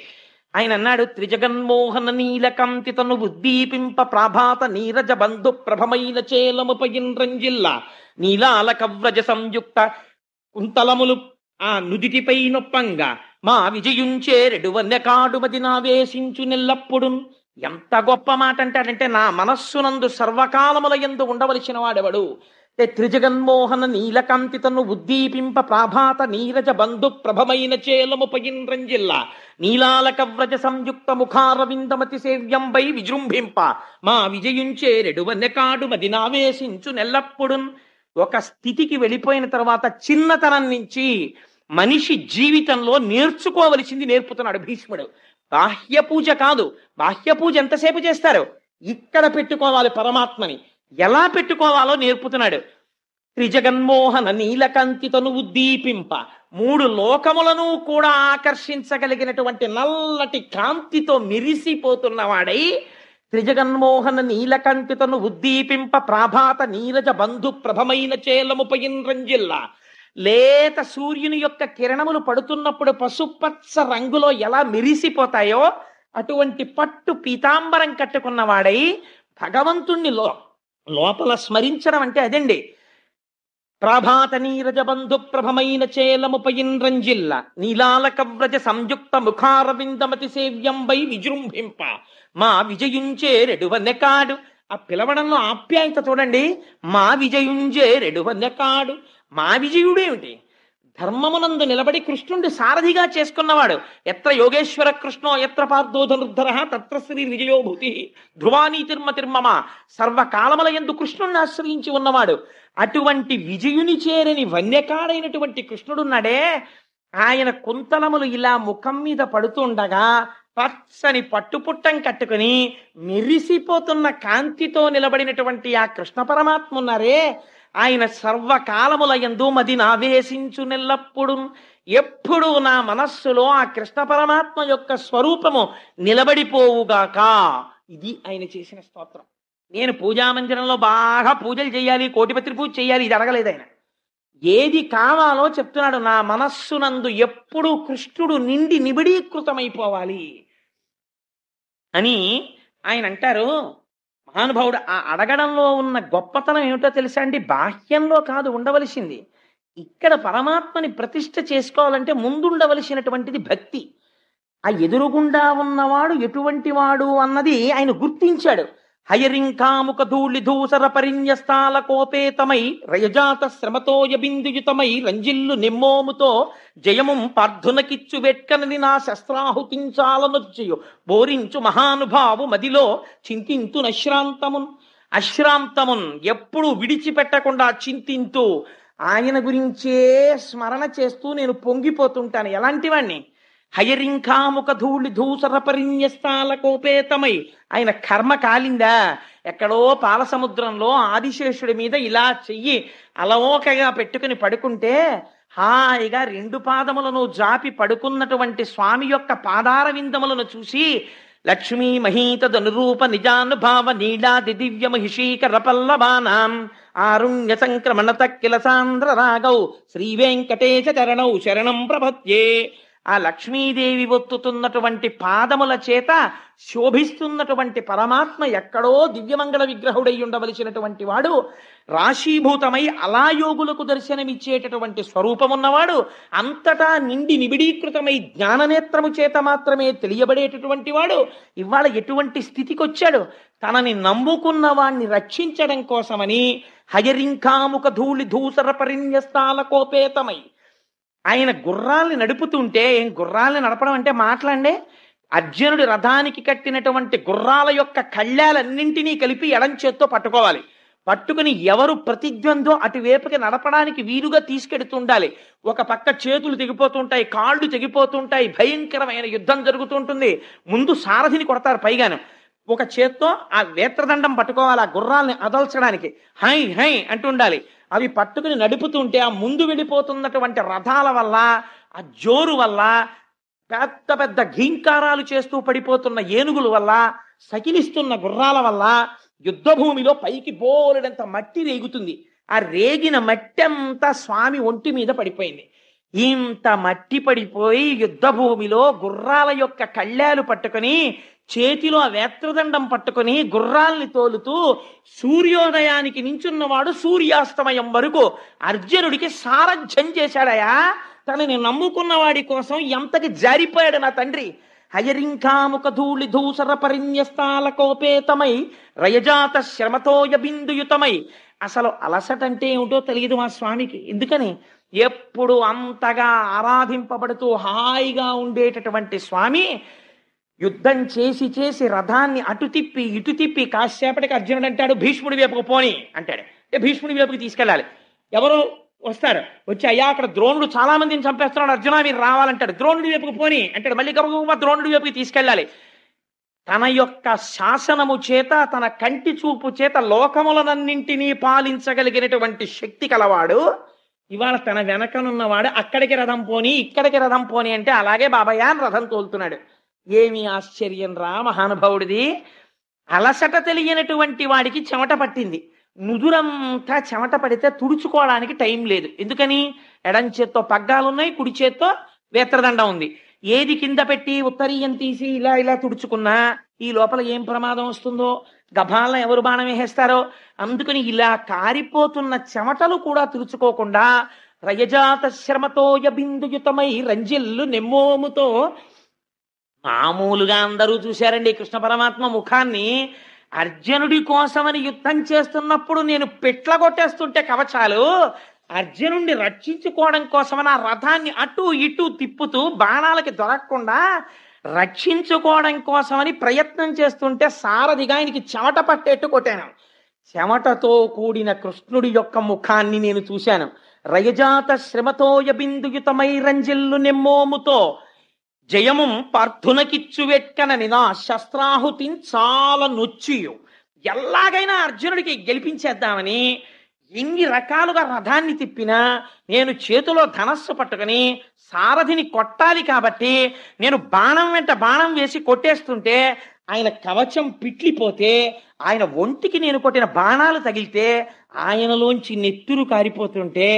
ఆయన అన్నాడు, త్రిజగన్మోహన నీలకంతి తను ఉద్దీపింప ప్రాభాత నీరజ బంధు ప్రభమైన చేలముపయింద్రంజిల్ల నీలాల కవ్రజ సంయుక్త కుంతలములు ఆ నుదిటిపై నొప్పంగా మా విజయుంచేరెడు వన్యకాడుమది నావేశించు నెల్లప్పుడు. ఎంత గొప్ప మాట అంటాడంటే, నా మనస్సునందు సర్వకాలముల యందు ఉండవలసిన వాడెవడు? త్రిజగన్మోహన నీలకాంతి తను ఉద్దీపింప ప్రాభాత నీరజ బంధు ప్రభమైన చేలముపయింద్రంజిల్ల నీలాల కవ్రజ సంయుక్త ముఖారవిందమతి సేవ్యంబై విజృంభింప మా విజయుంచేరెడు వన్యకాడు మది నావేశించు నెల్లప్పుడు. ఒక స్థితికి వెళ్ళిపోయిన తర్వాత చిన్నతనం నుంచి మనిషి జీవితంలో నేర్చుకోవలసింది నేర్పుతున్నాడు భీష్ముడు. బాహ్య పూజ కాదు, బాహ్య పూజ ఎంతసేపు చేస్తారు? ఇక్కడ పెట్టుకోవాలి పరమాత్మని, ఎలా పెట్టుకోవాలో నేర్పుతున్నాడు. త్రిజగన్మోహన నీలకంతి తను ఉద్దీపింప, మూడు లోకములను కూడా ఆకర్షించగలిగినటువంటి నల్లటి కాంతితో మెరిసిపోతున్నవాడై త్రిజగన్మోహన నీలకంతి తను ఉద్దీపింప ప్రాభాత నీరజ బంధు ప్రభమైన చేలముపయింద్రంజిల్ల. లేత సూర్యుని యొక్క కిరణములు పడుతున్నప్పుడు పసుపచ్చ రంగులో ఎలా మెరిసిపోతాయో అటువంటి పట్టు పీతాంబరం కట్టుకున్నవాడై భగవంతుణ్ణి లోపల స్మరించడం అంటే అదండి. ప్రభాత నీరజ బంధు ప్రభమైన చేలముపయింద్రంజిల్ల నీలాల కవ్రజ సంయుక్త ముఖారవిందమతి సేవ్యంబై విజృంభింప మా విజయుంచేరెడు వన్యకాడు. ఆ పిలవడంలో ఆప్యాయత చూడండి. మా విజయుంచేరెడు వన్యకాడు. మా విజయుడేమిటి? ధర్మమునందు నిలబడి కృష్ణుడి సారథిగా చేసుకున్నవాడు. ఎత్ర యోగేశ్వర కృష్ణో ఎత్ర పార్థో ధనుర్ధర తత్ర శ్రీ విజయోభూతి ధ్రువానీతిర్మతిర్మమ. సర్వకాలముల యందు కృష్ణుడిని ఆశ్రయించి ఉన్నవాడు. అటువంటి విజయుని చేరని వన్యకాడైనటువంటి కృష్ణుడున్నాడే, ఆయన కుంతలములు ఇలా ముఖం మీద పడుతుండగా పచ్చని పట్టుపుట్టం కట్టుకుని మెరిసిపోతున్న కాంతితో నిలబడినటువంటి ఆ కృష్ణ పరమాత్మ ఉన్నారే, ఆయన సర్వకాలముల యందు మది నావేశించు నెల్లప్పుడు. ఎప్పుడు నా మనస్సులో ఆ కృష్ణ పరమాత్మ యొక్క స్వరూపము నిలబడిపోవుగాక. ఇది ఆయన చేసిన స్తోత్రం. నేను పూజామందిరంలో బాగా పూజలు చేయాలి, కోటిపత్రి పూజ చేయాలి, ఇది అడగలేదు ఆయన. ఏది కావాలో చెప్తున్నాడు. నా మనస్సునందు ఎప్పుడు కృష్ణుడు నిండి నిబిడీకృతమైపోవాలి అని ఆయన అంటారు. మహానుభావుడు ఆ అడగడంలో ఉన్న గొప్పతనం ఏమిటో తెలుసా అండి? బాహ్యంలో కాదు ఉండవలసింది. ఇక్కడ పరమాత్మని ప్రతిష్ఠ చేసుకోవాలంటే ముందుండవలసినటువంటిది భక్తి. ఆ ఎదురుగుండా ఉన్నవాడు ఎటువంటి వాడు అన్నది ఆయన గుర్తించాడు. హయరింకాముక ధూళి ధూసర పరిన్యస్తాల కోపేతమై రయజాత శ్రమతోయ బిందుయుతమై రంజిల్లు నిమ్మోముతో జయముం పార్థునకిచ్చు వెట్కనని నా శస్త్రాహుతించాలనొచ్చయు బోరించు మహానుభావు మదిలో చింతింతు నశ్రాంతమున్. అశ్రాంతమున్ ఎప్పుడు విడిచిపెట్టకుండా చింతింతూ ఆయన గురించే స్మరణ చేస్తూ నేను పొంగిపోతుంటాను. ఎలాంటి వాణ్ణి? హయరింకాముక ధూళి ధూసర పరిన్యస్తాల కోపేతమై. ఆయన కర్మ కాలిందా? ఎక్కడో పాలసముద్రంలో ఆదిశేషుడి మీద ఇలా చెయ్యి అలవోకగా పెట్టుకుని పడుకుంటే హాయిగా రెండు పాదములను జాపి పడుకున్నటువంటి స్వామి యొక్క పాదార విందములను చూసి లక్ష్మీ మహీతదనురూప నిజానుభావ నీలాది దివ్య మహిషీకర పల్లవానాం ఆరుణ్య సంక్రమణ తక్కిల సాంద్ర రాగౌ శ్రీ వెంకటేశ చరణౌ శరణం ప్రపద్యే ఆ లక్ష్మీదేవి ఒత్తుతున్నటువంటి పాదముల చేత శోభిస్తున్నటువంటి పరమాత్మ ఎక్కడో దివ్యమంగళ విగ్రహుడై ఉండవలసినటువంటి వాడు రాశీభూతమై అలాయోగులకు దర్శనమిచ్చేటటువంటి స్వరూపమున్నవాడు, అంతటా నిండి నిబిడీకృతమై జ్ఞాననేత్రము చేత మాత్రమే తెలియబడేటటువంటి వాడు ఇవాళ ఎటువంటి స్థితికి వచ్చాడు? తనని నమ్ముకున్న వాణ్ణి రక్షించడం కోసమని హయరింకాముక ధూళి ధూసర పరిన్యస్తాల కోపేతమై ఆయన గుర్రాల్ని నడుపుతుంటే, ఏం గుర్రాల్ని నడపడం అంటే మాట్లాడే, అర్జునుడి రథానికి కట్టినటువంటి గుర్రాల యొక్క కళ్ళాలన్నింటినీ కలిపి ఎడం చేత్తో పట్టుకోవాలి. పట్టుకుని ఎవరు ప్రతిద్వందో అటువైపుకి నడపడానికి వీలుగా తీసుకెడుతుండాలి. ఒక పక్క చేతులు తెగిపోతుంటాయి, కాళ్ళు తెగిపోతుంటాయి, భయంకరమైన యుద్ధం జరుగుతుంటుంది. ముందు సారథిని కొడతారు, పైగాను ఒక చేత్తో ఆ వేత్రదండం పట్టుకోవాలి, ఆ గుర్రాల్ని అదల్చడానికి హై హై అంటుండాలి. అవి పట్టుకుని నడుపుతుంటే ఆ ముందు వెళ్ళిపోతున్నటువంటి రథాల వల్ల, ఆ జోరు వల్ల, పెద్ద పెద్ద ఘీంకారాలు చేస్తూ పడిపోతున్న ఏనుగుల వల్ల, సకిలిస్తున్న గుర్రాల వల్ల యుద్ధ భూమిలో పైకి బోలెడంత మట్టి రేగుతుంది. ఆ రేగిన మట్టి అంతా స్వామి ఒంటి మీద పడిపోయింది. ఇంత మట్టి పడిపోయి యుద్ధ భూమిలో గుర్రాల యొక్క కళ్ళాలు పట్టుకొని, చేతిలో ఆ వేత్రదండం పట్టుకొని గుర్రాల్ని తోలుతూ సూర్యోదయానికి నించున్నవాడు సూర్యాస్తమయం వరకు అర్జునుడికి సారథ్యం చేశాడయా. తనని నమ్ముకున్న వాడి కోసం ఎంతకి జారిపోయాడు నా తండ్రి. హయరింకాముక ధూళి ధూసర పరిన్యస్తాల కోపేతమై రయజాత శ్రమతోయ బిందుయుతమై. అసలు అలసటంటే ఏమిటో తెలియదు మా స్వామికి. ఎందుకని ఎప్పుడు అంతగా ఆరాధింపబడుతూ హాయిగా ఉండేటటువంటి స్వామి యుద్ధం చేసి చేసి రథాన్ని అటు తిప్పి ఇటు తిప్పి కాసేపటికి అర్జునుడు అంటాడు, భీష్ముడి వైపుకు పోని అంటాడు. భీష్ముడి వైపుకి తీసుకెళ్ళాలి. ఎవరు వస్తారు, వచ్చి అయ్యా అక్కడ ద్రోణుడు చాలా మందిని చంపేస్తున్నాడు, అర్జున మీరు రావాలంటాడు. ద్రోణుడి వైపుకు పోని అంటాడు. మళ్ళీ గబగబా ద్రోణుడి వైపుకి తీసుకెళ్ళాలి. తన యొక్క శాసనము చేత, తన కంటి చూపు చేత లోకములనన్నింటినీ పాలించగలిగినటువంటి శక్తి కలవాడు ఇవాళ తన వెనకనున్నవాడు అక్కడికి రథం పోని ఇక్కడికి రథం పోని అంటే అలాగే బాబయ్య అని రథం తోలుతున్నాడు. ఏమి ఆశ్చర్యం రా మహానుభావుడిది. అలసట తెలియనటువంటి వాడికి చెమట పట్టింది. నుదురంతా చెమట పడితే తుడుచుకోవడానికి టైం లేదు. ఎందుకని? ఎడం చేత్తో పగ్గాలున్నాయి, కుడి చేత్తో వేత్రదండం ఉంది. ఏది కింద పెట్టి ఉత్తరీయం తీసి ఇలా ఇలా తుడుచుకున్నా ఈ లోపల ఏం ప్రమాదం వస్తుందో, గభాలను ఎవరు బాణం వేసేస్తారో. అందుకని ఇలా కారిపోతున్న చెమటలు కూడా తుడుచుకోకుండా రయజాత శ్రమతోయ బిందుయుతమై రంజిల్లు నెమ్మోముతో. మామూలుగా అందరూ చూశారండి కృష్ణ పరమాత్మ ముఖాన్ని. అర్జునుడి కోసమని యుద్ధం చేస్తున్నప్పుడు నేను పెట్ల కొట్టేస్తుంటే కవచాలు, అర్జునుడిని రక్షించుకోవడం కోసమని ఆ రథాన్ని అటు ఇటు తిప్పుతూ బాణాలకి దొరకకుండా రక్షించుకోవడం కోసమని ప్రయత్నం చేస్తుంటే సారథిగా ఆయనకి చెమట పట్టేట్టు కొట్టాను. చెమటతో కూడిన కృష్ణుడి యొక్క ముఖాన్ని నేను చూశాను. రయజాత శ్రమతోయ బిందుయుతమై రంజిల్లు నెమ్మోముతో జయము పార్థునకిచ్చు వెట్కనని నా శస్త్రాహుతి చాలా నొచ్చియు. ఎలాగైనా అర్జునుడికి గెలిపించేద్దామని ఎన్ని రకాలుగా రథాన్ని తిప్పినా నేను చేతిలో ధనస్సు పట్టుకుని సారథిని కొట్టాలి కాబట్టి నేను బాణం వెంట బాణం వేసి కొట్టేస్తుంటే ఆయన కవచం పిట్లిపోతే, ఆయన ఒంటికి నేను కొట్టిన బాణాలు తగిలితే ఆయనలోంచి నెత్తురు కారిపోతుంటే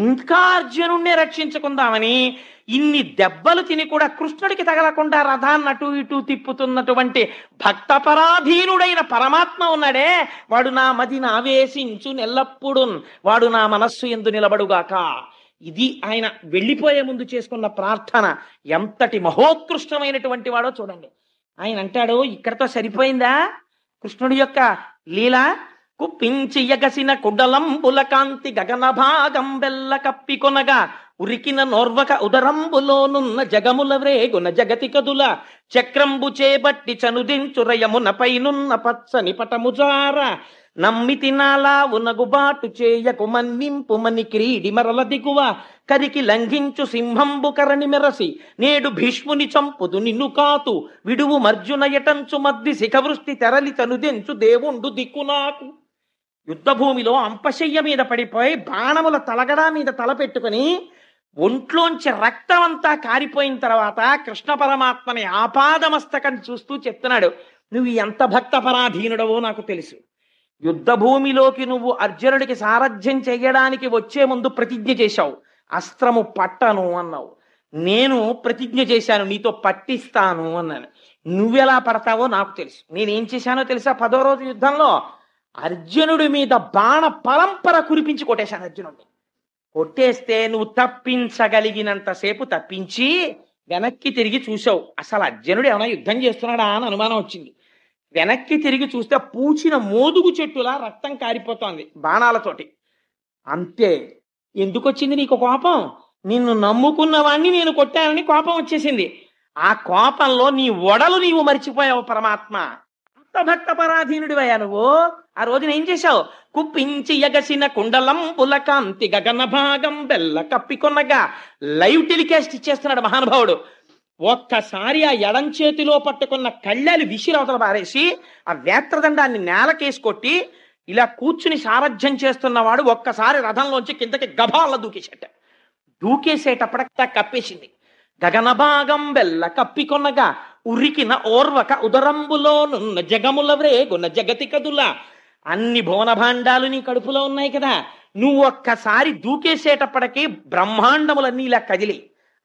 ఇంకా అర్జునుడినే రక్షించుకుందామని ఇన్ని దెబ్బలు తిని కూడా కృష్ణుడికి తగలకుండా రథాన్ని అటు ఇటు తిప్పుతున్నటువంటి భక్తపరాధీనుడైన పరమాత్మ ఉన్నాడే, వాడు నా మదిని ఆవేశించు నెల్లప్పుడు, వాడు నా మనస్సు యందు నిలబడుగాక. ఇది ఆయన వెళ్ళిపోయే ముందు చేసుకున్న ప్రార్థన. ఎంతటి మహోత్కృష్టమైనటువంటి వాడో చూడండి. ఆయన అంటాడు, ఇక్కడతో సరిపోయిందా కృష్ణుడి యొక్క లీల? కుప్పించి ఎగసిన కుడలంబుల కాంతి గగన భాగం బెల్ల కప్పి కొనగా ఉరికిన నోర్వక ఉదరంబులోనున్న జగముల వ్రేగున జగతి కదుల చక్రంబు చేబట్టి చనుదించు రయమున పైనున్న పచ్చని పటముజార నమ్మితి నాలా ఉనగుబాటు చేయకు మన్నింపు మని క్రీడి మరల దిగువ కరికి లంఘించు సింహంబు కరణి మెరసి నేడు భీష్ముని చంపుదు నిన్ను కాతు విడువు మర్జున ఎటంచు మద్ది శిఖవృష్టి తెరలి తనుదెంచు దేవుండు దిక్కు నాకు. యుద్ధభూమిలో అంపశయ్య మీద పడిపోయి బాణముల తలగడా మీద తల పెట్టుకుని ఒంట్లోంచి రక్తం అంతా కారిపోయిన తర్వాత కృష్ణ పరమాత్మని ఆపాదమస్తకం చూస్తూ చెప్తున్నాడు, నువ్వు ఎంత భక్తపరాధీనుడవో నాకు తెలుసు. యుద్ధ భూమిలోకి నువ్వు అర్జునుడికి సారథ్యం చెయ్యడానికి వచ్చే ముందు ప్రతిజ్ఞ చేశావు, అస్త్రము పట్టను అన్నావు. నేను ప్రతిజ్ఞ చేశాను నీతో పట్టిస్తాను అన్నాను. నువ్వెలా పడతావో నాకు తెలుసు. నేనేం చేశానో తెలుసా? 10వ రోజు యుద్ధంలో అర్జునుడి మీద బాణ పరంపర కురిపించి కొట్టేశాను. అర్జునుడిని కొట్టేస్తే నువ్వు తప్పించగలిగినంతసేపు తప్పించి వెనక్కి తిరిగి చూసావు. అసలు అర్జునుడు ఏమైనా యుద్ధం చేస్తున్నాడా అని అనుమానం వచ్చింది. వెనక్కి తిరిగి చూస్తే పూచిన మోదుగు చెట్టులా రక్తం కారిపోతోంది బాణాలతోటి. అంతే. ఎందుకు వచ్చింది నీకు కోపం? నిన్ను నమ్ముకున్న వాణ్ణి నేను కొట్టానని కోపం వచ్చేసింది. ఆ కోపంలో నీ ఒడలు నీవు మరిచిపోయావు పరమాత్మ. అంత భక్త పరాధీనుడివయ్యా నువ్వు. ఆ రోజున ఏం చేశావు? కుప్పించి ఎగసిన కుండలం పులకాంతి గగన భాగం బెల్ల కప్పికొన్నగా లైవ్ టెలికాస్ట్ ఇచ్చేస్తున్నాడు మహానుభావుడు. ఒక్కసారి ఆ ఎడం చేతిలో పట్టుకున్న కళ్ళాలు విసిరవతల పారేసి ఆ వేత్రదండాన్ని నేలకేసి కొట్టి ఇలా కూర్చుని సారథ్యం చేస్తున్నవాడు ఒక్కసారి రథంలోంచి కిందకి గభాల దూకేసేట. దూకేసేటప్పటికి కప్పేసింది. గగన భాగం బెల్ల కప్పికొన్నగా ఉరికిన ఓర్వక ఉదరంబులోనున్న జగముల వ్రేగున జగతి కదుల. అన్ని భువన భాండాలు నీ కడుపులో ఉన్నాయి కదా. నువ్వు ఒక్కసారి దూకేసేటప్పటికి బ్రహ్మాండములన్నీ ఇలా కదిలి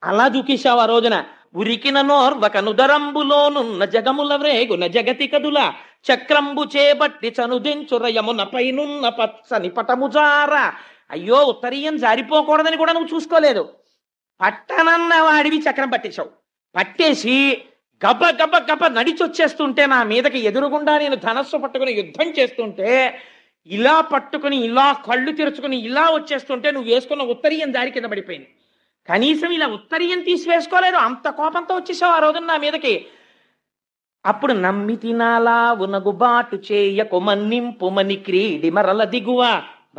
అలా దూకేశావు ఆ రోజున. ఉరికిన నోర్వక నుదరంబులోనున్న జగముల వ్రేగున జగతి కదుల. చక్రంబు చేబట్టి చనుదించురయమున పైనున్న పచ్చని పటముజార. అయ్యో, ఉత్తరీయం జారిపోకూడదని కూడా నువ్వు చూసుకోలేదు. పట్టనన్న వాడివి చక్రం పట్టేశావు. పట్టేసి గబ గబ గబ నడిచొచ్చేస్తుంటే నా మీదకి ఎదురుగుండా నేను ధనస్సు పట్టుకుని యుద్ధం చేస్తుంటే ఇలా పట్టుకుని ఇలా కళ్ళు తెరుచుకుని ఇలా వచ్చేస్తుంటే నువ్వు వేసుకున్న ఉత్తరీయం జారి కింద పడిపోయింది. కనీసం ఇలా ఉత్తరీయం తీసివేసుకోలేదు. అంత కోపంతో వచ్చేసావు ఆ రోజున నా మీదకి. అప్పుడు నమ్మి తినాలా ఉనగుబాటు చేయకు మన్నింపు మని క్రీడి మరల దిగువ.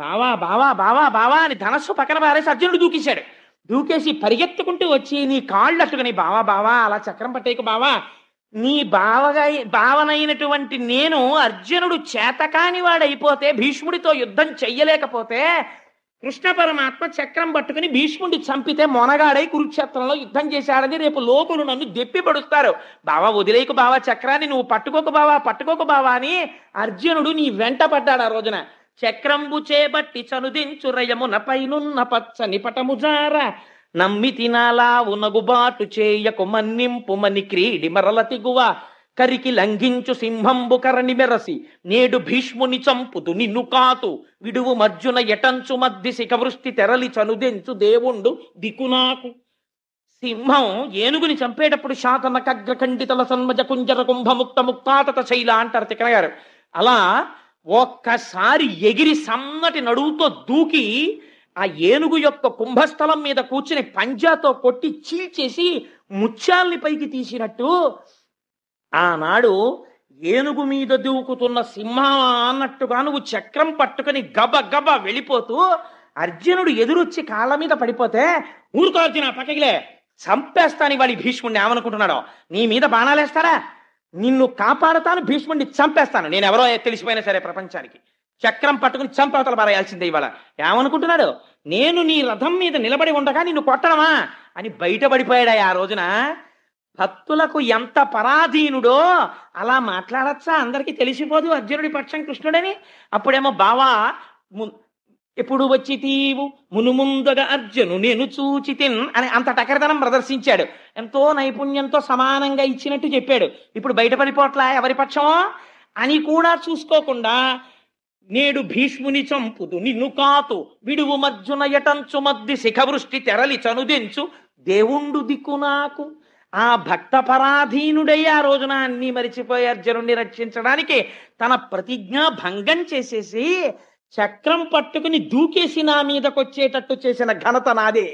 బావా బావా బావా బావా అని ధనస్సు పక్కన పారేసి అర్జునుడు దూకేశాడు. దూకేసి పరిగెత్తుకుంటూ వచ్చి నీ కాళ్ళు అట్టుకుని బావా బావా అలా చక్రం పట్టేయకు బావా, నీ భావనైనటువంటి నేను అర్జునుడు చేతకాని వాడైపోతే భీష్ముడితో యుద్ధం చెయ్యలేకపోతే కృష్ణ పరమాత్మ చక్రం పట్టుకుని భీష్ముడి చంపితే మొనగాడై కురుక్షేత్రంలో యుద్ధం చేశాడని రేపు లోకులు నన్ను దెప్పి పడుస్తారు. బావా వదిలేకు బావా చక్రాన్ని, నువ్వు పట్టుకోకు బావా పట్టుకోకు బావా అని అర్జునుడు నీ వెంట పడ్డాడు ఆ రోజున. చక్రంబు చేబట్టి చనుదించురయమున పైనున్న పచ్చని పటముజార. నమ్మి తినాలా ఉనగుబాటు చేయకు మన్నింపు మని క్రీడి మరల తిగువ. కరికి లంఘించు సింహంబు కరణి మెరసి నేడు భీష్ముని చంపుదు నిన్ను కాతు. విడువు మర్జున ఎటంచు మధ్య శిఖవృష్టి తెరలి చనుదెంచు దేవుండు దికునాకు. సింహం ఏనుగుని చంపేటప్పుడు శాతన కగ్ర ఖండితల సన్మజ కుంజర కుంభముక్త ముక్తాతత శైల అంటారు తిక్కన గారు. అలా ఒక్కసారి ఎగిరి సన్నటి నడువుతో దూకి ఆ ఏనుగు యొక్క కుంభస్థలం మీద కూర్చుని పంజాతో కొట్టి చీల్చేసి ముత్యాల్ని పైకి తీసినట్టు ఆనాడు ఏనుగు మీద దూకుతున్న సింహం అన్నట్టుగా నువ్వు చక్రం పట్టుకుని గబ గబ వెళ్ళిపోతూ అర్జునుడు ఎదురొచ్చి కాళ్ళ మీద పడిపోతే ఊరుకో అర్జున పక్కకిలే చంపేస్తాను వాడి భీష్ముడిని ఏమనుకుంటున్నాడో, నీ మీద బాణాలేస్తారా, నిన్ను కాపాడతాను భీష్ముడిని చంపేస్తాను, నేను ఎవరో తెలిసిపోయినా సరే ప్రపంచానికి చక్రం పట్టుకుని చంపవతల పారేయాల్సిందే ఇవాళ ఏమనుకుంటున్నాడు, నేను నీ రథం మీద నిలబడి ఉండగా నిన్ను కొట్టడమా అని బయటపడిపోయాడు ఆ రోజున. భక్తులకు ఎంత పరాధీనుడో అలా మాట్లాడచ్చా, అందరికీ తెలిసిపోదు అర్జునుడి పక్షం కృష్ణుడని. అప్పుడేమో బావా ఎప్పుడు వచ్చి తీవు మునుముందుగా అర్జును నేను చూచితిన్ అని అంత టకరతనం ప్రదర్శించాడు. ఎంతో నైపుణ్యంతో సమానంగా ఇచ్చినట్టు చెప్పాడు. ఇప్పుడు బయటపడిపోట్లా ఎవరి పక్షమో అని కూడా చూసుకోకుండా నేడు భీష్ముని చంపుదు నిన్ను కాతు విడువు మర్జున ఎటంచు మద్ది శిఖవృష్టి తెరలి చనుదెంచు దేవుండు దిక్కు నాకు. ఆ భక్త పరాధీనుడై ఆ రోజున అన్ని మరిచిపోయి అర్జునుడిని రక్షించడానికి తన ప్రతిజ్ఞ భంగం చేసేసి చక్రం పట్టుకుని దూకేసి నా మీదకొచ్చేటట్టు చేసిన ఘనత నాదే.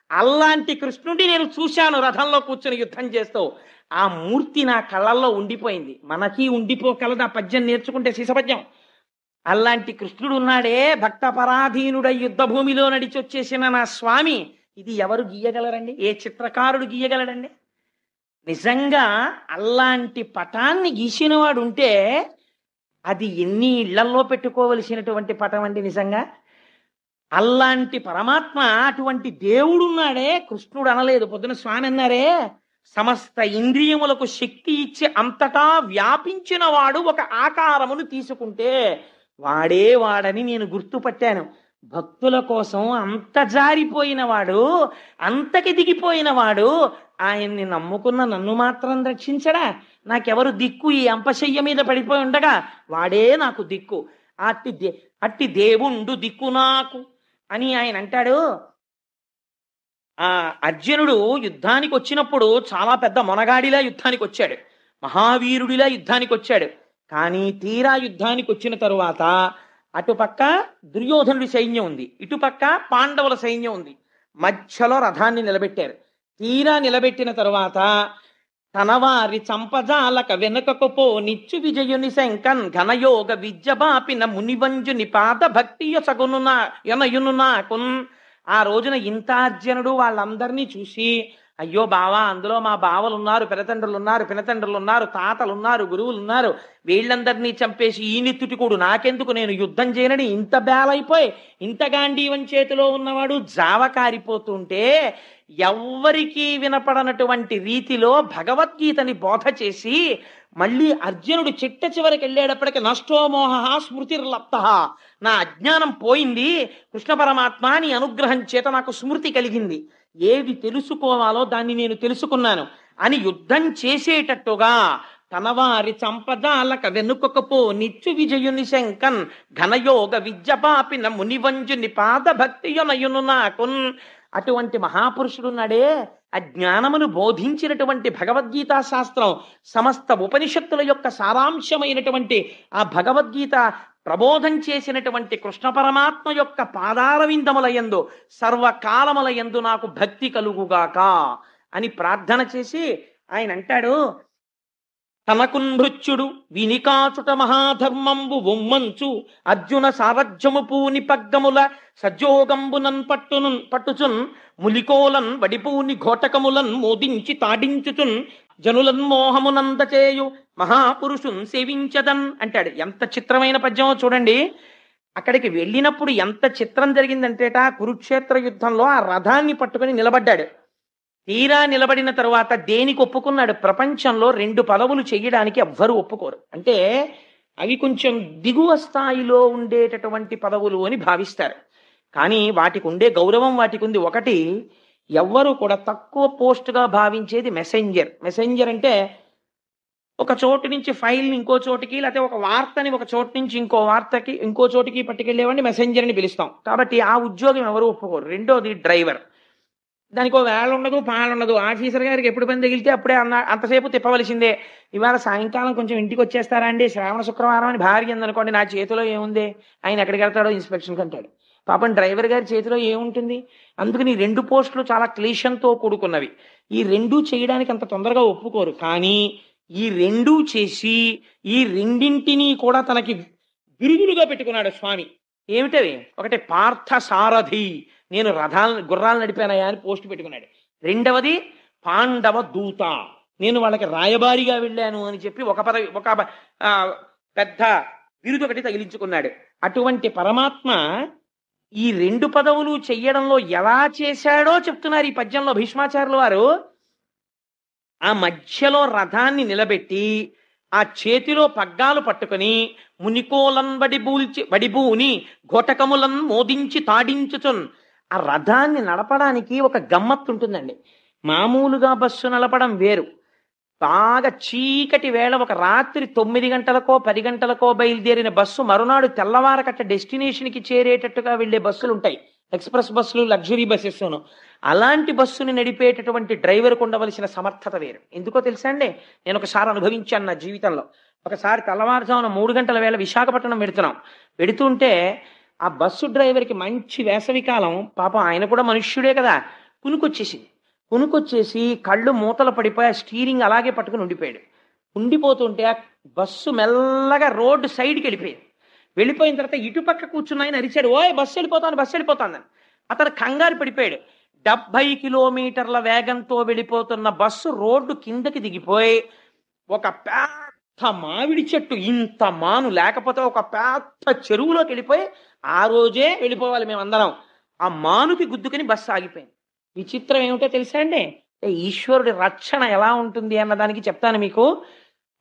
అలాంటి కృష్ణుడి నేను చూశాను రథంలో కూర్చుని యుద్ధం చేస్తూ. ఆ మూర్తి నా కళ్ళల్లో ఉండిపోయింది. మనకి ఉండిపోగలదు ఆ పద్యం నేర్చుకుంటే శిశపద్యం. అలాంటి కృష్ణుడు ఉన్నాడే భక్త పరాధీనుడై యుద్ధ భూమిలో నడిచొచ్చేసిన నా స్వామి. ఇది ఎవరు గీయగలరండి? ఏ చిత్రకారుడు గీయగలడండి? నిజంగా అలాంటి పటాన్ని గీసిన వాడు ఉంటే అది ఎన్ని ఇళ్లల్లో పెట్టుకోవలసినటువంటి పటం అండి నిజంగా. అలాంటి పరమాత్మ అటువంటి దేవుడున్నాడే. కృష్ణుడు అనలేదు, పొద్దున స్వామి అన్నారే సమస్త ఇంద్రియములకు శక్తి ఇచ్చి అంతటా వ్యాపించిన వాడు ఒక ఆకారమును తీసుకుంటే వాడే వాడని నేను గుర్తుపట్టాను. భక్తుల కోసం అంత జారిపోయినవాడు, అంతకి దిగిపోయినవాడు, ఆయన్ని నమ్ముకున్న నన్ను మాత్రం రక్షించడా? నాకెవరు దిక్కు? ఈ అంపశయ్య మీద పడిపోయి ఉండగా వాడే నాకు దిక్కు. అట్టి దేవుండు దిక్కు నాకు అని ఆయన అంటాడు. ఆ అర్జునుడు యుద్ధానికి వచ్చినప్పుడు చాలా పెద్ద మొనగాడిలా యుద్ధానికి వచ్చాడు, మహావీరుడిలా యుద్ధానికి వచ్చాడు. కానీ తీరా యుద్ధానికి వచ్చిన తరువాత అటుపక్క దుర్యోధనుడి సైన్యం ఉంది, ఇటుపక్క పాండవుల సైన్యం ఉంది. మధ్యలో రథాన్ని నిలబెట్టారు. తీరా నిలబెట్టిన తరువాత తనవారి చంపజాలక వెనుకకు నిచ్చు విజయుని శంకన్ ఘనయోగ విద్య బాపిన మునివంజుని పాద భక్తియ సగునునా యొనయును నాకున్. ఆ రోజున ఇంతార్జనుడు వాళ్ళందరినీ చూసి, అయ్యో బావా, అందులో మా బావలు ఉన్నారు, పినతండ్రులు ఉన్నారు, తాతలున్నారు, గురువులున్నారు, వీళ్ళందరినీ చంపేసి ఈ నిత్తుటికుడు నాకెందుకు, నేను యుద్ధం చేయనని ఇంత బేలైపోయి ఇంత గాంధీవం చేతిలో ఉన్నవాడు జావకారిపోతుంటే ఎవ్వరికీ వినపడనటువంటి రీతిలో భగవద్గీతని బోధ చేసి మళ్ళీ అర్జునుడు చిట్ట చివరికి వెళ్ళేటప్పటికి నష్టోమోహ స్మృతిర్లప్త, నా అజ్ఞానం పోయింది, కృష్ణ పరమాత్మ నీ అనుగ్రహం చేత నాకు స్మృతి కలిగింది, ఏది తెలుసుకోవాలో దాన్ని నేను తెలుసుకున్నాను అని యుద్ధం చేసేటట్టుగా తనవారి చంపజాలక వెనుకకపో నిచ్చు విజయుని శంకన్ ఘనయోగ విద్య పాపిన మునివంజుని పాద భక్తియునయును నాకున్. అటువంటి మహాపురుషుడున్నాడే, అజ్ఞానమును బోధించినటువంటి భగవద్గీతా శాస్త్రం, సమస్త ఉపనిషత్తుల యొక్క సారాంశమైనటువంటి ఆ భగవద్గీత ప్రబోధం చేసినటువంటి కృష్ణ పరమాత్మ యొక్క పాదారవిందములయందు సర్వకాలములయందు నాకు భక్తి కలుగుగాక అని ప్రార్థన చేసి ఆయన అంటాడు, తనకు నృత్యుడు వినికాచుట మహాధర్మంబు ఉమ్మంచు అర్జున సారథ్యము పూని పగ్గముల సజ్జోగంబునన్ పట్టుచున్ ములికోలన్ వడిపూని ఘోటకములన్ మోదించి తాడించుచున్ జనులన్ మోహమునందచేయు మహాపురుషున్ సేవించదన్ అంటాడు. ఎంత చిత్రమైన పద్యమో చూడండి. అక్కడికి వెళ్ళినప్పుడు ఎంత చిత్రం జరిగిందంటేట, కురుక్షేత్ర యుద్ధంలో ఆ రథాన్ని పట్టుకుని నిలబడ్డాడు. తీరా నిలబడిన తరువాత దేనికి ఒప్పుకున్నాడు? ప్రపంచంలో 2 పదవులు చెయ్యడానికి ఎవ్వరూ ఒప్పుకోరు. అంటే అవి కొంచెం దిగువ స్థాయిలో ఉండేటటువంటి పదవులు అని భావిస్తారు. కానీ వాటికి ఉండే గౌరవం వాటికి ఉంది. ఒకటి, ఎవ్వరూ కూడా తక్కువ పోస్టుగా భావించేది మెసెంజర్. మెసెంజర్ అంటే ఒక చోటు నుంచి ఫైల్ని ఇంకో చోటికి, లేకపోతే ఒక వార్తని ఒక చోటు నుంచి ఇంకో చోటికి పట్టుకెళ్ళేవాడిని మెసెంజర్ అని పిలుస్తాం. కాబట్టి ఆ ఉద్యోగం ఎవరు ఒప్పుకోరు. రెండోది డ్రైవర్. దానికి ఓ వేళ ఉండదు, పాలుండదు. ఆఫీసర్ గారికి ఎప్పుడు పని తగిలితే అప్పుడే అంతసేపు తిప్పవలసిందే. ఇవాళ సాయంకాలం కొంచెం ఇంటికి వచ్చేస్తారా అండి, శ్రావణ శుక్రవారం అని భార్య ఉందనుకోండి, నా చేతిలో ఏముంది, ఆయన ఎక్కడికి వెళ్తాడో ఇన్స్పెక్షన్కి అంటాడు. పాపం డ్రైవర్ గారి చేతిలో ఏముంటుంది? అందుకని 2 పోస్టులు చాలా క్లేశంతో కూడుకున్నవి. ఈ 2 చేయడానికి అంత తొందరగా ఒప్పుకోరు. కానీ ఈ 2 చేసి ఈ రెండింటినీ కూడా తనకి విరుగులుగా పెట్టుకున్నాడు స్వామి. ఏమిటవి? ఒకటి పార్థ సారథి, నేను గుర్రాలు నడిపానయా అని పోస్ట్ పెట్టుకున్నాడు. రెండవది పాండవ దూత, నేను వాళ్ళకి రాయబారిగా వెళ్ళాను అని చెప్పి ఒక పెద్ద బిరుదు ఒకటి తగిలించుకున్నాడు. అటువంటి పరమాత్మ ఈ 2 పదవులు చెయ్యడంలో ఎలా చేశాడో చెప్తున్నారు ఈ పద్యంలో భీష్మాచార్యుల వారు. ఆ మధ్యలో రథాన్ని నిలబెట్టి ఆ చేతిలో పగ్గాలు పట్టుకుని మునికోలన్ వడిబూని ఘోటకములన్ మోదించి తాడించుచున్. ఆ రథాన్ని నడపడానికి ఒక గమ్మత్తు ఉంటుందండి. మామూలుగా బస్సు నడపడం వేరు. బాగా చీకటి వేళ ఒక రాత్రి 9 గంటలకో 10 గంటలకో బయలుదేరిన బస్సు మరునాడు తెల్లవారకట్ట డెస్టినేషన్కి చేరేటట్టుగా వెళ్లే బస్సులు ఉంటాయి, ఎక్స్ప్రెస్ బస్సులు, లగ్జరీ బస్సెస్ను. అలాంటి బస్సుని నడిపేటటువంటి డ్రైవర్కు ఉండవలసిన సమర్థత వేరు. ఎందుకో తెలుసా అండి, నేను ఒకసారి అనుభవించాను నా జీవితంలో. ఒకసారి తెల్లవారుజామున 3 గంటల వేళ విశాఖపట్నం వెడుతుంటే ఆ బస్సు డ్రైవర్కి మంచి వేసవి కాలం, పాపం ఆయన కూడా మనుష్యుడే కదా, కునుకొచ్చేసి కళ్ళు మూతలు పడిపోయి స్టీరింగ్ అలాగే పట్టుకుని ఉండిపోతుంటే ఆ బస్సు మెల్లగా రోడ్డు సైడ్కి వెళ్ళిపోయిన తర్వాత ఇటుపక్క కూర్చున్న ఆయన అరిచాడు, ఓయ్ బస్సు వెళ్ళిపోతాను. అతను కంగారు పడిపోయాడు. 70 కిలోమీటర్ల వేగంతో వెళ్ళిపోతున్న బస్సు రోడ్డు కిందకి దిగిపోయి ఒక పెద్ద మామిడి చెట్టు ఇంత మాను లేకపోతే ఒక పెద్ద చెరువులోకి వెళ్ళిపోయి, ఆ రోజే వెళ్ళిపోవాలి మేమందరం, ఆ మానుకి గుద్దుకుని బస్సు ఆగిపోయింది. విచిత్రం ఏమిటో తెలుసా అండి, ఈశ్వరుడి రక్షణ ఎలా ఉంటుంది అన్నదానికి చెప్తాను మీకు.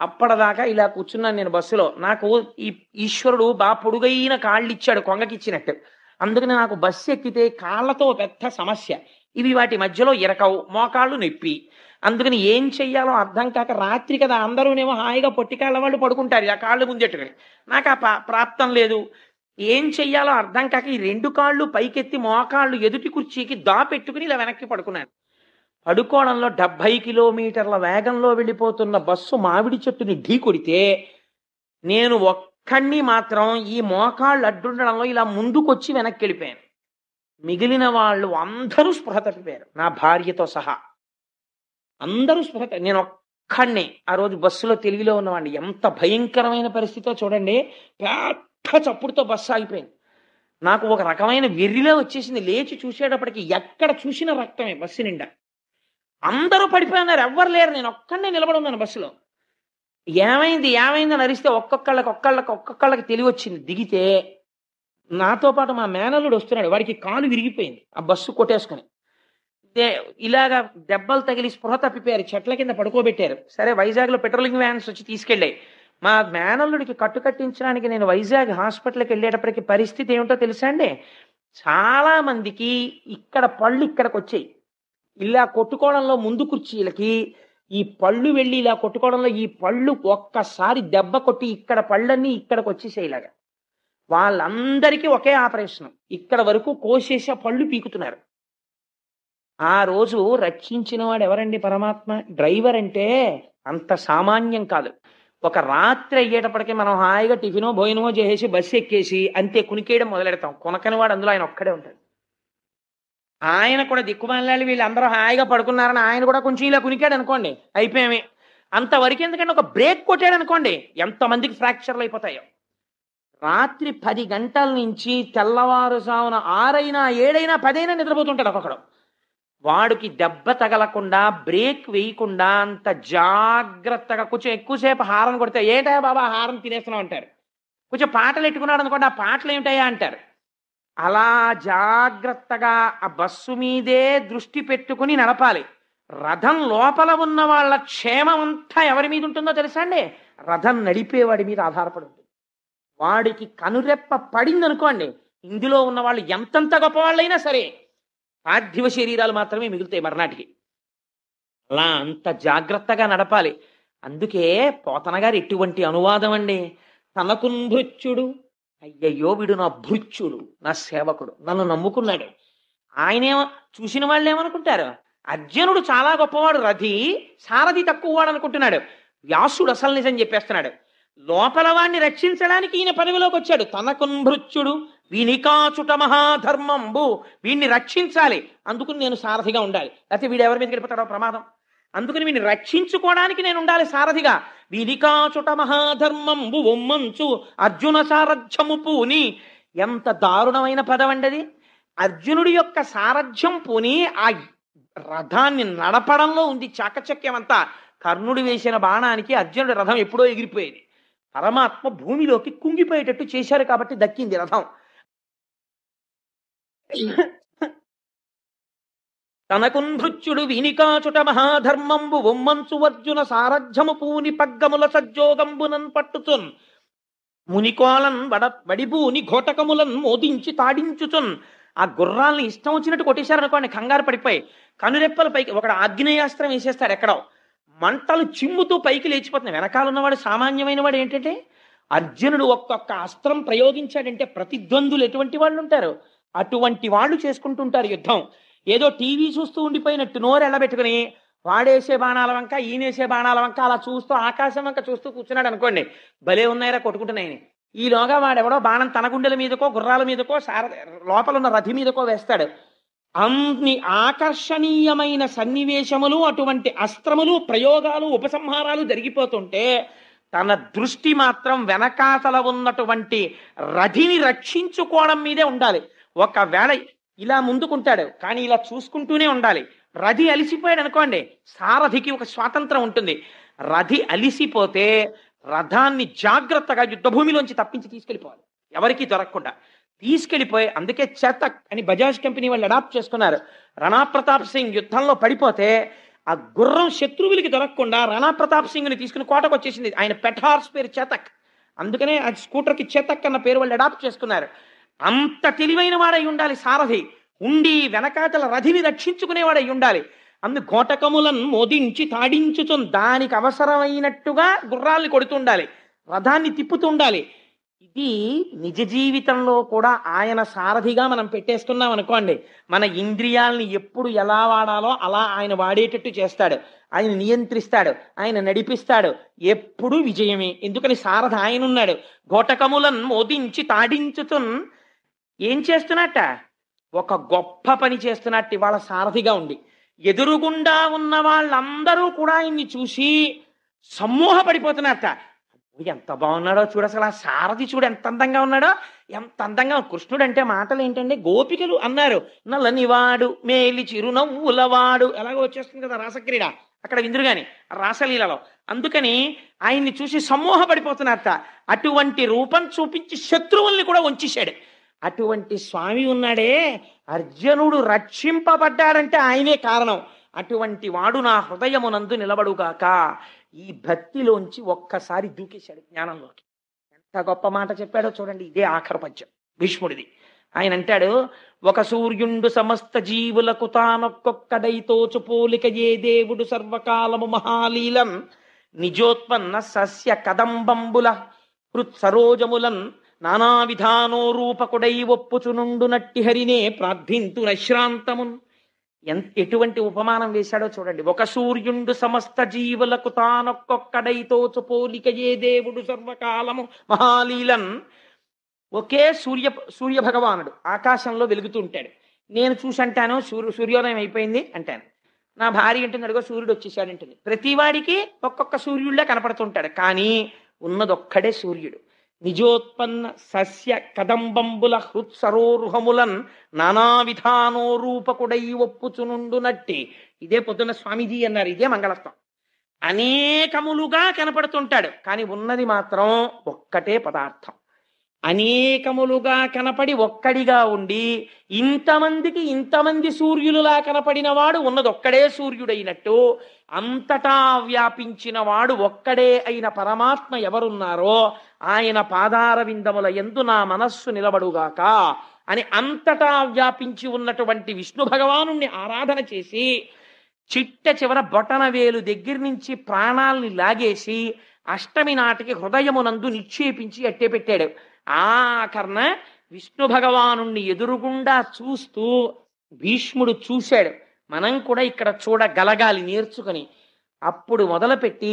అప్పటిదాకా ఇలా కూర్చున్నాను నేను బస్సులో. నాకు ఈ ఈశ్వరుడు బాగా పొడుగైన కాళ్ళు ఇచ్చాడు, కొంగకిచ్చినట్టు. అందుకని నాకు బస్సు ఎక్కితే కాళ్ళతో పెద్ద సమస్య. ఇవి వాటి మధ్యలో ఇరకవు, మోకాళ్ళు నొప్పి. అందుకని ఏం చెయ్యాలో అర్థం కాక రాత్రి కదా అందరూనేమో హాయిగా పొట్టికాళ్ళ వాళ్ళు పడుకుంటారు ఇలా కాళ్ళు ముందెట్టుకుని. నాకు ఆ ప్రాప్తం లేదు. ఏం చెయ్యాలో అర్థం కాక ఈ 2 కాళ్ళు పైకెత్తి మోకాళ్ళు ఎదుటి కుర్చీకి పెట్టుకుని ఇలా వెనక్కి పడుకున్నాను. పడుకోవడంలో 70 కిలోమీటర్ల వేగంలో వెళ్ళిపోతున్న బస్సు మామిడి చెట్టుని ఢీ కొడితే నేను ఒక్కడిని మాత్రం ఈ మోకాళ్ళు అడ్డుండడంలో ఇలా ముందుకొచ్చి వెనక్కి వెళ్ళిపోయాను. మిగిలిన వాళ్ళు అందరూ స్పృహ తప్పిపోయారు, నా భార్యతో సహా అందరూ స్పృహ. నేను ఒక్కడినే ఆ రోజు బస్సులో తెలుగులో ఉన్నవాడిని. ఎంత భయంకరమైన పరిస్థితితో చూడండి. పెద్ద చప్పుడుతో బస్సు ఆగిపోయింది. నాకు ఒక రకమైన వెర్రిలో వచ్చేసింది. లేచి చూసేటప్పటికి ఎక్కడ చూసిన రక్తమే బస్సు నిండా. అందరూ పడిపోయినారు, ఎవ్వరు లేరు. నేను ఒక్కడనే నిలబడి ఉన్నాను బస్సులో. ఏమైంది ఏమైంది అని అరిస్తే ఒక్కొక్కళ్ళకి తెలివి వచ్చింది. దిగితే నాతో పాటు మా మేనల్లుడు వస్తున్నాడు. వాడికి కాలు విరిగిపోయింది ఆ బస్సు కొట్టేసుకుని. ఇలాగా దెబ్బలు తగిలి స్పృహ తప్పిపోయారు. చెట్ల కింద పడుకోబెట్టారు. సరే వైజాగ్లో పెట్రోలింగ్ వ్యాన్స్ వచ్చి తీసుకెళ్ళాయి. మా మేనల్లుడికి కట్టు కట్టించడానికి నేను వైజాగ్ హాస్పిటల్కి వెళ్ళేటప్పటికి పరిస్థితి ఏమిటో తెలుసా అండి? చాలా మందికి ఇక్కడ పళ్ళు ఇక్కడికి వచ్చాయి. ఇలా కొట్టుకోవడంలో ముందు కుర్చీలకి ఈ పళ్ళు వెళ్ళి ఇలా కొట్టుకోవడంలో ఈ పళ్ళు ఒక్కసారి దెబ్బ కొట్టి ఇక్కడ పళ్ళన్నీ ఇక్కడికి వచ్చేసాయి. ఇలాగా వాళ్ళందరికీ ఒకే ఆపరేషన్. ఇక్కడ వరకు కోసేసి ఆ పళ్ళు పీకుతున్నారు. ఆ రోజు రక్షించిన వాడు ఎవరండి? పరమాత్మ. డ్రైవర్ అంటే అంత సామాన్యం కాదు. ఒక రాత్రి అయ్యేటప్పటికీ మనం హాయిగా టిఫినో భోజనమో చేసేసి బస్సు ఎక్కేసి అంతే కునికేయడం మొదలెడతాం. కొనకని వాడు అందులో ఆయన ఒక్కడే ఉంటాడు. ఆయన కూడా దిక్కుమాలి వీళ్ళందరూ హాయిగా పడుకున్నారని ఆయన కూడా కొంచెం ఇలా కునికాడు అనుకోండి, అయిపోయామే. అంతవరకు ఎందుకంటే ఒక బ్రేక్ కొట్టాడు అనుకోండి, ఎంతమందికి ఫ్రాక్చర్లు అయిపోతాయో. రాత్రి 10 గంటల నుంచి తెల్లవారుజామున 6 అయినా 7 అయినా 10 అయినా నిద్రపోతుంటాడు ఒక్కొక్కడు. వాడికి దెబ్బ తగలకుండా బ్రేక్ వేయకుండా అంత జాగ్రత్తగా కొంచెం ఎక్కువసేపు హారన్ కొడితే ఏంటయ్యా బాబా హారన్ తినేస్తున్నావు అంటారు. కొంచెం పాటలు పెట్టుకున్నాడు అనుకోండి, ఆ పాటలు ఏమిటయ్యా అంటారు. అలా జాగ్రత్తగా ఆ బస్సు మీదే దృష్టి పెట్టుకుని నడపాలి. రథం లోపల ఉన్న వాళ్ళ క్షేమం అంతా ఎవరి మీద ఉంటుందో తెలుసా అండి? రథం నడిపేవాడి మీద ఆధారపడి ఉంటుంది. వాడికి కనురెప్ప పడింది అనుకోండి, ఇందులో ఉన్న వాళ్ళు ఎంతంత గొప్పవాళ్ళైనా సరే పార్థివ శరీరాలు మాత్రమే మిగులుతాయి మర్నాటికి. అలా అంత జాగ్రత్తగా నడపాలి. అందుకే పోతన గారు ఎటువంటి అనువాదం అండి. తనకున్ భృత్యుడు, అయ్యయ్యో వీడు నా భృత్యుడు, నా సేవకుడు, నన్ను నమ్ముకున్నాడు. ఆయనేమో చూసిన వాళ్ళు ఏమనుకుంటారు? అర్జునుడు చాలా గొప్పవాడు, రథి, సారథి తక్కువ వాడు అనుకుంటున్నాడు. వ్యాసుడు అసలు నిజం చెప్పేస్తున్నాడు. లోపల వాడిని రక్షించడానికి ఈయన పదవిలోకి వచ్చాడు. తనకున్ భృత్యుడు వీనికాచుట మహాధర్మంబు, వీడిని రక్షించాలి, అందుకుని నేను సారథిగా ఉండాలి. లేకపోతే వీడు ఎవరి మీదకి వెళ్ళిపోతాడో ప్రమాదం. అందుకని వీడిని రక్షించుకోవడానికి నేను ఉండాలి సారథిగా. వీనికాచుట మహాధర్మంబు ఒమ్మంచు అర్జున సారథ్యము పూని. ఎంత దారుణమైన పదం అండి అది. అర్జునుడి యొక్క సారథ్యం పూని ఆ రథాన్ని నడపడంలో ఉంది చాకచక్యం అంతా. కర్ణుడు వేసిన బాణానికి అర్జునుడి రథం ఎప్పుడో ఎగిరిపోయేది. పరమాత్మ భూమిలోకి కుంగిపోయేటట్టు చేశారు కాబట్టి దక్కింది రథం. తనకున్ భృత్యుడు వీనికాచుట మహాధర్మంబు ఒమ్మంచు అర్జున సారథ్యము పూని పగ్గముల సజ్జోగంబునన్ పట్టుచున్ మునికోలన్ వడిబూని ఘోటకములన్ మోదించి తాడించుచున్. ఆ గుర్రాల్ని ఇష్టం వచ్చినట్టు కొట్టేశారనుకోండి, కంగారు పడిపోయి కనురెప్పల పైకి ఒకడు ఆగ్నేయాస్త్రం వేసేస్తాడు, ఎక్కడో మంటలు చిమ్ముతూ పైకి లేచిపోతున్నాయి. వెనకాలన్నవాడు సామాన్యమైన వాడు ఏంటంటే, అర్జునుడు ఒక్కొక్క అస్త్రం ప్రయోగించాడంటే ప్రతిద్వందులు ఎటువంటి వాళ్ళు ఉంటారు, అటువంటి వాళ్ళు చేసుకుంటుంటారు యుద్ధం. ఏదో టీవీ చూస్తూ ఉండిపోయినట్టు నోరు ఎల్లబెట్టుకుని వాడేసే బాణాల వంక ఈయనేసే బాణాల వంక అలా చూస్తూ ఆకాశం వంక చూస్తూ కూర్చున్నాడు అనుకోండి, భలే ఉన్నాయిరా కొట్టుకుంటున్నాయని. ఈలోగా వాడెవడో బాణం తన గుండెల మీదకో గుర్రాల మీదకో లోపల ఉన్న రథి మీదకో వేస్తాడు. అన్ని ఆకర్షణీయమైన సన్నివేశములు, అటువంటి అస్త్రములు, ప్రయోగాలు, ఉపసంహారాలు జరిగిపోతుంటే తన దృష్టి మాత్రం వెనకాతల ఉన్నటువంటి రథిని రక్షించుకోవడం మీదే ఉండాలి. ఒకవేళ ఇలా ముందుకుంటాడు కానీ ఇలా చూసుకుంటూనే ఉండాలి. రథి అలిసిపోయాడు అనుకోండి, సారథికి ఒక స్వాతంత్రం ఉంటుంది. రథి అలిసిపోతే రథాన్ని జాగ్రత్తగా యుద్ధభూమిలోంచి తప్పించి తీసుకెళ్ళిపోవాలి, ఎవరికి దొరకకుండా తీసుకెళ్ళిపోయి. అందుకే చేతక్ అని బజాజ్ కంపెనీ వాళ్ళు అడాప్ట్ చేసుకున్నారు. రాణా ప్రతాప్ సింగ్ యుద్ధంలో పడిపోతే ఆ గుర్రం శత్రువులకి దొరకకుండా రాణా ప్రతాప్ సింగ్ ని తీసుకుని కోటకు వచ్చేసింది. ఆయన పెట్ హార్స్ పేరు చేతక్, అందుకనే ఆ స్కూటర్కి చేతక్ అన్న పేరు వాళ్ళు అడాప్ట్ చేసుకున్నారు. అంత తెలివైన వాడై ఉండాలి సారథి. ఉండి వెనకాతల రథిని రక్షించుకునేవాడై ఉండాలి. ఘోటకములను మోదించి తాడించుచున్, దానికి అవసరమైనట్టుగా గుర్రాల్ని కొడుతుండాలి, రథాన్ని తిప్పుతుండాలి. ఇది నిజ జీవితంలో కూడా ఆయన సారథిగా మనం పెట్టేసుకున్నాం అనుకోండి, మన ఇంద్రియాల్ని ఎప్పుడు ఎలా వాడాలో అలా ఆయన వాడేటట్టు చేస్తాడు, ఆయన నియంత్రిస్తాడు, ఆయన నడిపిస్తాడు. ఎప్పుడు విజయమే. ఎందుకని సారథి ఆయన ఉన్నాడు. ఘోటకములను మోదించి తాడించుతున్, ఏం చేస్తున్నట్ట? ఒక గొప్ప పని చేస్తున్నట్టు ఇవాళ సారథిగా ఉండి. ఎదురుగుండా ఉన్న వాళ్ళందరూ కూడా ఆయన్ని చూసి సమ్మోహపడిపోతున్నట్ట. ఎంత బాగున్నాడో చూడు, అసలు ఆ సారథి చూడు ఎంత అందంగా ఉన్నాడో, ఎంత అందంగా. కృష్ణుడు అంటే మాటలు ఏంటంటే గోపికలు అన్నారు, నల్లనివాడు మేలి చిరునవ్వులవాడు. ఎలాగో వచ్చేస్తుంది కదా రాసక్రీడ అక్కడ విందురు గాని రాసలీలలో. అందుకని ఆయన్ని చూసి సమ్మోహపడిపోతున్నారట. అటువంటి రూపం చూపించి శత్రువుల్ని కూడా వంచేశాడు. అటువంటి స్వామి ఉన్నాడే, అర్జునుడు రక్షింపబడ్డాడంటే ఆయనే కారణం. అటువంటి వాడు నా హృదయమునందు నిలబడుగాక. ఈ భక్తిలోంచి ఒక్కసారి దూకేశాడు జ్ఞానంలోకి. ఎంత గొప్ప మాట చెప్పాడో చూడండి. ఇదే ఆఖరు పద్యం భీష్ముడిది. ఆయన అంటాడు, ఒక సూర్యుండు సమస్త జీవులకు తానొక్కొక్కడైతోచు పోలిక ఏ దేవుడు సర్వకాలము మహాలీలం నిజోత్పన్న సస్య కదంబంబుల హృత్సరోజములన్ నానా విధానో రూపకుడై ఒప్పుచునుండు నట్టి హరినే ప్రార్థింతు నశ్రాంతమున్. ఎటువంటి ఉపమానం వేశాడో చూడండి. ఒక సూర్యుండు సమస్త జీవులకు తానొక్కొక్కడైతోచు పోలిక ఏ దేవుడు సర్వకాలము మహాలీలన్. ఒకే సూర్య భగవానుడు ఆకాశంలో వెలుగుతూ ఉంటాడు. నేను చూసి అంటాను సూర్యోదయం అయిపోయింది అంటాను. నా భార్య అంటుంది, అడుగో సూర్యుడు వచ్చేసాడంటుంది. ప్రతివాడికి ఒక్కొక్క సూర్యుడిలా కనపడుతుంటాడు, కానీ ఉన్నదొక్కడే సూర్యుడు. నిజోత్పన్న సస్య కదంబంబుల హృత్సరోరుహములన్ నానా విధానో రూపకుడై ఒప్పుచునుండు నట్టి. ఇదే పొద్దున్న స్వామీజీ అన్నారు, ఇదే మంగళత్వం. అనేకములుగా కనపడుతుంటాడు, కానీ ఉన్నది మాత్రం ఒక్కటే పదార్థం. అనేకములుగా కనపడి ఒక్కడిగా ఉండి ఇంతమందికి ఇంతమంది సూర్యులులా కనపడిన వాడు ఉన్నదొక్కడే సూర్యుడైనట్టు, అంతటా వ్యాపించిన వాడు ఒక్కడే అయిన పరమాత్మ ఎవరున్నారో ఆయన పాదార విందముల యందు నా మనస్సు నిలబడుగాక అని అంతటా వ్యాపించి ఉన్నటువంటి విష్ణు భగవాను ఆరాధన చేసి చిట్ట చివర బొటన వేలు దగ్గర నుంచి ప్రాణాల్ని లాగేసి అష్టమి నాటికి హృదయమునందు నిక్షేపించి అట్టే పెట్టాడు. ఆఖరణ విష్ణు భగవాను ఎదురుగుండా చూస్తూ భీష్ముడు చూశాడు. మనం కూడా ఇక్కడ చూడగలగాలి నేర్చుకుని. అప్పుడు మొదలుపెట్టి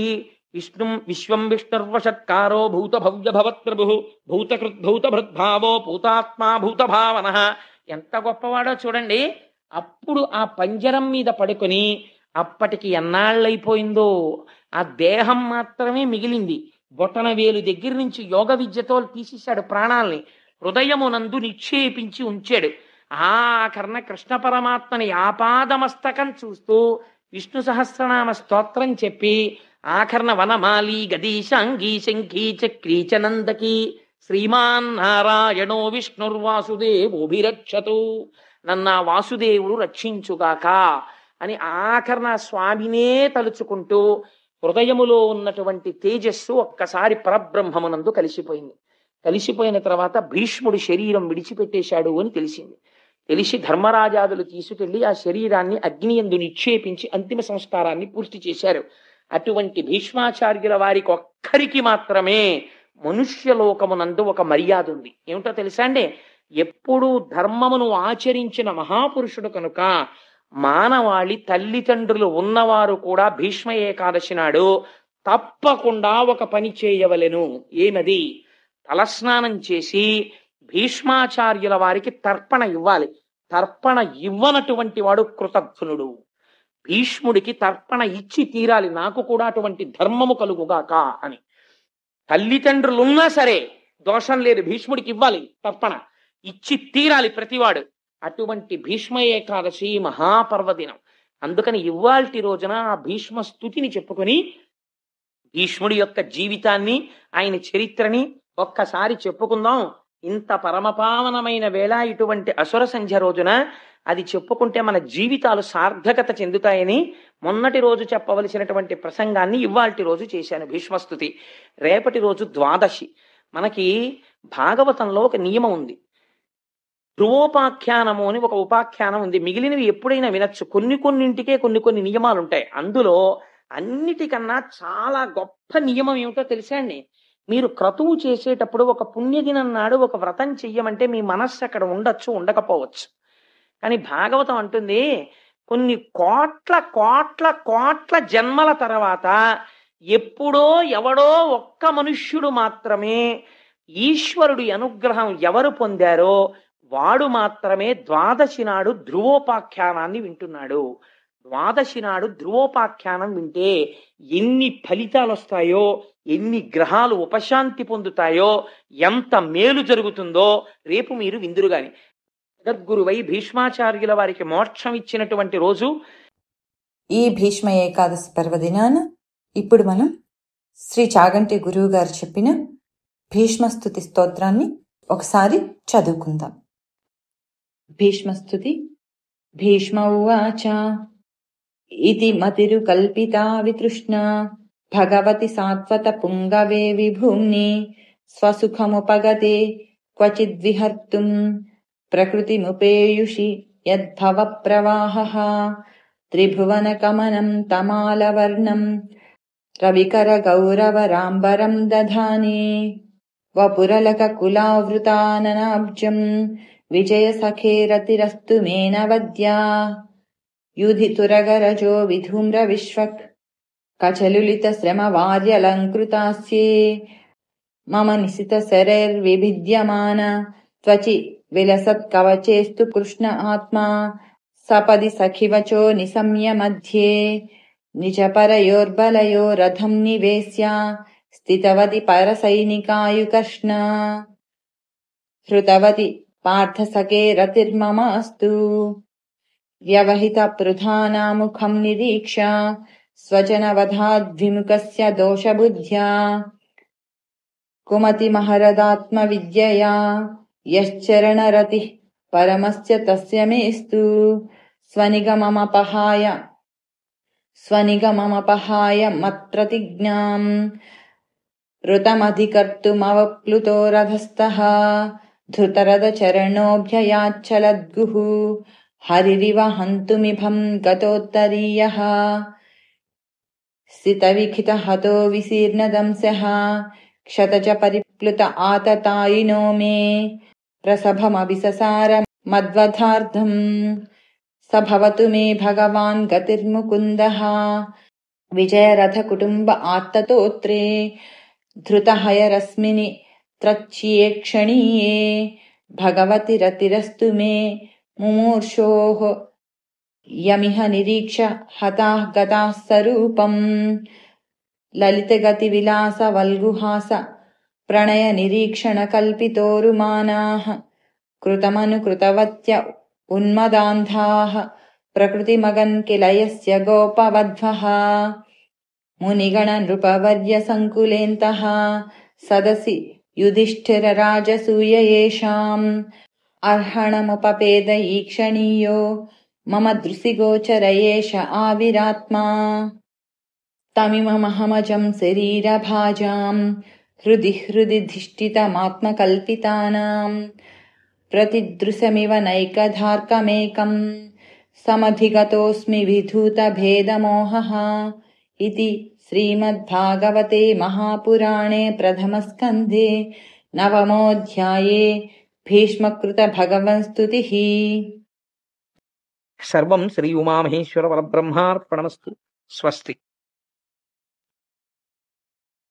విశ్వం విష్ణుర్వషత్కారో భూత భవ్య భవత్ప్రభు భూతకృద్భూత భృద్భావో భూతాత్మా భూత భావన. ఎంత గొప్పవాడో చూడండి. అప్పుడు ఆ పంజరం మీద పడుకొని అప్పటికి ఎన్నాళ్ళైపోయిందో ఆ దేహం మాత్రమే మిగిలింది. బొటన వేలు దగ్గర నుంచి యోగ విద్యతో తీసేశాడు ప్రాణాల్ని, హృదయమునందు నిక్షేపించి ఉంచాడు. ఆఖరణ కృష్ణ పరమాత్మని ఆపాదమస్తకం చూస్తూ విష్ణు సహస్రనామ స్తోత్రం చెప్పి ఆఖరణ వనమాలి గదీశాంగీ శంఖీ చక్రీ చ నందకి శ్రీమాన్ నారాయణో విష్ణుర్వాసుదేవోభిరక్షతు, నన్న వాసుదేవుడు రక్షించుగాక అని ఆఖరణ స్వామినే తలుచుకుంటూ హృదయములో ఉన్నటువంటి తేజస్సు ఒక్కసారి పరబ్రహ్మమునందు కలిసిపోయింది. కలిసిపోయిన తర్వాత భీష్ముడు శరీరం విడిచిపెట్టేశాడు అని తెలిసింది. తెలిసి ధర్మరాజాదులు తీసుకెళ్లి ఆ శరీరాన్ని అగ్నియందు నిక్షేపించి అంతిమ సంస్కారాన్ని పూర్తి చేశారు. అటువంటి భీష్మాచార్యుల వారికి ఒక్కరికి మాత్రమే మనుష్యలోకమునందు ఒక మర్యాద ఉంది. ఏమిటో తెలుసా అండి? ఎప్పుడు ధర్మమును ఆచరించిన మహాపురుషుడు కనుక మానవాళి తల్లిదండ్రులు ఉన్నవారు కూడా భీష్మ ఏకాదశి నాడు తప్పకుండా ఒక పని చేయవలెను. ఏమది? తలస్నానం చేసి భీష్మాచార్యుల వారికి తర్పణ ఇవ్వాలి. తర్పణ ఇవ్వనటువంటి వాడు కృతజ్ఞుడు. భీష్ముడికి తర్పణ ఇచ్చి తీరాలి, నాకు కూడా అటువంటి ధర్మము కలుగుగాక అని. తల్లిదండ్రులున్నా సరే దోషం లేదు, భీష్ముడికి ఇవ్వాలి తర్పణ, ఇచ్చి తీరాలి ప్రతివాడు. అటువంటి భీష్మ ఏకాదశి మహాపర్వదినం. అందుకని ఇవాల్టి రోజున ఆ భీష్మ స్తుతిని చెప్పుకొని భీష్ముడి యొక్క జీవితాన్ని, ఆయన చరిత్రని ఒక్కసారి చెప్పుకుందాం. ఇంత పరమపావనమైన వేళ ఇటువంటి అసుర సంధ్య రోజున అది చెప్పుకుంటే మన జీవితాలు సార్థకత చెందుతాయని మొన్నటి రోజు చెప్పవలసినటువంటి ప్రసంగాన్ని ఇవాల్టి రోజు చేశాను, భీష్మస్తుతి. రేపటి రోజు ద్వాదశి. మనకి భాగవతంలో ఒక నియమం ఉంది. ధ్రువోపాఖ్యానము అని ఒక ఉపాఖ్యానం ఉంది. మిగిలినవి ఎప్పుడైనా వినొచ్చు. కొన్నింటికే కొన్ని నియమాలు ఉంటాయి. అందులో అన్నిటికన్నా చాలా గొప్ప నియమం ఏమిటో తెలుసా అండి? మీరు క్రతువు చేసేటప్పుడు ఒక పుణ్యదినం నాడు ఒక వ్రతం చెయ్యమంటే మీ మనస్సు అక్కడ ఉండొచ్చు, ఉండకపోవచ్చు. కానీ భాగవతం అంటుంది కొన్ని కోట్ల కోట్ల కోట్ల జన్మల తర్వాత ఎప్పుడో ఎవడో ఒక్క మనుష్యుడు మాత్రమే ఈశ్వరుడి అనుగ్రహం ఎవరు పొందారో వాడు మాత్రమే ద్వాదశి నాడు ధ్రువోపాఖ్యానాన్ని వింటున్నాడు. ద్వాదశి నాడు ధ్రువోపాఖ్యానం వింటే ఎన్ని ఫలితాలు వస్తాయో, ఎన్ని గ్రహాలు ఉపశాంతి పొందుతాయో, ఎంత మేలు జరుగుతుందో రేపు మీరు విందురు గాని. జగద్గురువై భీష్మాచార్యుల వారికి మోక్షం ఇచ్చినటువంటి రోజు ఈ భీష్మ ఏకాదశి పర్వదినాన ఇప్పుడు మనం శ్రీ చాగంటి గురువు గారు చెప్పిన భీష్మస్తుతి స్తోత్రాన్ని ఒకసారి చదువుకుందాం. భీష్మస్తుతి. భీష్మ ఉవాచ ఇతి మతిరు కల్పితా వితృష్ణ భగవతి సాత్వత పుంగవే విభూమ్ని స్వసుఖముపగతే క్వచిద్విహర్తుం ప్రకృతిముపేయుషి యద్భవ ప్రవాహః త్రిభువనకమనం తమాలవర్ణం రవికర గౌరవరాంబరం దధానే వపురలక కులావృతాననాబ్జం విజయ సఖేరతిరస్తు మేనవద్యా యుధితురగరజో విధూమ్ర విశ్వక్ కచలులిత శ్రమ వార్యలంకృతాస్యే మమ నిశిత శరైర్విభిద్యమాన త్వచి విలసత్ కవచేస్తు కృష్ణ ఆత్మా సపది సఖివచో నిశమ్య మధ్యే నిజపరయోర్బలయో రథం నివేశ్య స్థితవతి పరసైనికాయుకర్ష్ణ హృతవతి పార్థసఖే రతిర్మమాస్తు వ్యవహిత పృథానాముఖం నిరీక్ష స్వజనవధాద్విముఖస్య దోషబుద్ధ్యా కుమతి మహరదాత్మ విద్యయా యశ్చరణరతి పరమస్య తస్య మేస్తు స్వనిగమమపహాయ మత్ప్రతిజ్ఞాం ఋతమధికర్తుమవప్లుతో రథస్థః ధృతరథచరణోభ్యయాచ్చలద్గుః హరిరివ హంతుమిభం గతోత్తరీయః స్థితవిఖిత హతో విశీర్ణదంశః క్షతజ పరిప్లుత ఆతతాయినో మే ప్రసభమభిససార మద్వధార్థం సభవతు మే భగవాన్ గతిర్ముకుందః విజయరథ కుటుంబ ఆర్తతోత్రే ధృతహయరస్మిని త్రచ్యేక్షణీయే భగవతి రతిరస్తు మే ముమూర్షోః యమిహ నిరీక్ష హతాః గతాః సరూపం లలితగతి విలాస వల్గుహాస ప్రణయ నిరీక్షణ కల్పితోరుమానాః కృతమనుకృతవత్య ఉన్మదాంధాః ప్రకృతిమగన్ కిల యస్య గోపవధ్వః మునిగణ నృపవర్య సంకులేంతః సదసి యుధిష్ఠిర రాజసూయ యేషాం అర్హణముపపేద ఈక్షణీయో మమ దృశిగోచర ఏష ఆవిరాత్మా తమిమమహమజం శరీరభాజాం హృది ధిష్ఠితమాత్మకల్పితానాం ప్రతిదృశమివ నైకధార్కమేకం సమధిగతోస్మి విధూతభేదమోహః ఇతి శ్రీమద్భాగవతే మహాపురాణే ప్రథమస్కంధే నవమోऽధ్యాయే భీష్మకృత భగవన్స్తుతిః. సర్వం శ్రీ ఉమామహేశ్వర పరబ్రహ్మార్పణమస్తు. స్వస్తి.